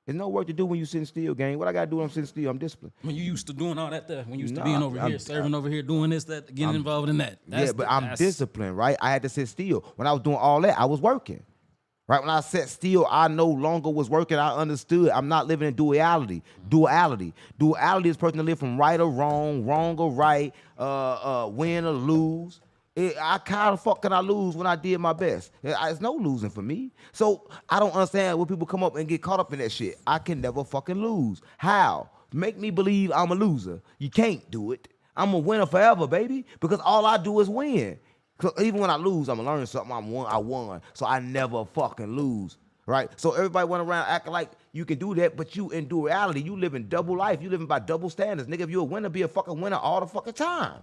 There's no work to do when you sitting still, gang. What I gotta do when I'm sitting still, I'm disciplined. When you used to doing all that there, when you used to being over here, serving over here, doing this, that, getting involved in that. I'm disciplined, right? I had to sit still. When I was doing all that, I was working. Right? When I sat still, I no longer was working. I understood. I'm not living in duality. Duality is person to live from right or wrong, wrong or right, win or lose. I kind of fuck can I lose when I did my best. It's no losing for me. So I don't understand when people come up and get caught up in that shit. I can never fucking lose. How? Make me believe I'm a loser. You can't do it. I'm a winner forever, baby, because all I do is win. Even when I lose, I'm gonna learn something. I won. So I never fucking lose. Right? So everybody went around acting like you can do that, but you in duality, you living double life. You living by double standards. Nigga, if you're a winner, be a fucking winner all the fucking time.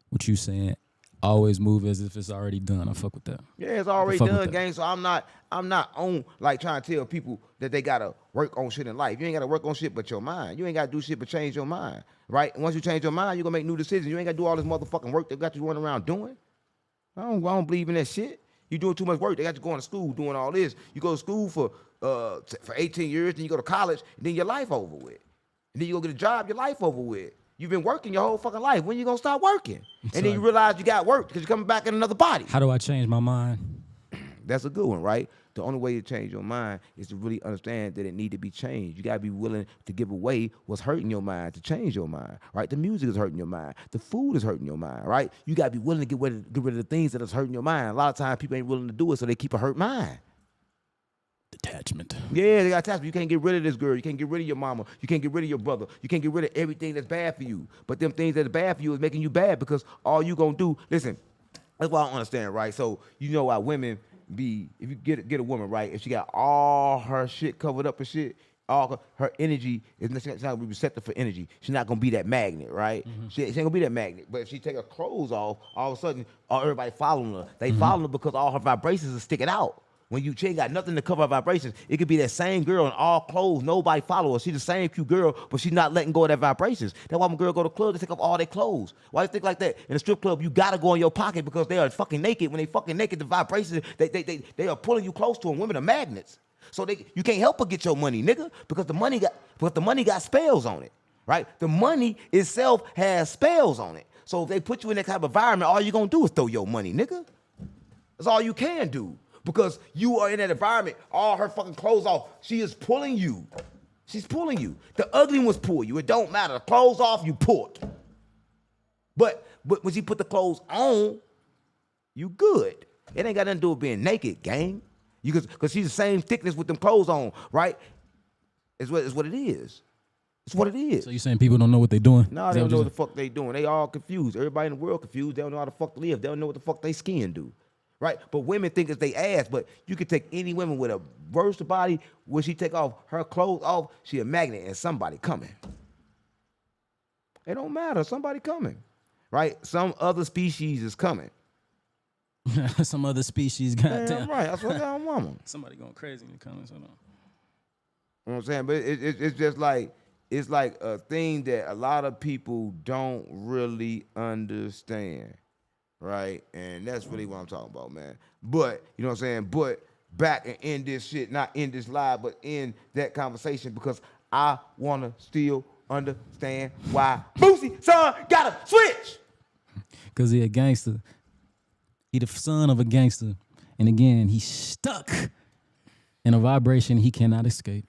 What you saying? Always move as if it's already done. I fuck with that. Yeah, it's already done, gang. So I'm not on like trying to tell people that they gotta work on shit in life. You ain't gotta work on shit but your mind. You ain't gotta do shit but change your mind. Right? And once you change your mind, you're gonna make new decisions. You ain't gotta do all this motherfucking work they got you running around doing. I don't believe in that shit. You doing too much work. They got you going to school doing all this. You go to school for 18 years, then you go to college, and then your life over with. And then you go get a job, your life over with. You've been working your whole fucking life. When you gonna start working? And then you realize you got work because you're coming back in another body. How do I change my mind? That's a good one, right? The only way to change your mind is to really understand that it need to be changed. You gotta be willing to give away what's hurting your mind to change your mind, right? The music is hurting your mind. The food is hurting your mind, right? You gotta be willing to get rid of the things that is hurting your mind. A lot of times people ain't willing to do it, so they keep a hurt mind. Detachment. Yeah, they got attachment. You can't get rid of this girl. You can't get rid of your mama. You can't get rid of your brother. You can't get rid of everything that's bad for you. But them things that are bad for you is making you bad, because all you gonna do, listen, that's what I don't understand, right? So you know why women be, if you get a woman, right, if she got all her shit covered up and shit, all her energy is not gonna be receptive for energy. She's not gonna be that magnet, right? Mm-hmm. She ain't gonna be that magnet. But if she take her clothes off, all of a sudden, everybody following her. They following her because all her vibrations are sticking out. When she ain't got nothing to cover her vibrations, it could be that same girl in all clothes. Nobody follow her. She's the same cute girl, but she's not letting go of that vibrations. That's why when girls go to club, they take off all their clothes. Why you think like that? In a strip club, you gotta go in your pocket because they are fucking naked. When they fucking naked, the vibrations, they are pulling you close to them. Women are magnets. So you can't help but get your money, nigga, because the money got spells on it, right? The money itself has spells on it. So if they put you in that type of environment, all you gonna do is throw your money, nigga. That's all you can do. Because you are in that environment, all her fucking clothes off. She is pulling you. She's pulling you. The ugly ones pull you. It don't matter. The clothes off, you pulled. But when she put the clothes on, you good. It ain't got nothing to do with being naked, gang. Because she's the same thickness with them clothes on, right? It's what it is. It's what it is. So you saying people don't know what they're doing? No, they don't know what the fuck they doing. They all confused. Everybody in the world confused. They don't know how the fuck to live. They don't know what the fuck they skin do. Right? But women think it's they ass, but you can take any woman with a worse body, when she take off her clothes off, she a magnet and somebody coming. It don't matter. Somebody coming. Right? Some other species is coming. Some other species, goddamn. Right. That's what I want. Somebody going crazy in the comments. Hold on. You know what I'm saying? But it's just like, it's like a thing that a lot of people don't really understand. Right? And that's really what I'm talking about, man. But, you know what I'm saying? But back and end this shit, not end this live, but end that conversation because I want to still understand why Boosie son gotta switch. Because he a gangster. He the son of a gangster. And again, he's stuck in a vibration he cannot escape.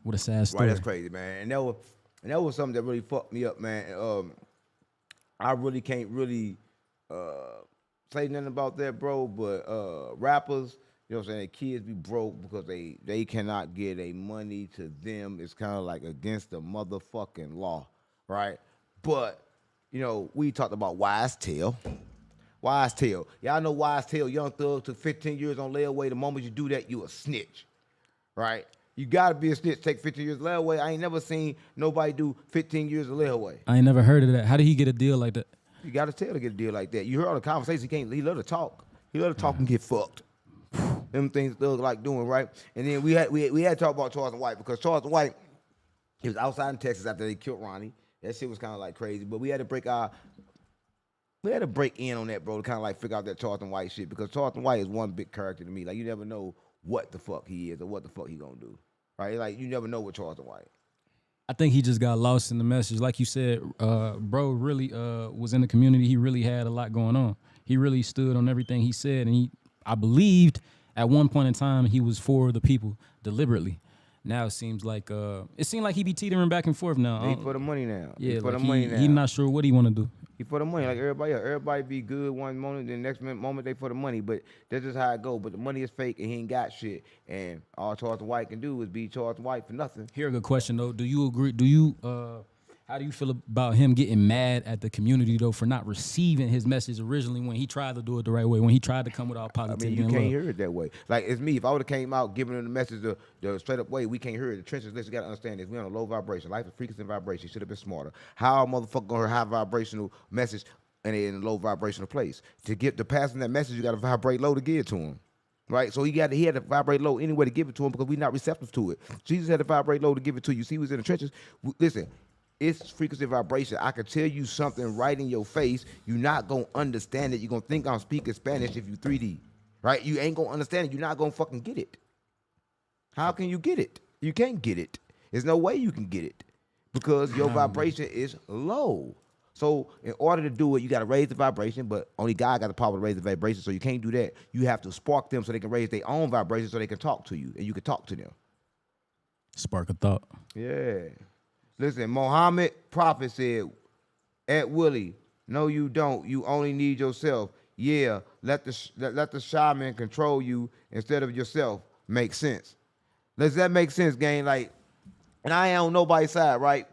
What a sad story. Right, that's crazy, man. And that was something that really fucked me up, man. I really can't really say nothing about that, bro. But rappers, you know what I'm saying, kids be broke because they cannot get a money to them. It's kind of like against the motherfucking law, right? But, you know, we talked about Wise Tale. Wise Tale. Y'all know Wise Tale. Young Thug took 15 years on layaway. The moment you do that, you a snitch, right? You gotta be a snitch. Take 15 years layaway. I ain't never seen nobody do 15 years of layaway. I ain't never heard of that. How did he get a deal like that? You gotta tell to get a deal like that. You heard all the conversations. He love to talk. He love to talk and get fucked. Them things Thug like doing, right? And then we had to talk about Charleston White because Charleston White, he was outside in Texas after they killed Ronnie. That shit was kind of like crazy. But we had to break in on that, bro, to kind of like figure out that Charleston White shit because Charleston White is one big character to me. Like you never know what the fuck he is or what the fuck he gonna do, right? Like you never know with Charleston White. I think he just got lost in the message. Like you said, bro really was in the community. He really had a lot going on. He really stood on everything he said. And I believed at one point in time he was for the people deliberately. Now it seems like he be teetering back and forth now. He for the money now. Yeah, he for like the money now. He not sure what he want to do. He for the money, like everybody else. Everybody be good one moment, then the next moment they for the money. But that's just how it go. But the money is fake and he ain't got shit. And all Charleston White can do is be Charleston White for nothing. Here a good question though. Do you agree? How do you feel about him getting mad at the community though for not receiving his message originally when he tried to do it the right way, when he tried to come with all positivity? I mean, you and can't love? hear it that way. Like it's me. If I would have came out giving them the message the straight up way, we can't hear it. The trenches, listen, you gotta understand this. We on a low vibration. Life is frequency and vibration. Should have been smarter. How a motherfucker gonna hear high vibrational message and in a low vibrational place? To pass him that message, you gotta vibrate low to give it to him. Right? So he had to vibrate low anyway to give it to him because we're not receptive to it. Jesus had to vibrate low to give it to you. See, he was in the trenches. Listen, it's frequency vibration. I could tell you something right in your face. You're not going to understand it. You're going to think I'm speaking Spanish if you 3D. Right? You ain't going to understand it. You're not going to fucking get it. How can you get it? You can't get it. There's no way you can get it because your vibration is low. So in order to do it, you got to raise the vibration, but only God got the power to raise the vibration, so you can't do that. You have to spark them so they can raise their own vibration so they can talk to you, and you can talk to them. Spark a thought. Yeah. Listen, Muhammad Prophet said, Ed Willie, no you don't. You only need yourself. Yeah, let the shaman control you instead of yourself. Makes sense. Does that make sense, gang? Like, and I ain't on nobody's side, right?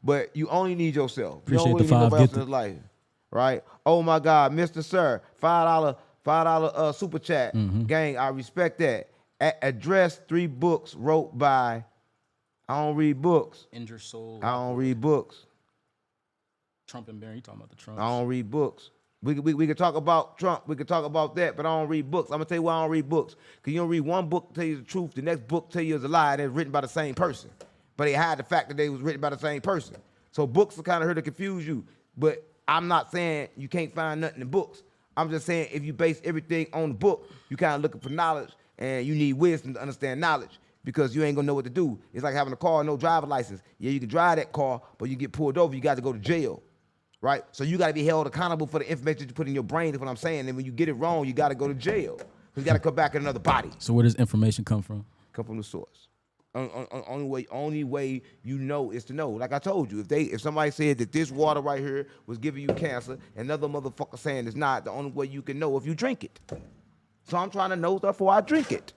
But you only need yourself. Appreciate you don't really the need nobody else $5 in his life, right? Oh my God, Mr. Sir, $5 super chat, gang. I respect that. Address 3 books wrote by. I don't read books. Injure Soul. I don't read books. Trump and Barry, you talking about the Trump? I don't read books. We can talk about Trump. We can talk about that, but I don't read books. I'm gonna tell you why I don't read books. Cause you don't read one book tell you the truth, the next book tell you it's a lie. That's written by the same person, but they hide the fact that they was written by the same person. So books are kind of here to confuse you. But I'm not saying you can't find nothing in books. I'm just saying if you base everything on the book, you kind of looking for knowledge, and you need wisdom to understand knowledge. Because you ain't gonna know what to do. It's like having a car and no driver license. Yeah, you can drive that car, but you get pulled over, you got to go to jail, right? So you got to be held accountable for the information you put in your brain. Is what I'm saying. And when you get it wrong, you got to go to jail. You got to come back in another body. So where does information come from? Come from the source. Only way you know is to know. Like I told you, if somebody said that this water right here was giving you cancer, another motherfucker saying it's not, the only way you can know if you drink it. So I'm trying to know stuff before I drink it.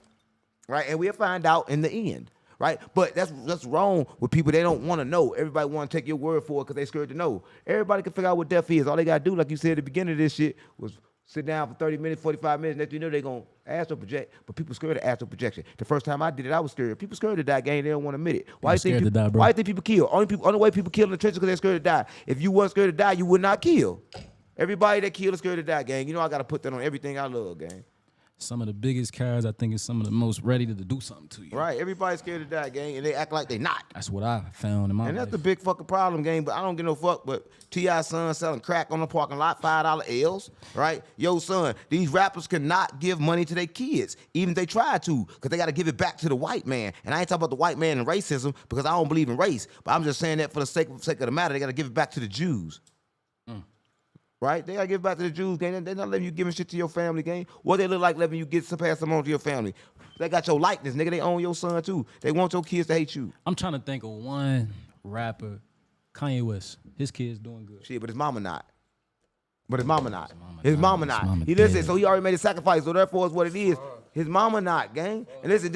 Right, and we'll find out in the end, right? But that's wrong with people. They don't want to know. Everybody want to take your word for it because they scared to know. Everybody can figure out what death is. All they got to do, like you said at the beginning of this shit, was sit down for 30 minutes, 45 minutes. Next thing you know, they're going to astral project. But people scared of astral projection. The first time I did it, I was scared. People scared to die, gang. They don't want to admit it. Why you think people kill? Only way people kill in the trenches because they're scared to die. If you weren't scared to die, you would not kill. Everybody that killed is scared to die, gang. You know I got to put that on everything I love, gang. some of the biggest cowards. I think is some of the most ready to do something to you. Right, everybody's scared to die, gang, and they act like they not. That's what I found in my And life. that's the big fucking problem, gang. But I don't give no fuck. But T.I.'s son selling crack on the parking lot, $5 L's, right? Yo, son, these rappers cannot give money to their kids, even if they try to, because they got to give it back to the white man. And I ain't talking about the white man and racism, because I don't believe in race. But I'm just saying that for the sake of the matter, they got to give it back to the Jews. Right? They got to give it back to the Jews, gang. They're not letting you giving shit to your family, gang. What they look like letting you get some pass them on to your family. They got your likeness, nigga. They own your son, too. They want your kids to hate you. I'm trying to think of one rapper, Kanye West. His kid's doing good. Shit, but his mama not. His mama not. His mama He listen, dead. so he already made a sacrifice, so therefore it's what it is. His mama not, gang. And listen,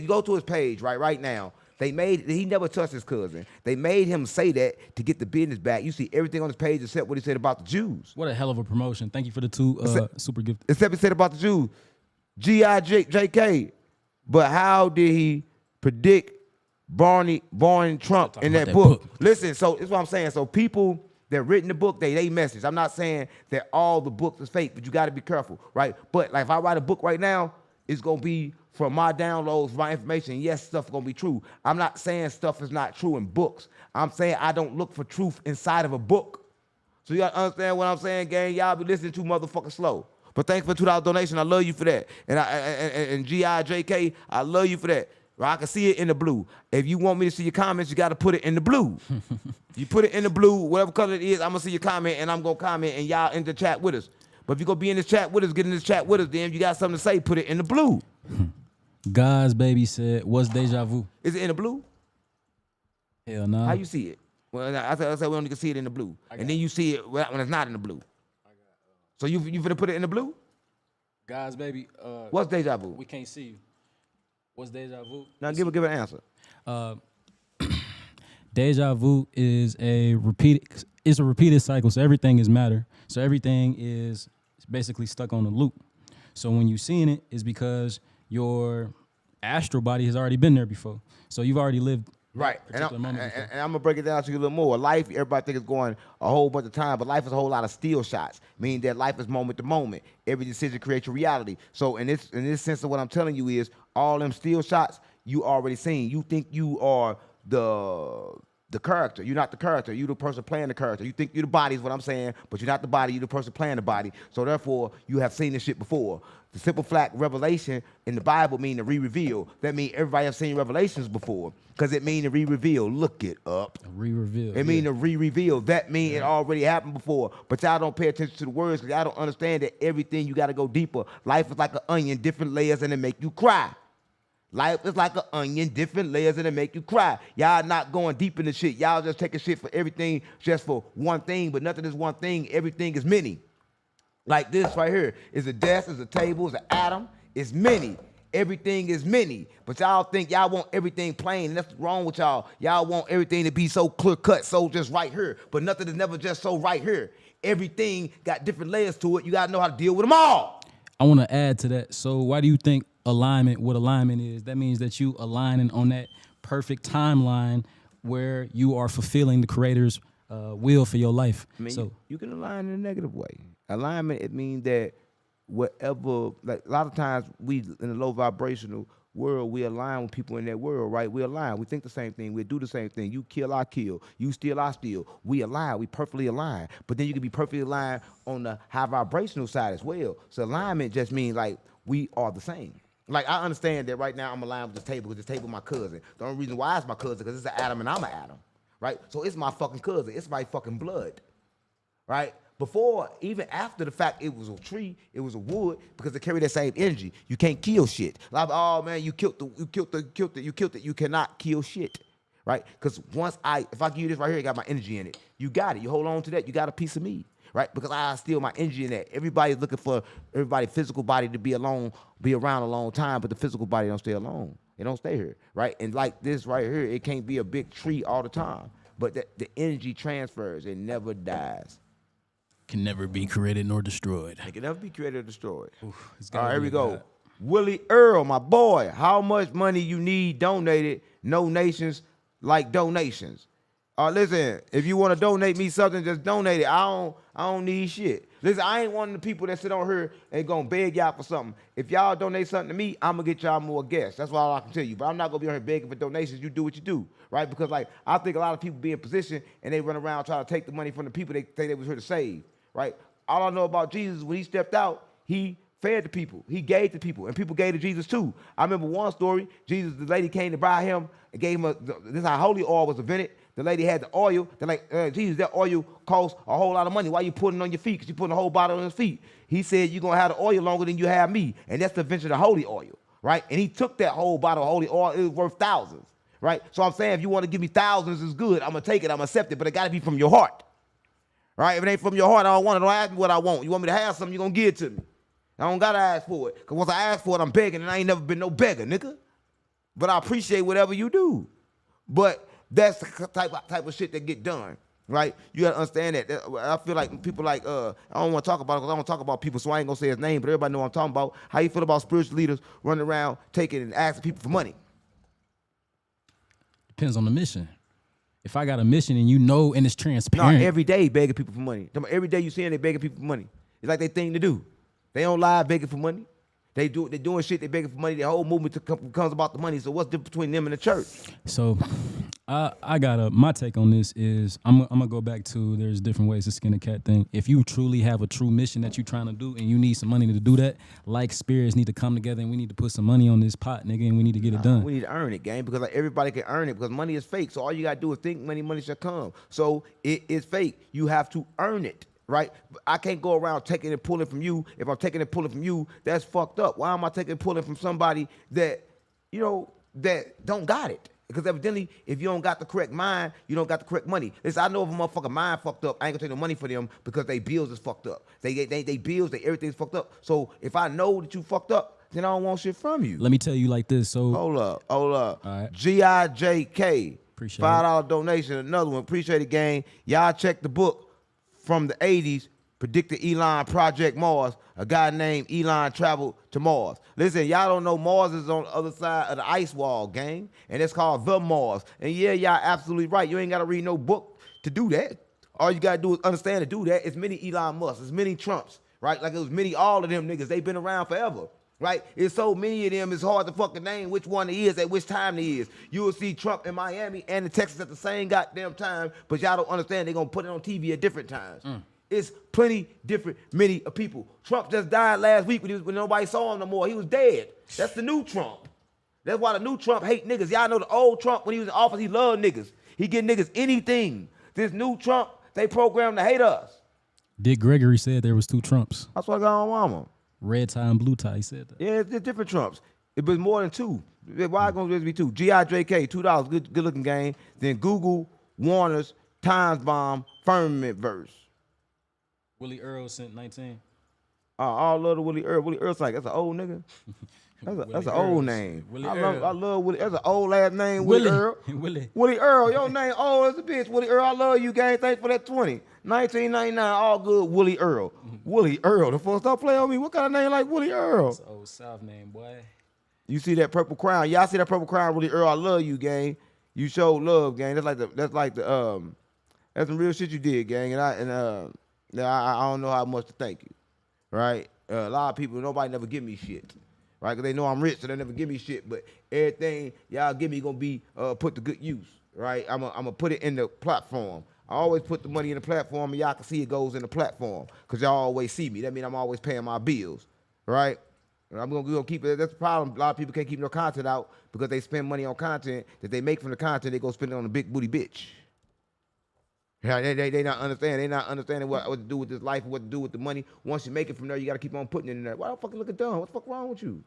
you go to his page right now. He never touched his cousin. They made him say that to get the business back. You see everything on his page except what he said about the Jews. What a hell of a promotion. Thank you for the 2 super gifts. Except he said about the Jews. G.I.J.K. But how did he predict Barney Trump in that book? Listen, so this is what I'm saying. So people that written the book, they message. I'm not saying that all the books is fake, but you got to be careful, right? But like if I write a book right now, it's going to be from my downloads, my information. Yes, stuff going to be true. I'm not saying stuff is not true in books. I'm saying I don't look for truth inside of a book. So you got to understand what I'm saying, gang. Y'all be listening too motherfucking slow. But thanks for the $2 donation. I love you for that. And G.I.J.K., I love you for that. I can see it in the blue. If you want me to see your comments, you got to put it in the blue. You put it in the blue, whatever color it is, I'm going to see your comment, and I'm going to comment, and y'all in the chat with us. But if you're going to be in this chat with us, get in this chat with us, then if you got something to say, put it in the blue. God's baby said, what's deja vu? Is it in the blue? Hell no. How you see it? Well, I said we only can see it in the blue. And then you see it when it's not in the blue. So you finna put it in the blue? God's baby. What's deja vu? We can't see you. What's deja vu? Now give an answer. Deja vu is a repeated cycle. So everything is matter. So everything is basically stuck on a loop. So when you're seeing it, it's because your astral body has already been there before. So you've already lived right. that particular moment before. And I'm gonna break it down to you a little more. Life, everybody think it's going a whole bunch of time, but life is a whole lot of steal shots, meaning that life is moment to moment. Every decision creates your reality. So in this sense of what I'm telling you is all them steal shots you already seen. You think you are the character. You're not the character. You're the person playing the character. You think you're the body is what I'm saying, but you're not the body. You're the person playing the body. So therefore, you have seen this shit before. The simple fact revelation in the Bible mean to re-reveal. That means everybody have seen revelations before because it mean to re-reveal. Look it up. Re-reveal. It mean to re-reveal. That mean it already happened before. But y'all don't pay attention to the words because y'all don't understand that everything you got to go deeper. Life is like an onion, different layers, and it make you cry. Life is like an onion, different layers, and it make you cry. Y'all not going deep in the shit. Y'all just taking shit for everything, just for one thing, but nothing is one thing. Everything is many. Like this right here is a desk, is a table, is an atom. It's many. Everything is many. But y'all think y'all want everything plain, and that's wrong with y'all. Y'all want everything to be so clear cut, so just right here. But nothing is never just so right here. Everything got different layers to it. You got to know how to deal with them all. I want to add to that. So why do you think what alignment is? That means that you aligning on that perfect timeline where you are fulfilling the Creator's will for your life. I mean, so you can align in a negative way. Alignment, it means that whatever, like a lot of times we in the low vibrational world, we align with people in that world, right? We align. We think the same thing. We do the same thing. You kill, I kill. You steal, I steal. We align. We perfectly align. But then you can be perfectly aligned on the high vibrational side as well. So alignment just means like we are the same. Like I understand that right now I'm aligned with this table because this table is my cousin. The only reason why it's my cousin because it's an atom and I'm an atom, right? So it's my fucking cousin. It's my fucking blood, right? Before, even after the fact, it was a tree, it was a wood, because it carried that same energy. You can't kill shit. Like, oh man, you killed it. You cannot kill shit, right? Because if I give you this right here, it got my energy in it. You got it. You hold on to that. You got a piece of me, right? Because I steal my energy in that. Everybody's looking for everybody's physical body to be around a long time, but the physical body don't stay alone. It don't stay here, right? And like this right here, it can't be a big tree all the time, but the energy transfers. It never dies. can never be created nor destroyed. It can never be created or destroyed. Oof, all right, here we go. Willie Earl, my boy, how much money you need donated? No nations like donations. Listen, if you want to donate me something, just donate it. I don't need shit. Listen, I ain't one of the people that sit on here and gonna beg y'all for something. If y'all donate something to me, I'm gonna get y'all more guests. That's all I can tell you. But I'm not gonna be on here begging for donations. You do what you do, right? Because like I think a lot of people be in position and they run around trying to take the money from the people they think they was here to save, right? All I know about Jesus, when he stepped out, he fed the people. He gave to people, and people gave to Jesus too. I remember one story. Jesus, the lady came to buy him and gave him this is how holy oil was invented. The lady had the oil. They're like, Jesus, that oil costs a whole lot of money. Why you putting it on your feet? Because you putting a whole bottle on his feet. He said, you're going to have the oil longer than you have me. And that's the invention of holy oil, right? And he took that whole bottle of holy oil. It was worth thousands, right? So I'm saying if you want to give me thousands, it's good. I'm going to take it. I'm going to accept it. But it got to be from your heart, right? If it ain't from your heart, I don't want it. Don't ask me what I want. You want me to have something, you're going to give it to me. I don't got to ask for it. Because once I ask for it, I'm begging. And I ain't never been no beggar, nigga. But I appreciate whatever you do. But that's the type of shit that get done, right? You gotta understand that. I feel like people like, I don't want to talk about it because I don't talk about people, so I ain't gonna say his name, but everybody know what I'm talking about. How you feel about spiritual leaders running around taking and asking people for money? Depends on the mission. If I got a mission and you know and it's transparent. No, every day begging people for money. Every day you see them, they begging people for money. It's like their thing to do. They don't lie begging for money. They doing shit, they begging for money. The whole movement comes about the money. So what's the difference between them and the church? So I got my take on this is I'm gonna go back to there's different ways to skin a cat thing. If you truly have a true mission that you're trying to do and you need some money to do that, like spirits need to come together and we need to put some money on this pot, nigga, and we need to get it done. We need to earn it, gang, because like everybody can earn it because money is fake. So all you gotta do is think money shall come. So it is fake. You have to earn it. Right? I can't go around taking and pulling from you. If I'm taking and pulling from you, that's fucked up. Why am I taking and pulling from somebody that, that don't got it? Because evidently, if you don't got the correct mind, you don't got the correct money. Listen, I know if a motherfucker mind fucked up, I ain't gonna take no money for them because they bills is fucked up. They bills, everything's fucked up. So if I know that you fucked up, then I don't want shit from you. Let me tell you like this. So hold up. All right. GIJK. Appreciate $5 donation. Another one. Appreciate it, gang. Y'all check the book. From the 80s, predicted Elon Project Mars. A guy named Elon traveled to Mars. Listen, y'all don't know Mars is on the other side of the ice wall, gang. And it's called the Mars. And yeah, y'all absolutely right. You ain't got to read no book to do that. All you got to do is understand to do that. It's many Elon Musks. It's many Trumps, right? Like it was many, all of them niggas. They've been around forever. Right? It's so many of them, it's hard to fucking name which one he is at which time he is. You will see Trump in Miami and in Texas at the same goddamn time, but y'all don't understand they're going to put it on TV at different times. It's plenty different, many of people. Trump just died last week when nobody saw him no more. He was dead. That's the new Trump. That's why the new Trump hate niggas. Y'all know the old Trump, when he was in office, he loved niggas. He get niggas anything. This new Trump, they programmed to hate us. Dick Gregory said there was two Trumps. That's what I got on mama. Red tie and blue tie, he said that. Yeah, it's different Trumps. It was more than two. Why gonna be two? GIJK, $2, good looking game. Then Google, Warner's, Times Bomb, Firmament Verse. Willie Earl sent 19. I love the Willie Earl. Willie Earl's like, that's an old nigga. That's an old name. I love Willie. That's an old last name, Willie Earl. Willie Earl, your name old as a bitch. Willie Earl, I love you, gang. Thanks for that 20. 1999, all good, Willie Earl. Willie Earl, the fuck stop playing on me. What kind of name like Willie Earl? That's an old South name, boy. You see that purple crown? Y'all see that purple crown, Willie Earl? I love you, gang. You showed love, gang. That's some real shit you did, gang. And I don't know how much to thank you, right? A lot of people, nobody never give me shit, right? Because they know I'm rich, so they never give me shit. But everything y'all give me gonna be put to good use, right? I'm gonna put it in the platform. I always put the money in the platform, and y'all can see it goes in the platform because y'all always see me. That means I'm always paying my bills, right? And I'm gonna keep it. That's the problem. A lot of people can't keep no content out because they spend money on content that they make from the content. They go spend it on a big booty bitch. Yeah, they not understanding. They not understanding what to do with this life, what to do with the money. Once you make it from there, you got to keep on putting it in there. Why the fuck you looking dumb? What the fuck wrong with you?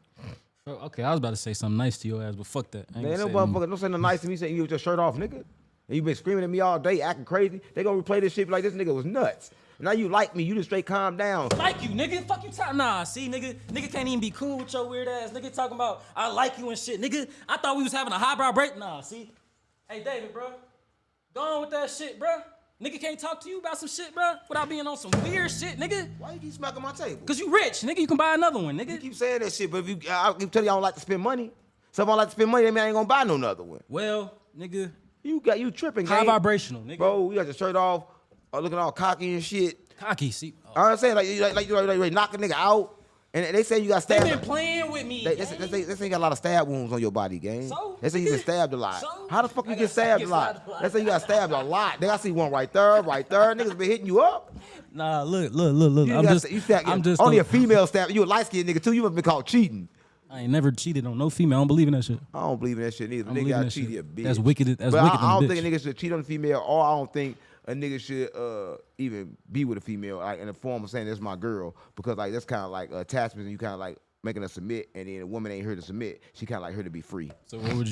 Okay, I was about to say something nice to your ass, but fuck that. Man, no motherfucker, don't say nothing nice to me. Say you with your shirt off, nigga. And you been screaming at me all day, acting crazy. They gonna replay this shit like this nigga was nuts. Now you like me, you just straight calm down. Like you, nigga. Fuck you talking. Nah, see, nigga can't even be cool with your weird ass. Nigga talking about I like you and shit. Nigga, I thought we was having a highbrow break. Nah, see. Hey, David, bro. Go on with that shit, bro. Nigga can't talk to you about some shit, bro, without being on some weird shit, nigga. Why you keep smacking my table? Cause you rich, nigga. You can buy another one, nigga. You keep saying that shit, but if I keep telling you I don't like to spend money. So if I don't like to spend money, that mean I ain't gonna buy no another one. Well, nigga. You tripping, High gang. vibrational, nigga. Bro, you got your shirt off, looking all cocky and shit. Cocky, see. Oh, I'm saying like you knock a nigga out, and they say you got They stabbed. been playing with me. They say you got a lot of stab wounds on your body, gang. So? They say you get stabbed a lot. So? How the fuck I you got get stabbed a lot? stabbed a lot. They say you got stabbed a lot. They I see one right there. Niggas been hitting you up. Nah, look. You I'm just only a female stab. You a light skinned nigga too. You must be called cheating. I ain't never cheated on no female. I don't believe in that shit. I don't believe in that shit neither. I don't Nigga believe in got that cheated, shit. a bitch. That's wicked. That's But wicked. I don't bitch. think a nigga should cheat on a female, or I don't think a nigga should even be with a female, like in the form of saying that's my girl, because like that's kind of like attachment, and you kind of like making her submit, and then a woman ain't here to submit. She kind of like her to be free. So what would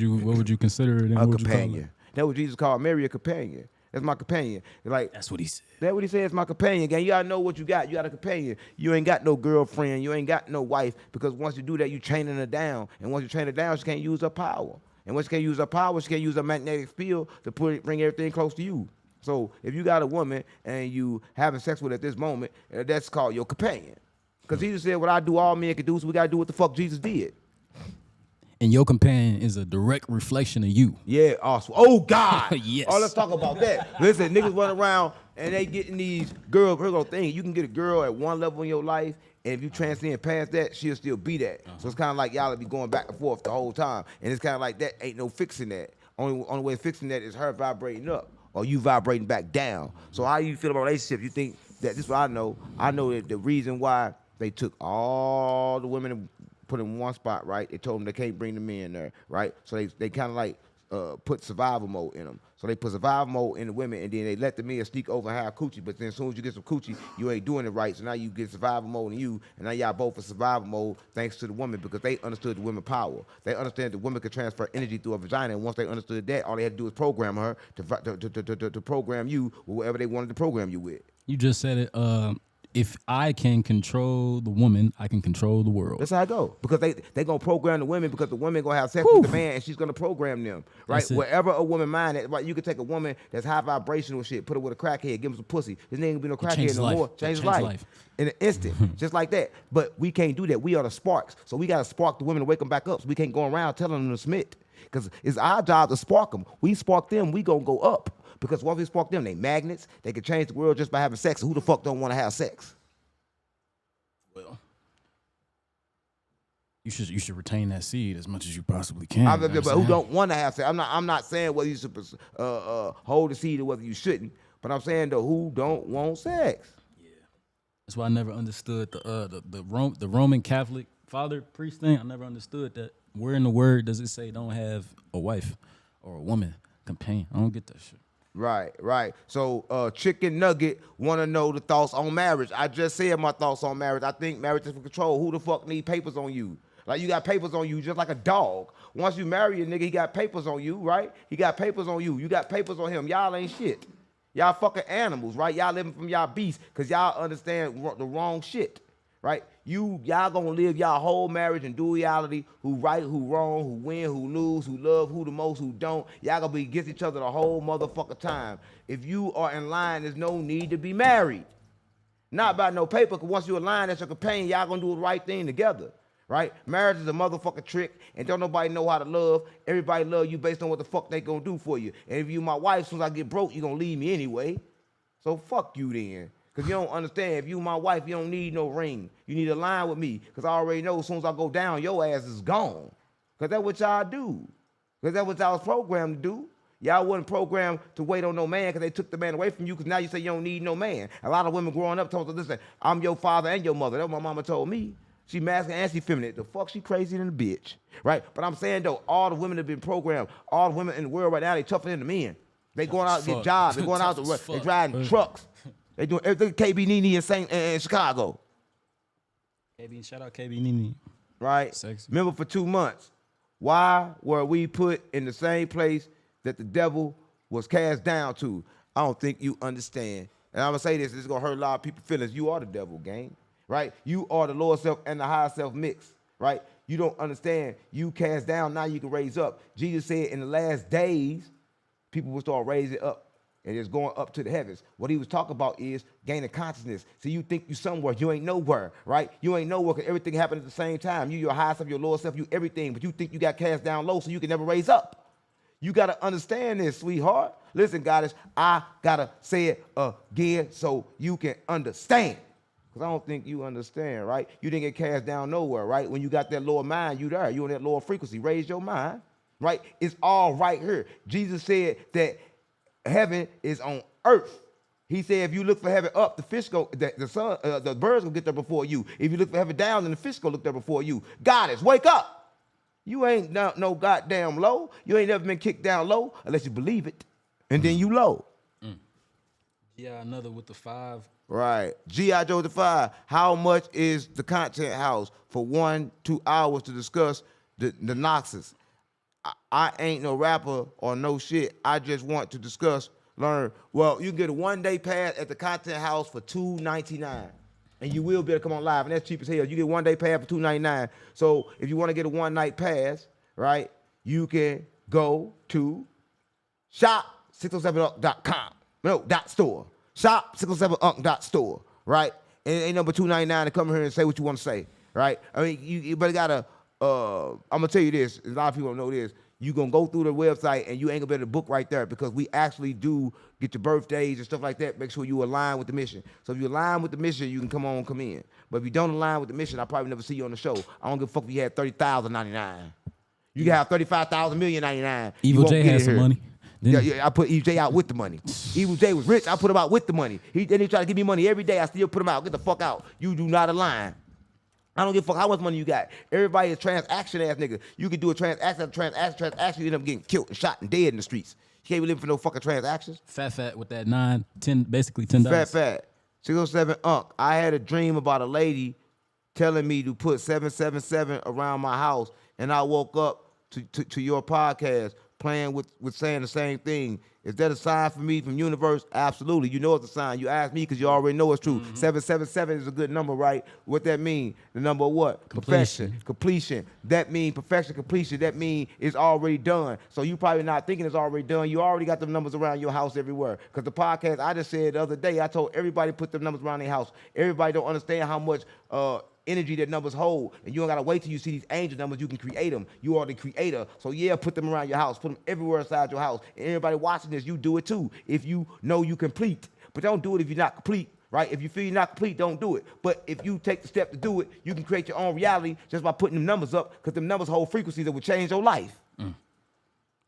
you consider it? A companion. That's what Jesus called Mary, a companion. That's my companion. Like That's what he said. That's what he says, my companion. Gang, you gotta know what you got. You got a companion. You ain't got no girlfriend. You ain't got no wife, because once you do that, you training her down. And once you train her down, she can't use her power. And once she can't use her power, she can't use her magnetic field to bring everything close to you. So if you got a woman and you having sex with her at this moment, that's called your companion. Because Jesus said, what I do, all men can do, so we gotta do what the fuck Jesus did. And your companion is a direct reflection of you. Yeah, awesome. Oh, God. Yes. Oh, let's talk about that. Listen, niggas run around and they getting these girls. Here go thing. You can get a girl at one level in your life, and if you transcend past that, she'll still be that. So it's kind of like y'all be going back and forth the whole time. And it's kind of like that ain't no fixing that. Only way of fixing that is her vibrating up or you vibrating back down. So how you feel about relationships? You think that, this is what I know. I know that the reason why they took all the women and put them in one spot, right? They told them they can't bring the men there, right? So they kind of like put survival mode in them. So they put survival mode in the women, and then they let the men sneak over and have coochie. But then as soon as you get some coochie, you ain't doing it right. So now you get survival mode in you, and now y'all both in survival mode thanks to the woman, because they understood the women power. They understand the women could transfer energy through a vagina, and once they understood that, all they had to do was program her to program you with whatever they wanted to program you with. You just said it. If I can control the woman, I can control the world. That's how it go. Because they gonna program the women, because the women gonna have sex with the man, and she's gonna program them, right? Wherever a woman mind is, right? You can take a woman that's high vibrational shit, put her with a crackhead, give him some pussy. His name gonna be no crackhead no more. Change his life in an instant, just like that. But we can't do that. We are the sparks, so we gotta spark the women to wake them back up. So we can't go around telling them to submit, because it's our job to spark them. We spark them, we gonna go up. Because once we spark them, they magnets. They can change the world just by having sex. So who the fuck don't want to have sex? Well, you should retain that seed as much as you possibly can. But who don't want to have sex? I'm not saying whether you should hold the seed or whether you shouldn't. But I'm saying though, who don't want sex? Yeah, that's why I never understood the Roman Catholic father priest thing. I never understood that. Where in the word does it say don't have a wife or a woman companion? I don't get that shit. Right. So Chicken Nugget want to know the thoughts on marriage. I just said my thoughts on marriage. I think marriage is for control. Who the fuck need papers on you? Like, you got papers on you just like a dog. Once you marry a nigga, he got papers on you, right? He got papers on you. You got papers on him. Y'all ain't shit. Y'all fucking animals, right? Y'all living from y'all beasts because y'all understand the wrong shit, right? Y'all gonna live y'all whole marriage in duality, who right, who wrong, who win, who lose, who love, who the most, who don't. Y'all gonna be against each other the whole motherfucker time. If you are in line, there's no need to be married. Not by no paper, because once you're in line as your companion, y'all gonna do the right thing together, right? Marriage is a motherfucking trick, and don't nobody know how to love. Everybody love you based on what the fuck they gonna do for you. And if you my wife, as soon as I get broke, you gonna leave me anyway. So fuck you then. Because you don't understand, if you my wife, you don't need no ring. You need to align with me. Because I already know as soon as I go down, your ass is gone. Because that's what y'all do. Because that's what y'all was programmed to do. Y'all wasn't programmed to wait on no man because they took the man away from you, because now you say you don't need no man. A lot of women growing up told us, listen, I'm your father and your mother. That's what my mama told me. She masculine and she feminine. The fuck, she crazy than a bitch. Right? But I'm saying, though, all the women have been programmed. All the women in the world right now, they tougher than the men. They going out to get jobs. They going out to they driving trucks. They doing everything. KB Nene in Chicago. Shout out KB Nene. Right? Sexy. Remember, for 2 months, why were we put in the same place that the devil was cast down to? I don't think you understand. And I'm going to say this is going to hurt a lot of people's feelings. You are the devil, gang. Right? You are the lower self and the higher self mix. Right? You don't understand. You cast down, now you can raise up. Jesus said in the last days, people will start raising up. And it's going up to the heavens. What he was talking about is gaining consciousness. So you think you somewhere, you ain't nowhere, right? You ain't nowhere because everything happened at the same time. You your high self, your lower self, you everything, but you think you got cast down low so you can never raise up. You got to understand this, sweetheart. Listen, goddess, I got to say it again so you can understand. Because I don't think you understand, right? You didn't get cast down nowhere, right? When you got that lower mind, you there. You on that lower frequency. Raise your mind, right? It's all right here. Jesus said that heaven is on earth. He said if you look for heaven up, the fish go, the birds gonna get there before you. If you look for heaven down, then the fish gonna look there before you. Goddess, wake up. You ain't no goddamn low. You ain't never been kicked down low unless you believe it. And then you low. Yeah, another with the 5. Right. G.I. Joe the 5. How much is the content house for 1-2 hours to discuss the Noxus? I ain't no rapper or no shit. I just want to discuss, learn. Well, you can get a 1-day pass at the content house for $2.99. And you will be able to come on live. And that's cheap as hell. You get 1-day pass for $2.99. So if you want to get a 1-night pass, right, you can go to shop607unk.com. No, .store. Shop607unk.store, right? And ain't number $2.99 to come here and say what you want to say, right? I mean, you better gotta, I'm gonna tell you this, a lot of people don't know this, you gonna go through the website and you ain't gonna be able to book right there because we actually do get your birthdays and stuff like that, make sure you align with the mission. So if you align with the mission, you can come in. But if you don't align with the mission, I'll probably never see you on the show. I don't give a fuck if you had 30,099. You can have 35,000,099. Evil J had some money. Yeah, I put EJ out with the money. Evil J was rich, I put him out with the money. He tried to give me money every day, I still put him out. Get the fuck out. You do not align. I don't give a fuck how much money you got. Everybody is transaction ass nigga. You can do a transaction, you end up getting killed and shot and dead in the streets. You can't be living for no fucking transactions. Fat with that 9, 10, basically $10. Fat. 607 Unk. I had a dream about a lady telling me to put 777 around my house, and I woke up to your podcast playing with saying the same thing. Is that a sign for me from universe? Absolutely. You know it's a sign. You asked me because you already know it's true. 777 is a good number, right? What that mean? The number of what? Completion. Completion. That mean perfection, completion. That mean it's already done. So you probably not thinking it's already done. You already got them numbers around your house everywhere. Because the podcast I just said the other day, I told everybody put them numbers around their house. Everybody don't understand how much energy that numbers hold, and you don't gotta wait till you see these angel numbers. You can create them. You are the creator. So yeah, put them around your house. Put them everywhere inside your house. And everybody watching this, you do it too. If you know you complete, but don't do it if you're not complete, right? If you feel you're not complete, don't do it. But if you take the step to do it, you can create your own reality just by putting them numbers up, because them numbers hold frequencies that will change your life.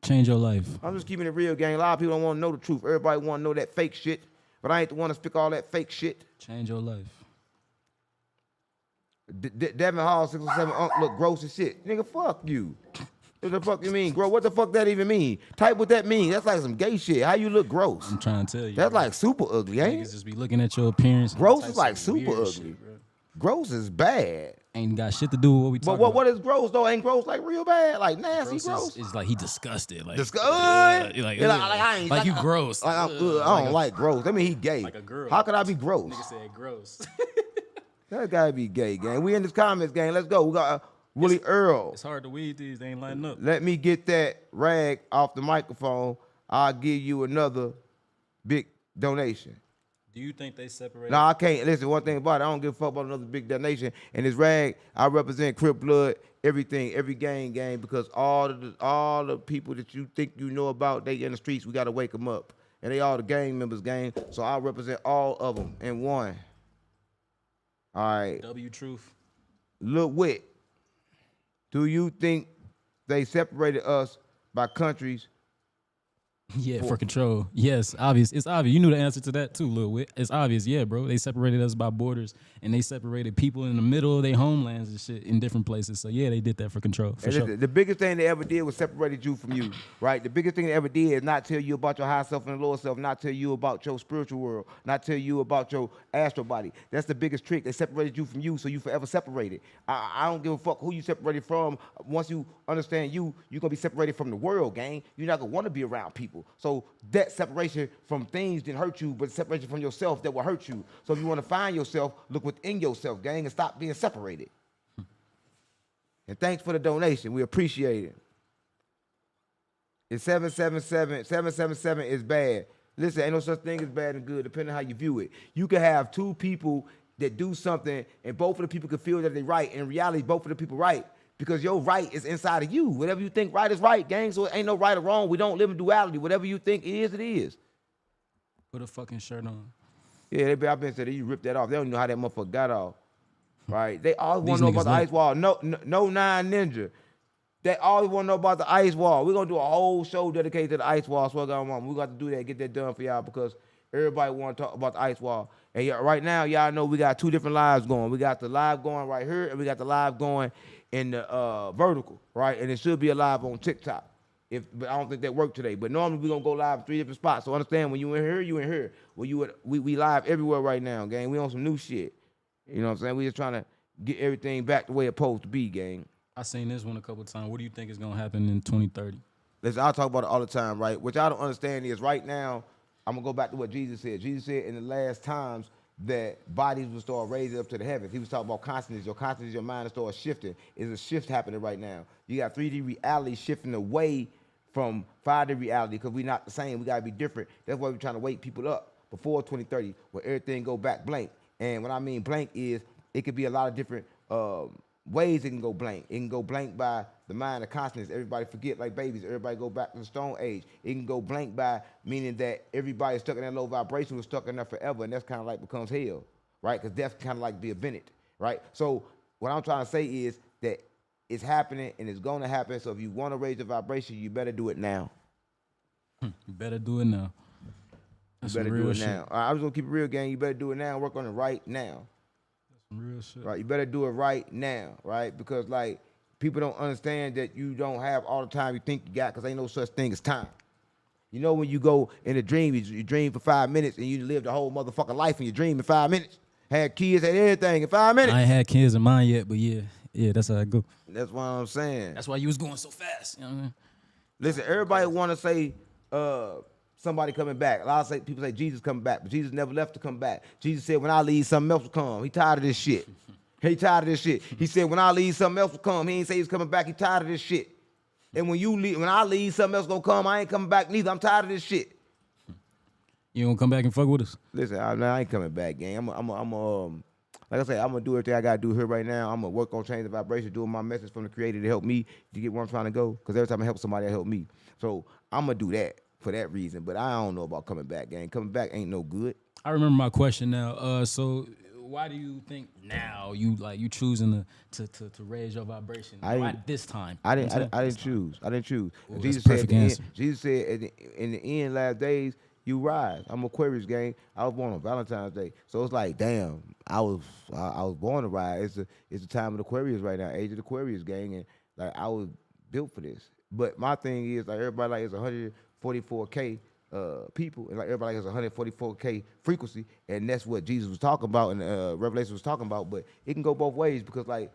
Change your life. I'm just keeping it real, gang. A lot of people don't want to know the truth. Everybody want to know that fake shit, but I ain't the one to speak all that fake shit. Change your life. Devin Hall 607 Unk look gross as shit. Nigga, fuck you. What the fuck you mean, gross? What the fuck that even mean? Type what that mean. That's like some gay shit. How you look gross? I'm trying to tell you. That's like super ugly, ain't Niggas it? just be looking at your appearance. Gross is like super weird ugly. shit, bro. Gross is bad. Ain't got shit to do with what we talking But about. what is gross though? Ain't gross like real bad? Like nasty gross? It's like he disgusted. Like, Disgust. like, Yeah, like I ain't- like you I- gross. Like, I don't like gross. That mean he gay. Like a girl. How could I be gross? Nigga said gross. That gotta be gay, gang. We in this comments, gang. Let's go. We got Willie Earl. It's hard to weed these. They ain't lining up. Let me get that rag off the microphone. I'll give you another big donation. Do you think they separate? No, I can't. Listen, one thing about it, I don't give a fuck about another big donation. And this rag, I represent Crip Blood, everything, every gang, because all the people that you think you know about, they in the streets, we got to wake them up. And they all the gang members, gang. So I represent all of them in one. All right. W Truth. Lil Wit, do you think they separated us by countries? Yeah, for control. Yes, obvious. It's obvious. You knew the answer to that too, Lil Wit. It's obvious. Yeah, bro. They separated us by borders, and they separated people in the middle of their homelands and shit in different places. So yeah, they did that for control. For And sure. the biggest thing they ever did was separated you from you, right? The biggest thing they ever did is not tell you about your higher self and lower self, not tell you about your spiritual world, not tell you about your astral body. That's the biggest trick. They separated you from you, so you forever separated. I don't give a fuck who you separated from. Once you understand you're going to be separated from the world, gang. You're not going to want to be around people. So that separation from things didn't hurt you, but separation from yourself that will hurt you. So if you want to find yourself, look within yourself, gang, and stop being separated. And thanks for the donation. We appreciate it. It's 777. 777 is bad. Listen, ain't no such thing as bad and good, depending on how you view it. You can have two people that do something, and both of the people can feel that they're right. In reality, both of the people right. Because your right is inside of you. Whatever you think right is right, gang. So it ain't no right or wrong. We don't live in duality. Whatever you think it is, it is. Put a fucking shirt on. Yeah, I've been saying you rip that off. They don't know how that motherfucker got off. Right? They always want These to know about niggas the ice wall. No 9 Ninja. They always want to know about the ice wall. We're gonna do a whole show dedicated to the ice wall. So we got to do that, get that done for y'all because everybody want to talk about the ice wall. And right now, y'all know we got 2 different lives going. We got the live going right here, and we got the live going in the vertical, right? And it should be a live on TikTok. But I don't think that worked today. But normally we're gonna go live in 3 different spots. So understand when you in here, you in here. Well, we live everywhere right now, gang. We on some new shit. You know what I'm saying? We just trying to get everything back the way it's supposed to be, gang. I seen this one a couple of times. What do you think is gonna happen in 2030? Listen, I talk about it all the time, right? What y'all don't understand is right now, I'm gonna go back to what Jesus said. Jesus said in the last times that bodies will start raising up to the heavens. He was talking about consciousness. Your mind will start shifting. There's a shift happening right now. You got 3D reality shifting away from 5D reality because we're not the same. We gotta be different. That's why we're trying to wake people up before 2030, where everything go back blank. And what I mean blank is it could be a lot of different ways it can go blank. It can go blank by the mind of consciousness. Everybody forget like babies. Everybody go back to the Stone Age. It can go blank by meaning that everybody stuck in that low vibration was stuck in there forever, and that's kind of like becomes hell, right? Because death kind of like be a Bennett, right? So what I'm trying to say is that it's happening and it's going to happen. So if you want to raise your vibration, you better do it now. You better do it now. That's You better some real do it shit. now. I was gonna keep it real, gang. You better do it now. Work on it right now. Some real shit. Right, you better do it right now, right? Because like people don't understand that you don't have all the time you think you got, because ain't no such thing as time. You know when you go in a dream, you dream for 5 minutes and you live the whole motherfucking life in your dream in 5 minutes. Had kids, had everything in 5 minutes. I ain't had kids in mine yet, but yeah, that's how I go. That's what I'm saying. That's why you was going so fast. You know what I mean? Listen, everybody want to say somebody coming back. A lot of people say Jesus coming back, but Jesus never left to come back. Jesus said, when I leave, something else will come. He tired of this shit. He tired of this shit. He said, when I leave, something else will come. He ain't say he's coming back. He tired of this shit. And when I leave, something else gonna come. I ain't coming back neither. I'm tired of this shit. You gonna come back and fuck with us? Listen, I ain't coming back, gang. Like I said, I'm gonna do everything I gotta do here right now. I'm gonna work on changing the vibration, doing my message from the Creator to help me to get where I'm trying to go. Because every time I help somebody, I help me. So I'm gonna do that for that reason. But I don't know about coming back, gang. Coming back ain't no good. I remember my question now. So why do you think now you choosing to raise your vibration at this time? I didn't choose. Ooh, Jesus that's a said, perfect Jesus said, in the end, last days, you rise. I'm Aquarius, gang. I was born on Valentine's Day, so it's like, damn, I was born to rise. It's the time of Aquarius right now, age of Aquarius, gang, and like I was built for this. But my thing is like everybody like it's 144K people, and like everybody has 144K frequency, and that's what Jesus was talking about and Revelation was talking about. But it can go both ways because like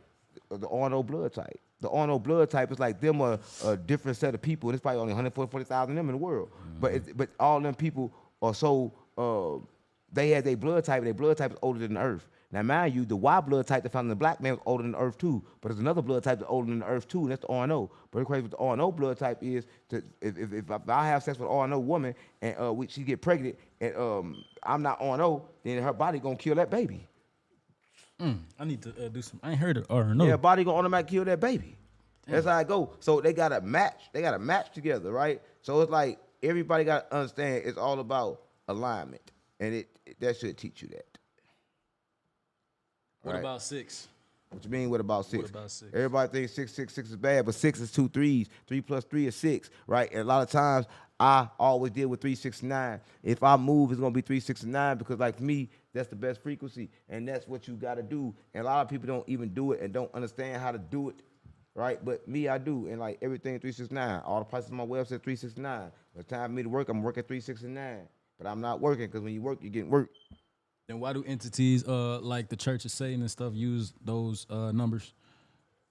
the RNO blood type. The RNO blood type is like them a different set of people. And it's probably only 140,000 of them in the world. Mm-hmm. But all them people are so they had their blood type, and their blood type is older than the earth. Now, mind you, the Y blood type that found in the black man was older than the earth too. But there's another blood type that's older than the earth too, and that's the RNO. But the crazy with the RNO blood type is if I have sex with an RNO woman and she get pregnant and I'm not RNO, then her body gonna kill that baby. I need to do some. I ain't heard of RNO. Yeah, body gonna automatically kill that baby. Damn. That's how I go. So they gotta match. They gotta match together, right? So it's like everybody gotta understand it's all about alignment, and that should teach you that. What right? about 6? What you mean? What about 6? What about 6? Everybody thinks 6 is bad, but 6 is 2 3s. 3 plus 3 is 6, right? And a lot of times I always deal with 3 6 9. If I move, it's gonna be 3 6 9 because like for me, that's the best frequency, and that's what you gotta do. And a lot of people don't even do it and don't understand how to do it, right? But me, I do, and like everything 3 6 9. All the prices on my website 3 6 9. When it's time for me to work, I'm working 3 6 9. But I'm not working because when you work, you're getting work. Then why do entities like the Church of Satan and stuff use those numbers?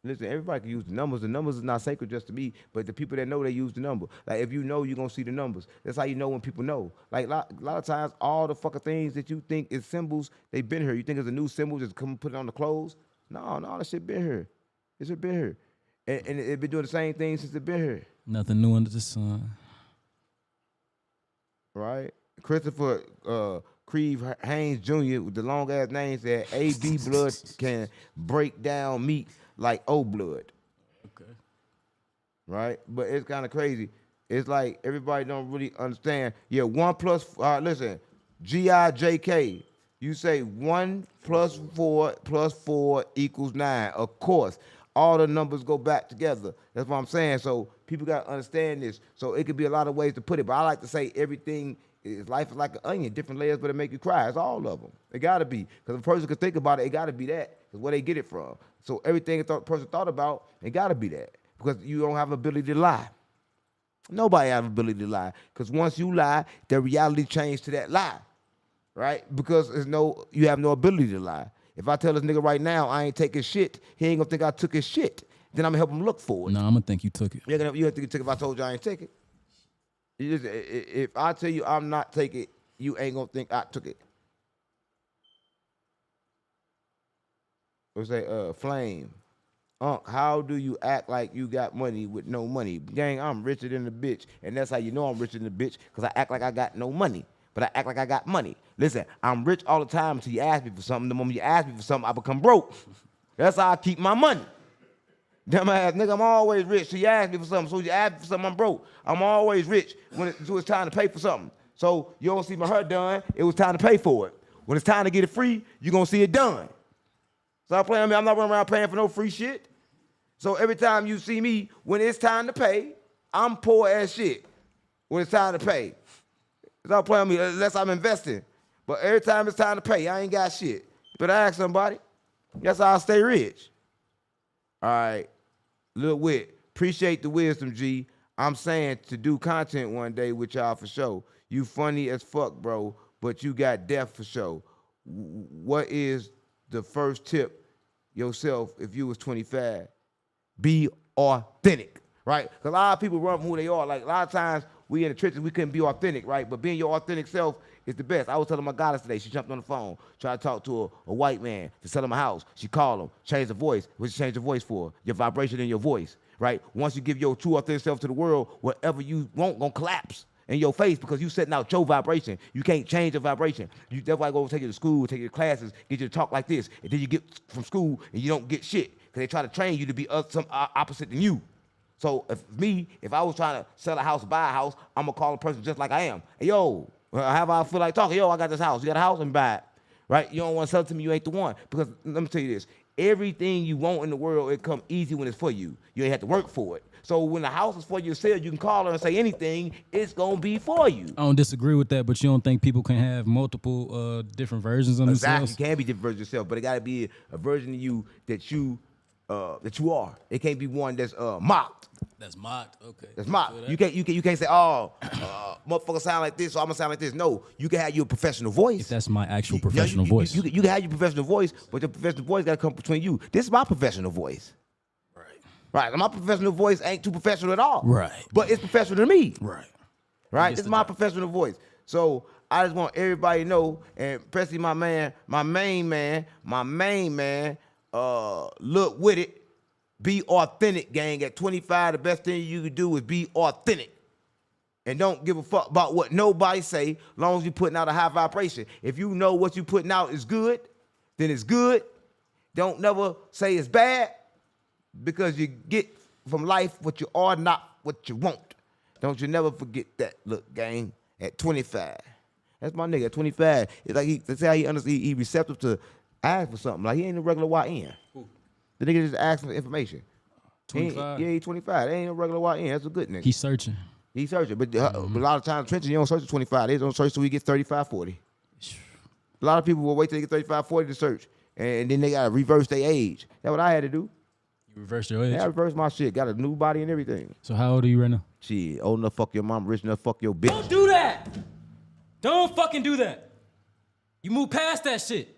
Listen, everybody can use the numbers. The numbers is not sacred just to me, but the people that know, they use the number. Like, if you know, you're going to see the numbers. That's how you know when people know. Like, a lot of times, all the fucking things that you think is symbols, they've been here. You think it's a new symbol, just come put it on the clothes? No, that shit been here. It's been here. And it been doing the same thing since it been here. Nothing new under the sun. Right? Christopher Creve Haynes Jr. with the long-ass name said, AB blood can break down meat like O blood. Okay. Right? But it's kind of crazy. It's like everybody don't really understand. Yeah, 1 plus, listen, GIJK, You say 1 plus 4 plus 4 equals 9. Of course, all the numbers go back together. That's what I'm saying. So people got to understand this. So it could be a lot of ways to put it, but I like to say everything is life is like an onion, different layers, but it make you cry. It's all of them. It got to be. Because if a person could think about it, it got to be that. Because where they get it from. So everything a person thought about, it got to be that. Because you don't have the ability to lie. Nobody have the ability to lie. Because once you lie, the reality changed to that lie. Right? Because you have no ability to lie. If I tell this nigga right now I ain't taking shit, he ain't gonna think I took his shit. Then I'm gonna help him look for it. No, I'm gonna think you took it. You have to think you took it if I told you I ain't take it. If I tell you I'm not taking it, you ain't gonna think I took it. What's that? Flame. How do you act like you got money with no money? Gang, I'm richer than the bitch. And that's how you know I'm richer than the bitch, because I act like I got no money. But I act like I got money. Listen, I'm rich all the time until you ask me for something. The moment you ask me for something, I become broke. That's how I keep my money. Dumbass nigga, I'm always rich. So you ask me for something. So you ask me for something, I'm broke. I'm always rich when it's time to pay for something. So you don't see my hair done, it was time to pay for it. When it's time to get it free, you're going to see it done. Stop playing with me. I'm not running around paying for no free shit. So every time you see me, when it's time to pay, I'm poor as shit when it's time to pay. Stop playing with me unless I'm investing. But every time it's time to pay, I ain't got shit. But I ask somebody. That's how I stay rich. All right. Lil Wit, appreciate the wisdom, G. I'm saying to do content one day with y'all for sure. You funny as fuck, bro, but you got death for sure. What is the first tip yourself if you was 25? Be authentic, right? Because a lot of people run from who they are. Like a lot of times we in the trenches, we couldn't be authentic, right? But being your authentic self is the best. I was telling my goddess today, she jumped on the phone, tried to talk to a white man to sell him a house. She called him, changed the voice. What'd you change the voice for? Your vibration in your voice, right? Once you give your true authentic self to the world, whatever you want gonna collapse in your face because you setting out your vibration. You can't change your vibration. That's why I go take you to school, take you to classes, get you to talk like this. And then you get from school and you don't get shit because they try to train you to be some opposite than you. So if I was trying to sell a house, buy a house, I'm going to call a person just like I am. Hey, yo, however I feel like talking, yo, I got this house. You got a house? And buy it. Right? You don't want to sell it to me, you ain't the one. Because let me tell you this. Everything you want in the world, it come easy when it's for you. You ain't have to work for it. So when the house is for you to sell, you can call her and say anything, it's going to be for you. I don't disagree with that, but you don't think people can have multiple different versions of themselves? Exactly. You can be different versions of yourself, but it got to be a version of you that you are. It can't be one that's mocked. That's mocked. Okay. That's mocked. You can't say, motherfucker sound like this, so I'm gonna sound like this. No, you can have your professional voice. If that's my actual professional voice. You can have your professional voice, but your professional voice gotta come between you. This is my professional voice. Right. My professional voice ain't too professional at all. Right. But it's professional to me. Right. This is my professional voice. So I just want everybody to know, and especially my main man, look with it. Be authentic, gang. At 25, the best thing you can do is be authentic. And don't give a fuck about what nobody say, as long as you're putting out a high vibration. If you know what you're putting out is good, then it's good. Don't never say it's bad, because you get from life what you are, not what you want. Don't you never forget that. Look, gang, at 25. That's my nigga, at 25. It's like that's how he receptive to ask for something. Like he ain't a regular YN. The nigga just asking for information. 25? He's 25. They ain't no regular YN. That's a good nigga. He's searching. But a lot of times, trenches, you don't search at 25. They don't search till he gets 35, 40. A lot of people will wait till they get 35, 40 to search. And then they got to reverse their age. That's what I had to do. You reversed your age? Yeah, I reversed my shit. Got a new body and everything. So how old are you right now? Shit, old enough fuck your mom, rich enough fuck your bitch. Don't do that. Don't fucking do that. You move past that shit.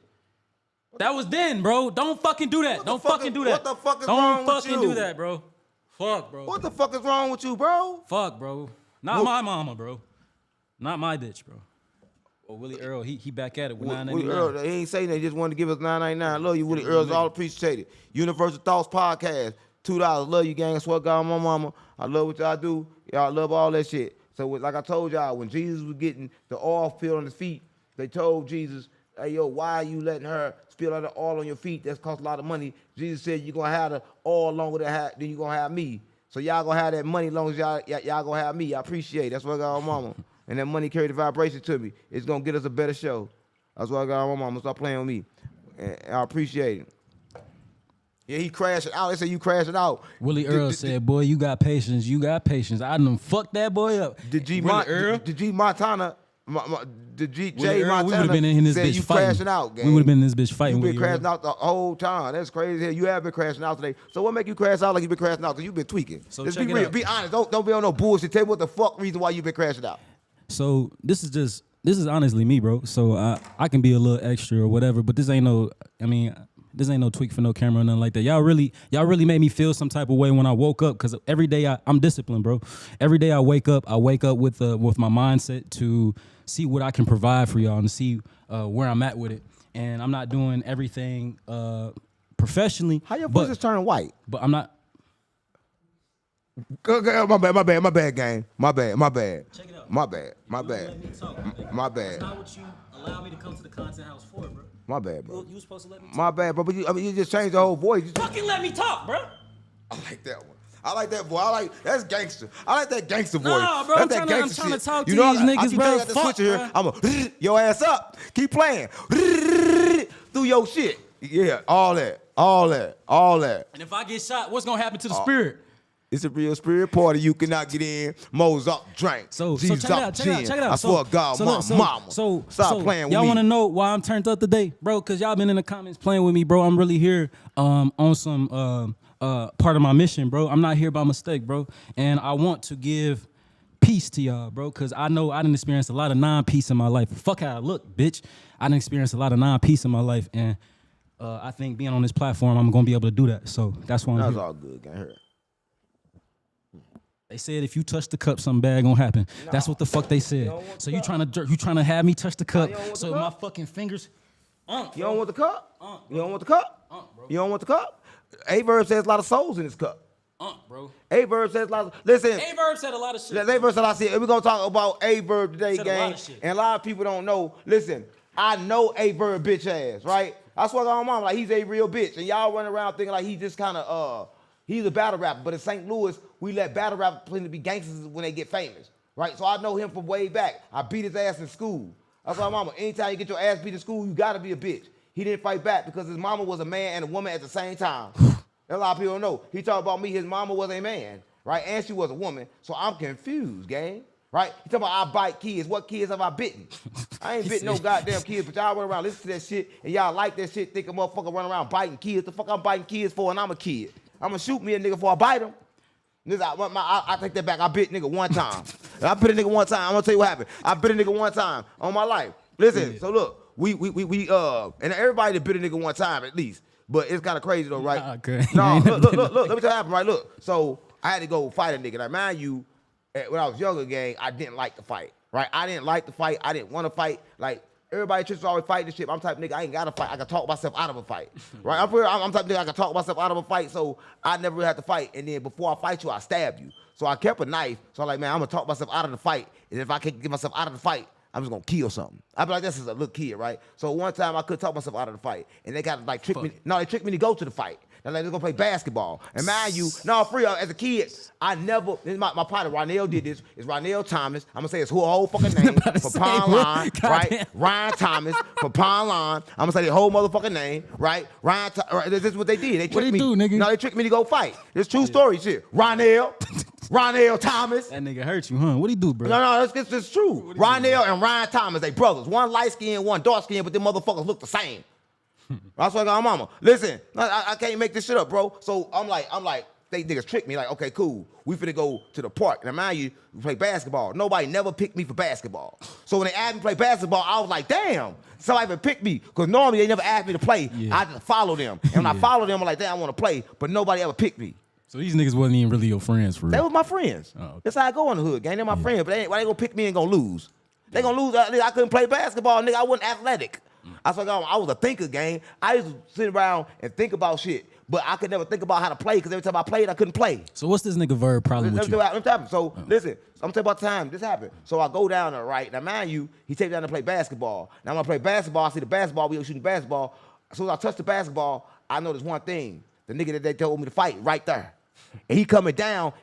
That was then, bro. Don't fucking do that. Don't fucking do that. What the fuck is wrong with you? Don't fucking do that, bro. Fuck, bro. What the fuck is wrong with you, bro? Fuck, bro. Not my mama, bro. Not my bitch, bro. Or Willie Earl, he back at it with $9.99. Willie Earl, he ain't saying that. He just wanted to give us $9.99. I love you, Willie Earl. All appreciated. Universal Thoughts Podcast, $2. Love you, gang. I swear to God, my mama. I love what y'all do. Y'all love all that shit. So like I told y'all, when Jesus was getting the oil spilled on his feet, they told Jesus, hey, yo, why are you letting her spill out the oil on your feet? That's cost a lot of money. Jesus said, you're going to have the oil longer than you're going to have me. So y'all going to have that money as long as y'all going to have me. I appreciate it. That's what I got on mama. And that money carry the vibration to me. It's going to get us a better show. That's why I got my mama. Stop playing with me. And I appreciate it. Yeah, he crashed it out. They say you crashed it out. Willie Earl said, boy, you got patience. You got patience. I done fucked that boy up. The G Montana, Willie Montana, we would have been in this said bitch you fighting. crashing out, gang. We would have been in this bitch fighting. You've been Willie crashing Earl. out the whole time. That's crazy. You have been crashing out today. So what make you crash out like you've been crashing out? Because you've been tweaking. So Let's check be it real. out. Be honest. Don't be on no bullshit. Tell me what the fuck reason why you've been crashing out. So this is honestly me, bro. So I can be a little extra or whatever, but this ain't no tweak for no camera or nothing like that. Y'all really made me feel some type of way when I woke up, because every day I'm disciplined, bro. Every day I wake up with my mindset to see what I can provide for y'all and see where I'm at with it. And I'm not doing everything professionally. How your voice is turning white? But I'm not. My bad, gang. My bad. Check it out. My bad. Let me talk, nigga. My bad. That's not what you allow me to come to the content house for, bro. My bad, bro. You was supposed to let me talk. My bad, bro. But you just changed the whole voice. Fucking let me talk, bro. I like that one. I like that boy. That's gangster. I like that gangster voice. Nah, bro, That's I'm that tryna- gangster I'm tryna shit. talk to You know, these I niggas, keep bro. telling you the Fuck, switcher here. bro. I'm going your ass up. Keep playing. Through your shit. Yeah, all that. And if I get shot, what's gonna happen to the spirit? It's a real spirit party. You cannot get in. Mo's up, drink. So G's check up, it out. gin. I swear to God, mama. Stop playing with me. Y'all want to know why I'm turned up today, bro? Because y'all been in the comments playing with me, bro. I'm really here on some part of my mission, bro. I'm not here by mistake, bro. And I want to give peace to y'all, bro, because I know I didn't experience a lot of non-peace in my life. Fuck how I look, bitch. I didn't experience a lot of non-peace in my life, and I think being on this platform, I'm going to be able to do that. So that's why I'm That's here. all good, gang. Here. They said if you touch the cup, something bad gonna happen. That's what the fuck they said. So you trying to have me touch the cup? So my fucking fingers. You don't want the cup? You don't want the cup? You don't want the cup? A-Verb says a lot of souls in this cup. Bro. A-Verb says a lot of... Listen. A-Verb said a lot of shit. A-Verb said a lot of shit. We're going to talk about A-Verb today, Said a lot gang. of shit. And a lot of people don't know. Listen, I know A-Verb bitch ass, right? That's what I'm on. Like, he's a real bitch. And y'all run around thinking like he just kind of... He's a battle rapper, but in St. Louis, we let battle rappers pretend to be gangsters when they get famous, right? So I know him from way back. I beat his ass in school. That's why mama, anytime you get your ass beat in school, you gotta be a bitch. He didn't fight back because his mama was a man and a woman at the same time. A lot of people don't know. He talked about me, his mama was a man, right? And she was a woman, so I'm confused, gang. Right? He talking about I bite kids. What kids have I bitten? I ain't bitten no goddamn kids, but y'all run around listen to that shit, and y'all like that shit, think a motherfucker run around biting kids. The fuck I'm biting kids for, and I'm a kid. I'm gonna shoot me a nigga before I bite him. Nigga, I take that back. I bit nigga one time. I bit a nigga one time. I'm gonna tell you what happened. I bit a nigga one time on my life. Listen, so look, we and everybody that bit a nigga one time at least. But it's kind of crazy though, right? Nah, okay. No, look. Let me tell you what happened, right? Look, so I had to go fight a nigga. Now, mind you, when I was younger, gang, I didn't like to fight, right? I didn't like to fight. I didn't want to fight. Like, everybody tries to always fight this shit. I'm type of nigga, I ain't got to fight. I can talk myself out of a fight, right? I'm type of nigga, I can talk myself out of a fight, so I never really had to fight. And then before I fight you, I stab you. So I kept a knife. So I'm like, man, I'm going to talk myself out of the fight. And if I can't get myself out of the fight, I'm just going to kill something. I be like, this is a little kid, right? So one time I could talk myself out of the fight. And they got to like trick me. No, they tricked me to go to the fight. They're like, they're going to play basketball. And mind you, no, for real, as a kid, I never, this is my partner, Ronell did this. It's Ronell Thomas. I'm going to say his whole fucking name for Pond Line, right? Ryan Thomas for Pond Line. I'm going to say the whole motherfucking name, right? This is what they did. They tricked What'd he me. do, nigga? No, they tricked me to go fight. It's true story shit. Ronell Thomas. That nigga hurt you, huh? What'd he do, bro? No, it's true. Ronell and Ryan Thomas, they brothers. One light skin, one dark skin, but them motherfuckers look the same. That's why I got my mama. Listen, I can't make this shit up, bro. So I'm like, they niggas tricked me. Like, okay, cool. We finna go to the park. Now, mind you, we play basketball. Nobody never picked me for basketball. So when they asked me to play basketball, I was like, damn, somebody even picked me. Because normally they never asked me to play. Yeah. I just follow them. And when I follow them, I'm like, damn, I want to play. But nobody ever picked me. So these niggas wasn't even really your friends, for real? They was my friends. Oh, okay. That's how I go in the hood, gang. They're my friends. But why they gonna pick me and gonna lose? They gonna lose. I couldn't play basketball, nigga. I wasn't athletic. I was a thinker, gang. I used to sit around and think about shit, but I could never think about how to play because every time I played, I couldn't play. So what's this nigga Verb problem with you? Let me tell you. So listen, I'm telling you about the time this happened. So I go down there, right? Now, mind you, he takes me down to play basketball. Now, when I play basketball, I see the basketball, we were shooting basketball. As soon as I touch the basketball, I notice one thing. The nigga that they told me to fight right there. And he coming down,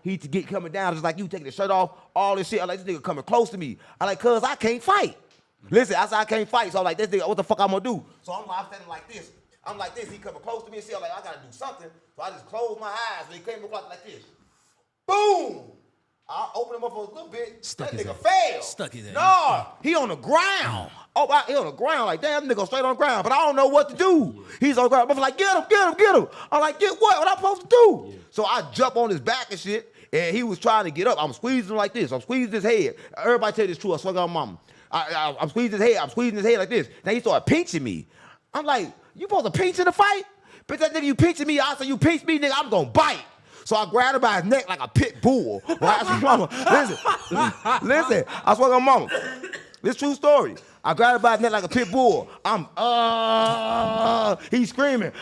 coming down just like you taking the shirt off, all this shit. I like, this nigga coming close to me. I like, cuz I can't fight. Listen, I said I can't fight, so I'm like, this nigga, what the fuck I'm gonna do? So I'm standing like this. I'm like this. He coming close to me and shit. I'm like, I gotta do something. So I just closed my eyes and he came across like this. Boom! I opened him up for a little bit. Stuck that his nigga ass. fell. Stuck his ass. No, he on the ground. Oh, he on the ground like damn, nigga straight on the ground. But I don't know what to do. Yeah. He's on the ground. I'm like, get him. I'm like, get what? What I'm supposed to do? Yeah. So I jump on his back and shit. And he was trying to get up. I'm squeezing him like this. I'm squeezing his head. Everybody tell you this true. I swear to God, mama. I'm squeezing his head. I'm squeezing his head like this. Now he started pinching me. I'm like, you supposed to pinch in the fight? Bitch, that nigga, you pinching me. I said, you pinch me, nigga, I'm gonna bite. So I grabbed him by his neck like a pit bull. Right? I swear to mama, listen. I swear to mama. This true story. I grabbed him by his neck like a pit bull. He's screaming.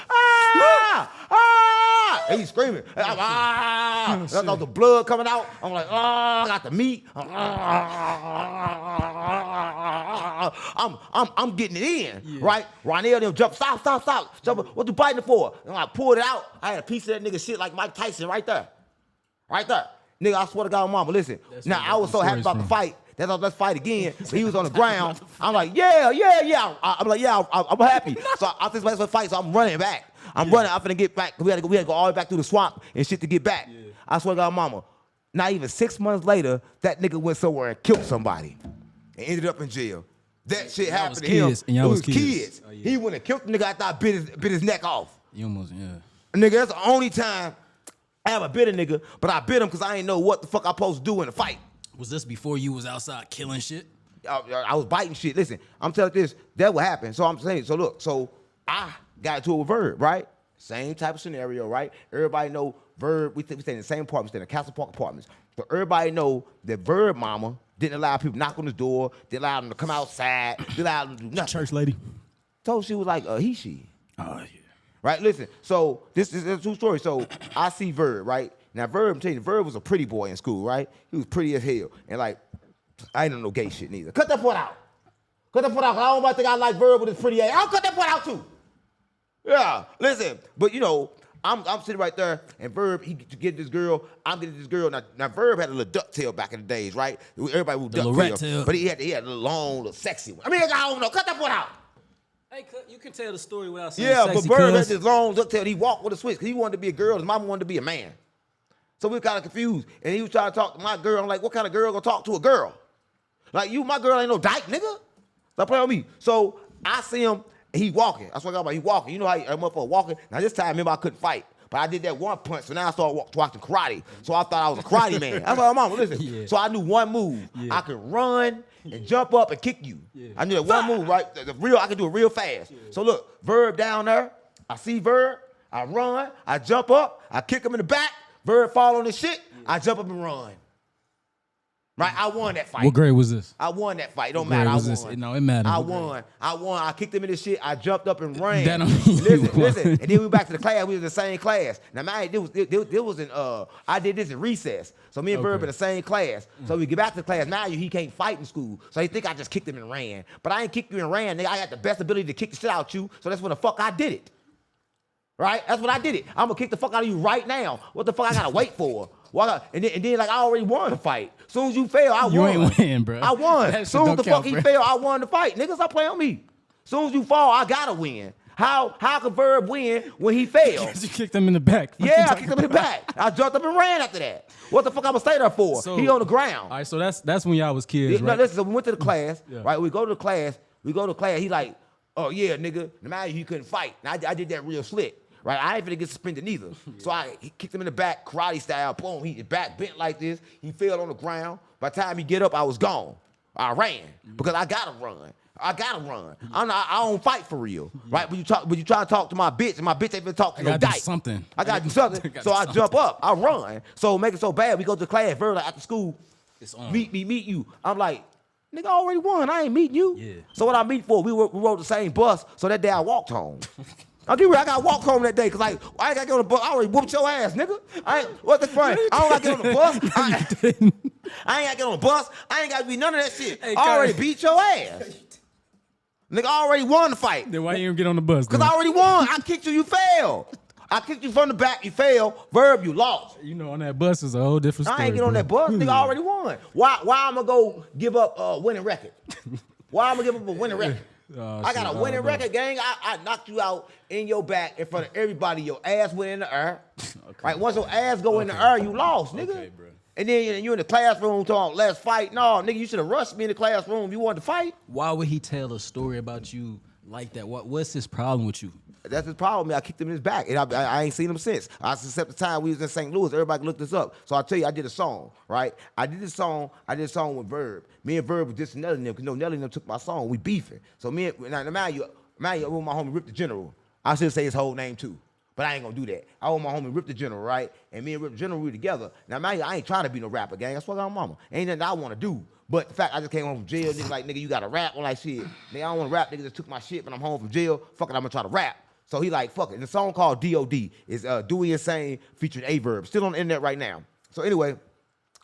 He's screaming. I got the blood coming out. I'm like, I got the meat. I'm getting it in, right? Ronell them jump, stop. Jump, what you biting for? And I pulled it out. I had a piece of that nigga shit like Mike Tyson right there. Nigga, I swear to God, mama, listen. Now, I was so happy about the fight. Let's fight again. He was on the ground. I'm like, yeah. I'm like, yeah, I'm happy. So I think let's fight. So I'm running back. I'm finna get back. We had to go all the way back through the swamp and shit to get back. Yeah. I swear to God, mama. Not even 6 months later, that nigga went somewhere and killed somebody and ended up in jail. That shit happened to him. And it was kids. Oh, yeah. He went and killed the nigga after I bit his neck off. You almost, yeah. Nigga, that's the only time I ever bit a nigga, but I bit him because I ain't know what the fuck I supposed to do in a fight. Was this before you was outside killing shit? I was biting shit. Listen, I'm telling you this, that what happened. So I'm saying, so look, so I got into it with Verb, right? Same type of scenario, right? Everybody know Verb, we stay in the same apartment, we stay in the Castle Park apartments. So everybody know that Verb mama didn't allow people to knock on his door, didn't allow them to come outside, didn't allow them to do nothing. Church lady. Told she was like she. Oh, yeah. Right, listen, so this is a true story. So I see Verb, right? Now, Verb, I'm telling you, Verb was a pretty boy in school, right? He was pretty as hell. And like, I ain't no gay shit neither. Cut that part out. I don't think I like Verb with his pretty ass. I'll cut that part out too. Yeah, listen, but you know, I'm sitting right there, and Verb, he get this girl, I'm getting this girl. Now Verb had a little ducktail back in the days, right? Everybody would ducktail, but he had a little long, little sexy one. I mean, I don't know. Cut that part out. Hey, you can tell the story without saying but sexy. Verb had this long ducktail. He walked with a switch because he wanted to be a girl. His mama wanted to be a man. So we were kind of confused, and he was trying to talk to my girl. I'm like, what kind of girl gonna talk to a girl? Like my girl ain't no dyke, nigga. Stop playing with me. So I see him. He walking. I swear to God, he walking. You know how a motherfucker walking? Now this time, remember, I couldn't fight. But I did that one punch, so now I started watching karate. So I thought I was a karate man. That's what my mama, listen. Yeah. So I knew one move. Yeah. I could run and jump up and kick you. Yeah. I knew that one move, right? I could do it real fast. Yeah. So look, Verb down there. I see Verb. I run. I jump up. I kick him in the back. Verb fall on his shit. Yeah. I jump up and run. Right, I won that fight. What grade was this? I won that fight. It don't matter. I won. No, it matters. I won. I kicked him in the shit. I jumped up and ran. That don't mean listen. And then we went back to the class. We was in the same class. Now, man, it was in. I did this in recess. So me and Verb in the same class. So we get back to the class. Now he can't fight in school. So he think I just kicked him and ran. But I ain't kicked you and ran, nigga. I had the best ability to kick the shit out you. So that's when the fuck I did it. Right? That's what I did it. I'm gonna kick the fuck out of you right now. What the fuck I gotta wait for? And then like I already won the fight. Soon as you fail, I won. You ain't win, bro. I won. Soon as the fuck he fail, I won the fight. Niggas, stop playing on me. Soon as you fall, I gotta win. How can Verb win when he fails? You kicked him in the back. Yeah, I kicked him in the back. I jumped up and ran after that. What the fuck I'm gonna stay there for? So, he on the ground. All right, so that's when y'all was kids, right? No, listen, so we went to the class, right? We go to class. He like, oh yeah, nigga. No matter he couldn't fight. And I did that real slick. Right, I ain't finna get suspended neither. So he kicked him in the back, karate style, boom, his back bent like this. He fell on the ground. By the time he get up, I was gone. I ran because I gotta run. I don't fight for real, right? When you try to talk to my bitch, and my bitch ain't been talking to no dyke. I gotta do something. So I jump up, I run. So make it so bad, we go to class, very like after school, meet you. I'm like, nigga, I already won. I ain't meeting you. Yeah. So what I meet for? We rode the same bus. So that day I walked home. I got walked home that day because like I ain't got to get on the bus. I already whooped your ass, nigga. What the fuck? I don't got to get on the bus. I ain't got to get on the bus. I ain't got to be none of that shit. Hey, I already beat your ass. Nigga, I already won the fight. Then why you didn't get on the bus? Because I already won. I kicked you, you failed. I kicked you from the back, you failed. Verb, you lost. You know, on that bus is a whole different story. I ain't get on that bus. Nigga, I already won. Why I'm going to go give up winning record? Why I'm gonna give up a winning record? Oh, I got shit, a winning no. record, gang. I knocked you out in your back in front of everybody. Your ass went in the air. Right? Once your ass go in the air, you lost, nigga. Okay, bro. And then you in the classroom talking, let's fight. No, nigga, you should have rushed me in the classroom if you wanted to fight. Why would he tell a story about you like that? What's his problem with you? That's his problem. I kicked him in his back, and I ain't seen him since. Except the time we was in St. Louis. Everybody looked this up. So I tell you, I did a song, right? I did a song with Verb. Me and Verb was just Nelly and them, because Nelly and them took my song. We beefing. So me and now mind you, my homie Rip the General. I should say his whole name too, but I ain't gonna do that. I owe my homie Rip the General, right? And me and Rip the General, we together. Now mind you, I ain't trying to be no rapper, gang. That's what I'm mama. Ain't nothing I want to do. But the fact I just came home from jail, nigga, like, nigga, you got to rap. I'm like, shit, nigga, I don't want to rap. Nigga just took my shit, but I'm home from jail. Fuck it, I'm going to try to rap. So he like, fuck it. And the song called D.O.D. is Dewey Insane featuring A-Verb. Still on the internet right now. So anyway,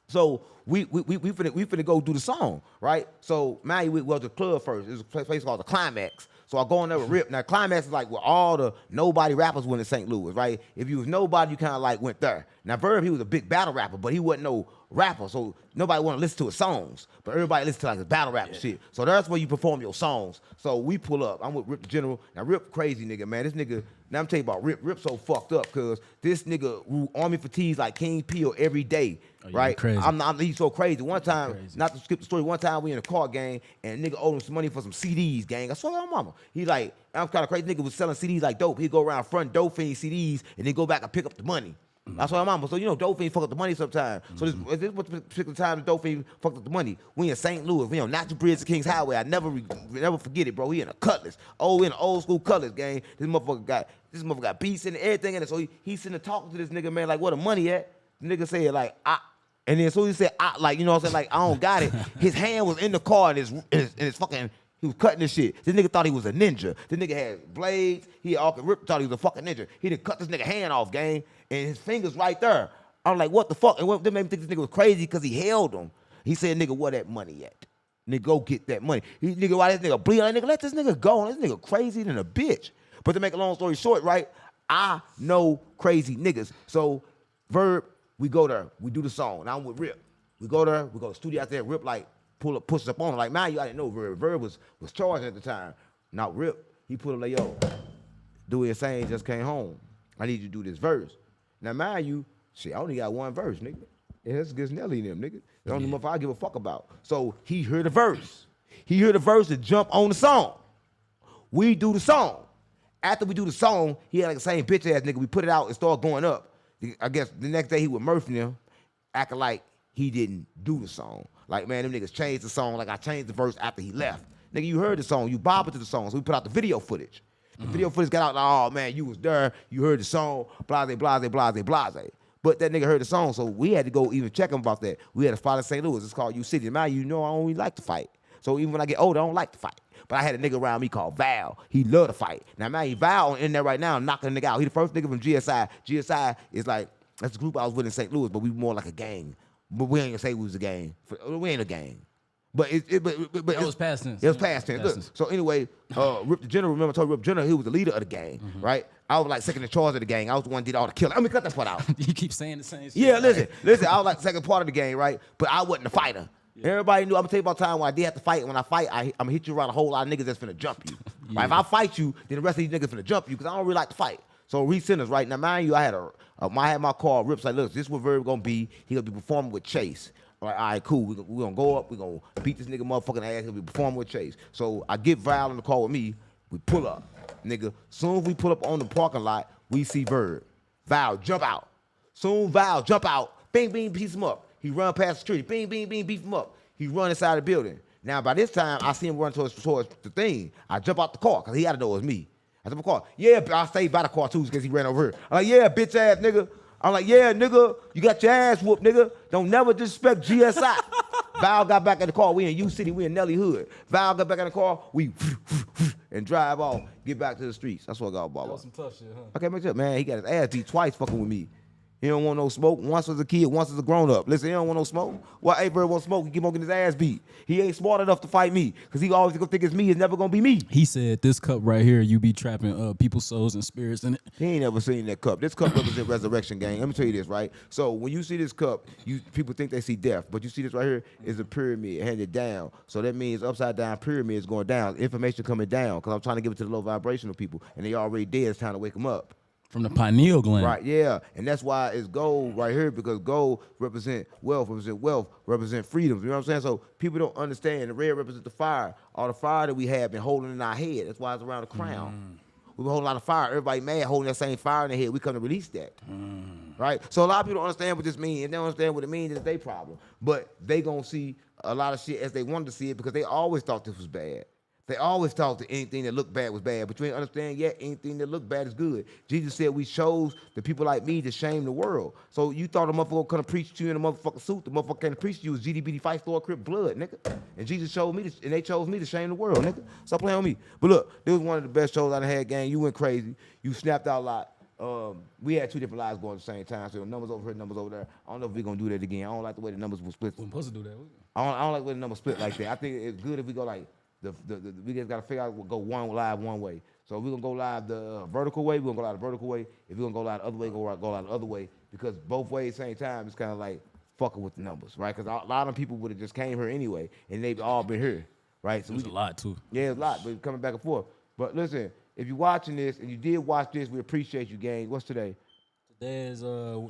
so we finna go do the song, right? So man, we went to the club first. There's a place called the Climax. So I go in there with Rip. Now Climax is like where all the nobody rappers went in St. Louis, right? If you was nobody, you kind of like went there. Now Verb, he was a big battle rapper, but he wasn't no rapper, so nobody want to listen to his songs. But everybody listen to like his battle rap shit. So that's where you perform your songs. So we pull up. I'm with Rip the General. Now Rip crazy nigga, man. This nigga. Now I'm telling you about Rip. Rip so fucked up because this nigga wore army fatigues like King Peel every day, right? Crazy. He's so crazy. One time, not to skip the story. One time we in a car gang and nigga owed him some money for some CDs, gang. I swear to my mama. He like, I'm kind of crazy. Nigga was selling CDs like dope. He'd go around front dope fiend CDs and then go back and pick up the money. That's what I'm mama. So you know, dope fiend fuck up the money sometimes. So this was the particular time the dope fiend fucked up the money. We in St. Louis. We on Natural Bridge to Kings Highway. I never forget it, bro. We in a Cutlass. Oh, in an old school Cutlass, gang. This motherfucker got beats and everything in it. So he's sitting there talking to this nigga, man, like, where the money at? The nigga said, like, and then so he said, like, you know what I'm saying? Like, I don't got it. His hand was in the car and his fucking, he was cutting this shit. This nigga thought he was a ninja. This nigga had blades. He all Rip thought he was a fucking ninja. He done cut this nigga hand off, gang, and his fingers right there. I'm like, what the fuck? And what that made me think this nigga was crazy because he held him. He said, nigga, where that money at? Nigga, go get that money. Nigga, why this nigga bleed on that nigga? Let this nigga go. This nigga crazy than a bitch. But to make a long story short, right, I know crazy niggas. So, Verb, we go there. We do the song. Now I'm with Rip. We go there. We go to the studio out there. Rip, like, pushes up on him. Like, man, I didn't know Verb. Verb was charged at the time. Now, Rip, he put him like, yo, Dewey Insane just came home. I need you to do this verse. Now, mind you, shit, I only got one verse, nigga. And that's against Nelly and them, nigga. The only motherfucker I give a fuck about. So he heard the verse. He heard the verse and jump on the song. We do the song. After we do the song, he had like the same bitch ass nigga. We put it out and started going up. I guess the next day he with Murph and them, acting like he didn't do the song. Like, man, them niggas changed the song like I changed the verse after he left. Nigga, you heard the song. You bobbed to the song. So we put out the video footage. The video footage got out, like, oh, man, you was there. You heard the song, blase, blase, blase, blase. But that nigga heard the song, so we had to go even check him about that. We had a spot in St. Louis. It's called U City. Now, you know I don't really like to fight. So even when I get older, I don't like to fight. But I had a nigga around me called Val. He love to fight. Now, man, Val in there right now knocking a nigga out. He the first nigga from GSI. GSI is like, that's the group I was with in St. Louis, but we more like a gang. But we ain't gonna say we was a gang. We ain't a gang. But it was past tense. It was past tense. Look, so anyway, Rip the General, remember I told you Rip General, he was the leader of the gang, right? I was like second in charge of the gang. I was the one that did all the killing. Let me cut that part out. You keep saying the same shit. Yeah, listen, I was like the second part of the gang, right? But I wasn't a fighter. Yeah. Everybody knew. I'm gonna tell you about time when I did have to fight. And when I fight, I'm gonna hit you around a whole lot of niggas that's finna jump you. Yeah. Right? If I fight you, then the rest of these niggas finna jump you because I don't really like to fight. So resend us, right? Now, mind you, I had my car. Rip's like, look, this is what Verb gonna be. He gonna be performing with Chase. I'm like, all right, cool. We gonna go up. We gonna beat this nigga motherfucking ass. He'll be performing with Chase. So I get Val in the car with me. We pull up, nigga. Soon as we pull up on the parking lot, we see Verb. Val jump out. Soon Val jump out. Bing, bing, piece him up. He run past the street. Bing, bing, bing, beat him up. He run inside the building. Now by this time, I see him run towards the thing. I jump out the car because he had to know it was me. I jump out the car. Yeah, I stayed by the car too because he ran over here. I'm like, yeah, bitch ass nigga. I'm like, yeah, nigga, you got your ass whooped, nigga. Don't never disrespect GSI. Val got back in the car. We in U City. We in Nelly Hood. Val got back in the car. We and drive off. Get back to the streets. That's what I got about. That was some tough shit, huh? Okay, make sure, man. He got his ass beat twice fucking with me. He don't want no smoke. Once was a kid, once was a grown up. Listen, he don't want no smoke. Well, Avery want smoke. He keep on getting his ass beat. He ain't smart enough to fight me because he always gonna think it's me. It's never gonna be me. He said this cup right here, you be trapping people's souls and spirits in it. He ain't never seen that cup. This cup represents resurrection, gang. Let me tell you this, right? So when you see this cup, people think they see death, but you see this right here is a pyramid handed down. So that means upside down pyramid is going down. Information coming down because I'm trying to give it to the low vibrational people, and they already dead. It's time to wake them up. From the pineal gland. Right, yeah. And that's why it's gold right here, because gold represent wealth, represent freedom. You know what I'm saying? So people don't understand. The red represents the fire. All the fire that we have been holding in our head. That's why it's around the crown. We've been holding a lot of fire. Everybody mad holding that same fire in their head. We come to release that. Right? So a lot of people don't understand what this means. And they don't understand what it means. It's their problem. But they going to see a lot of shit as they wanted to see it because they always thought this was bad. They always thought that anything that looked bad was bad, but you ain't understand yet anything that looked bad is good. Jesus said we chose the people like me to shame the world. So you thought a motherfucker couldn't preach to you in a motherfucking suit. The motherfucker can't preach to you as GDBD fight store crip blood, nigga. And Jesus showed me, and they chose me to shame the world, nigga. Stop playing with me. But look, this was one of the best shows I done had, gang. You went crazy. You snapped out a lot. We had two different lives going at the same time, so the numbers over here, numbers over there. I don't know if we're gonna do that again. I don't like the way the numbers were split. We're supposed to do that. I don't like the way the numbers split like that. I think it's good if we go like we just gotta figure out go one live one way. So if we're gonna go live the vertical way, we're gonna go live the vertical way. If we're gonna go live the other way, go live the other way. Because both ways same time, it's kind of like fucking with the numbers, right? Because a lot of people would have just came here anyway, and they've all been here, right? So There's a lot too. Yeah, it's a lot, but coming back and forth. But listen, if you're watching this and you did watch this, we appreciate you, gang. What's today? Today is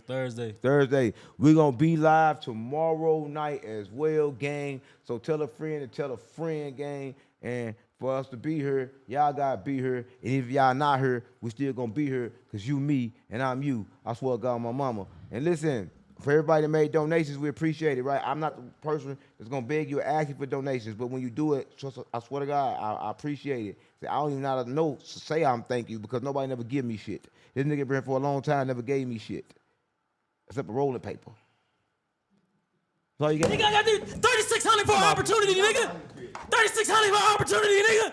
Thursday. Thursday. We're going to be live tomorrow night as well, gang. So tell a friend to tell a friend, gang. And for us to be here, y'all got to be here. And if y'all not here, we still going to be here because you me and I'm you. I swear to God, my mama. And listen, for everybody that made donations, we appreciate it, right? I'm not the person that's going to beg you or ask you for donations, but when you do it, I swear to God, I appreciate it. I don't even know how to know, say I'm thank you because nobody never give me shit. This nigga been here for a long time, never gave me shit. Except a rolling paper. That's all you got. Nigga, I got 3,600 for an opportunity, nigga. 3,600 for an opportunity, nigga.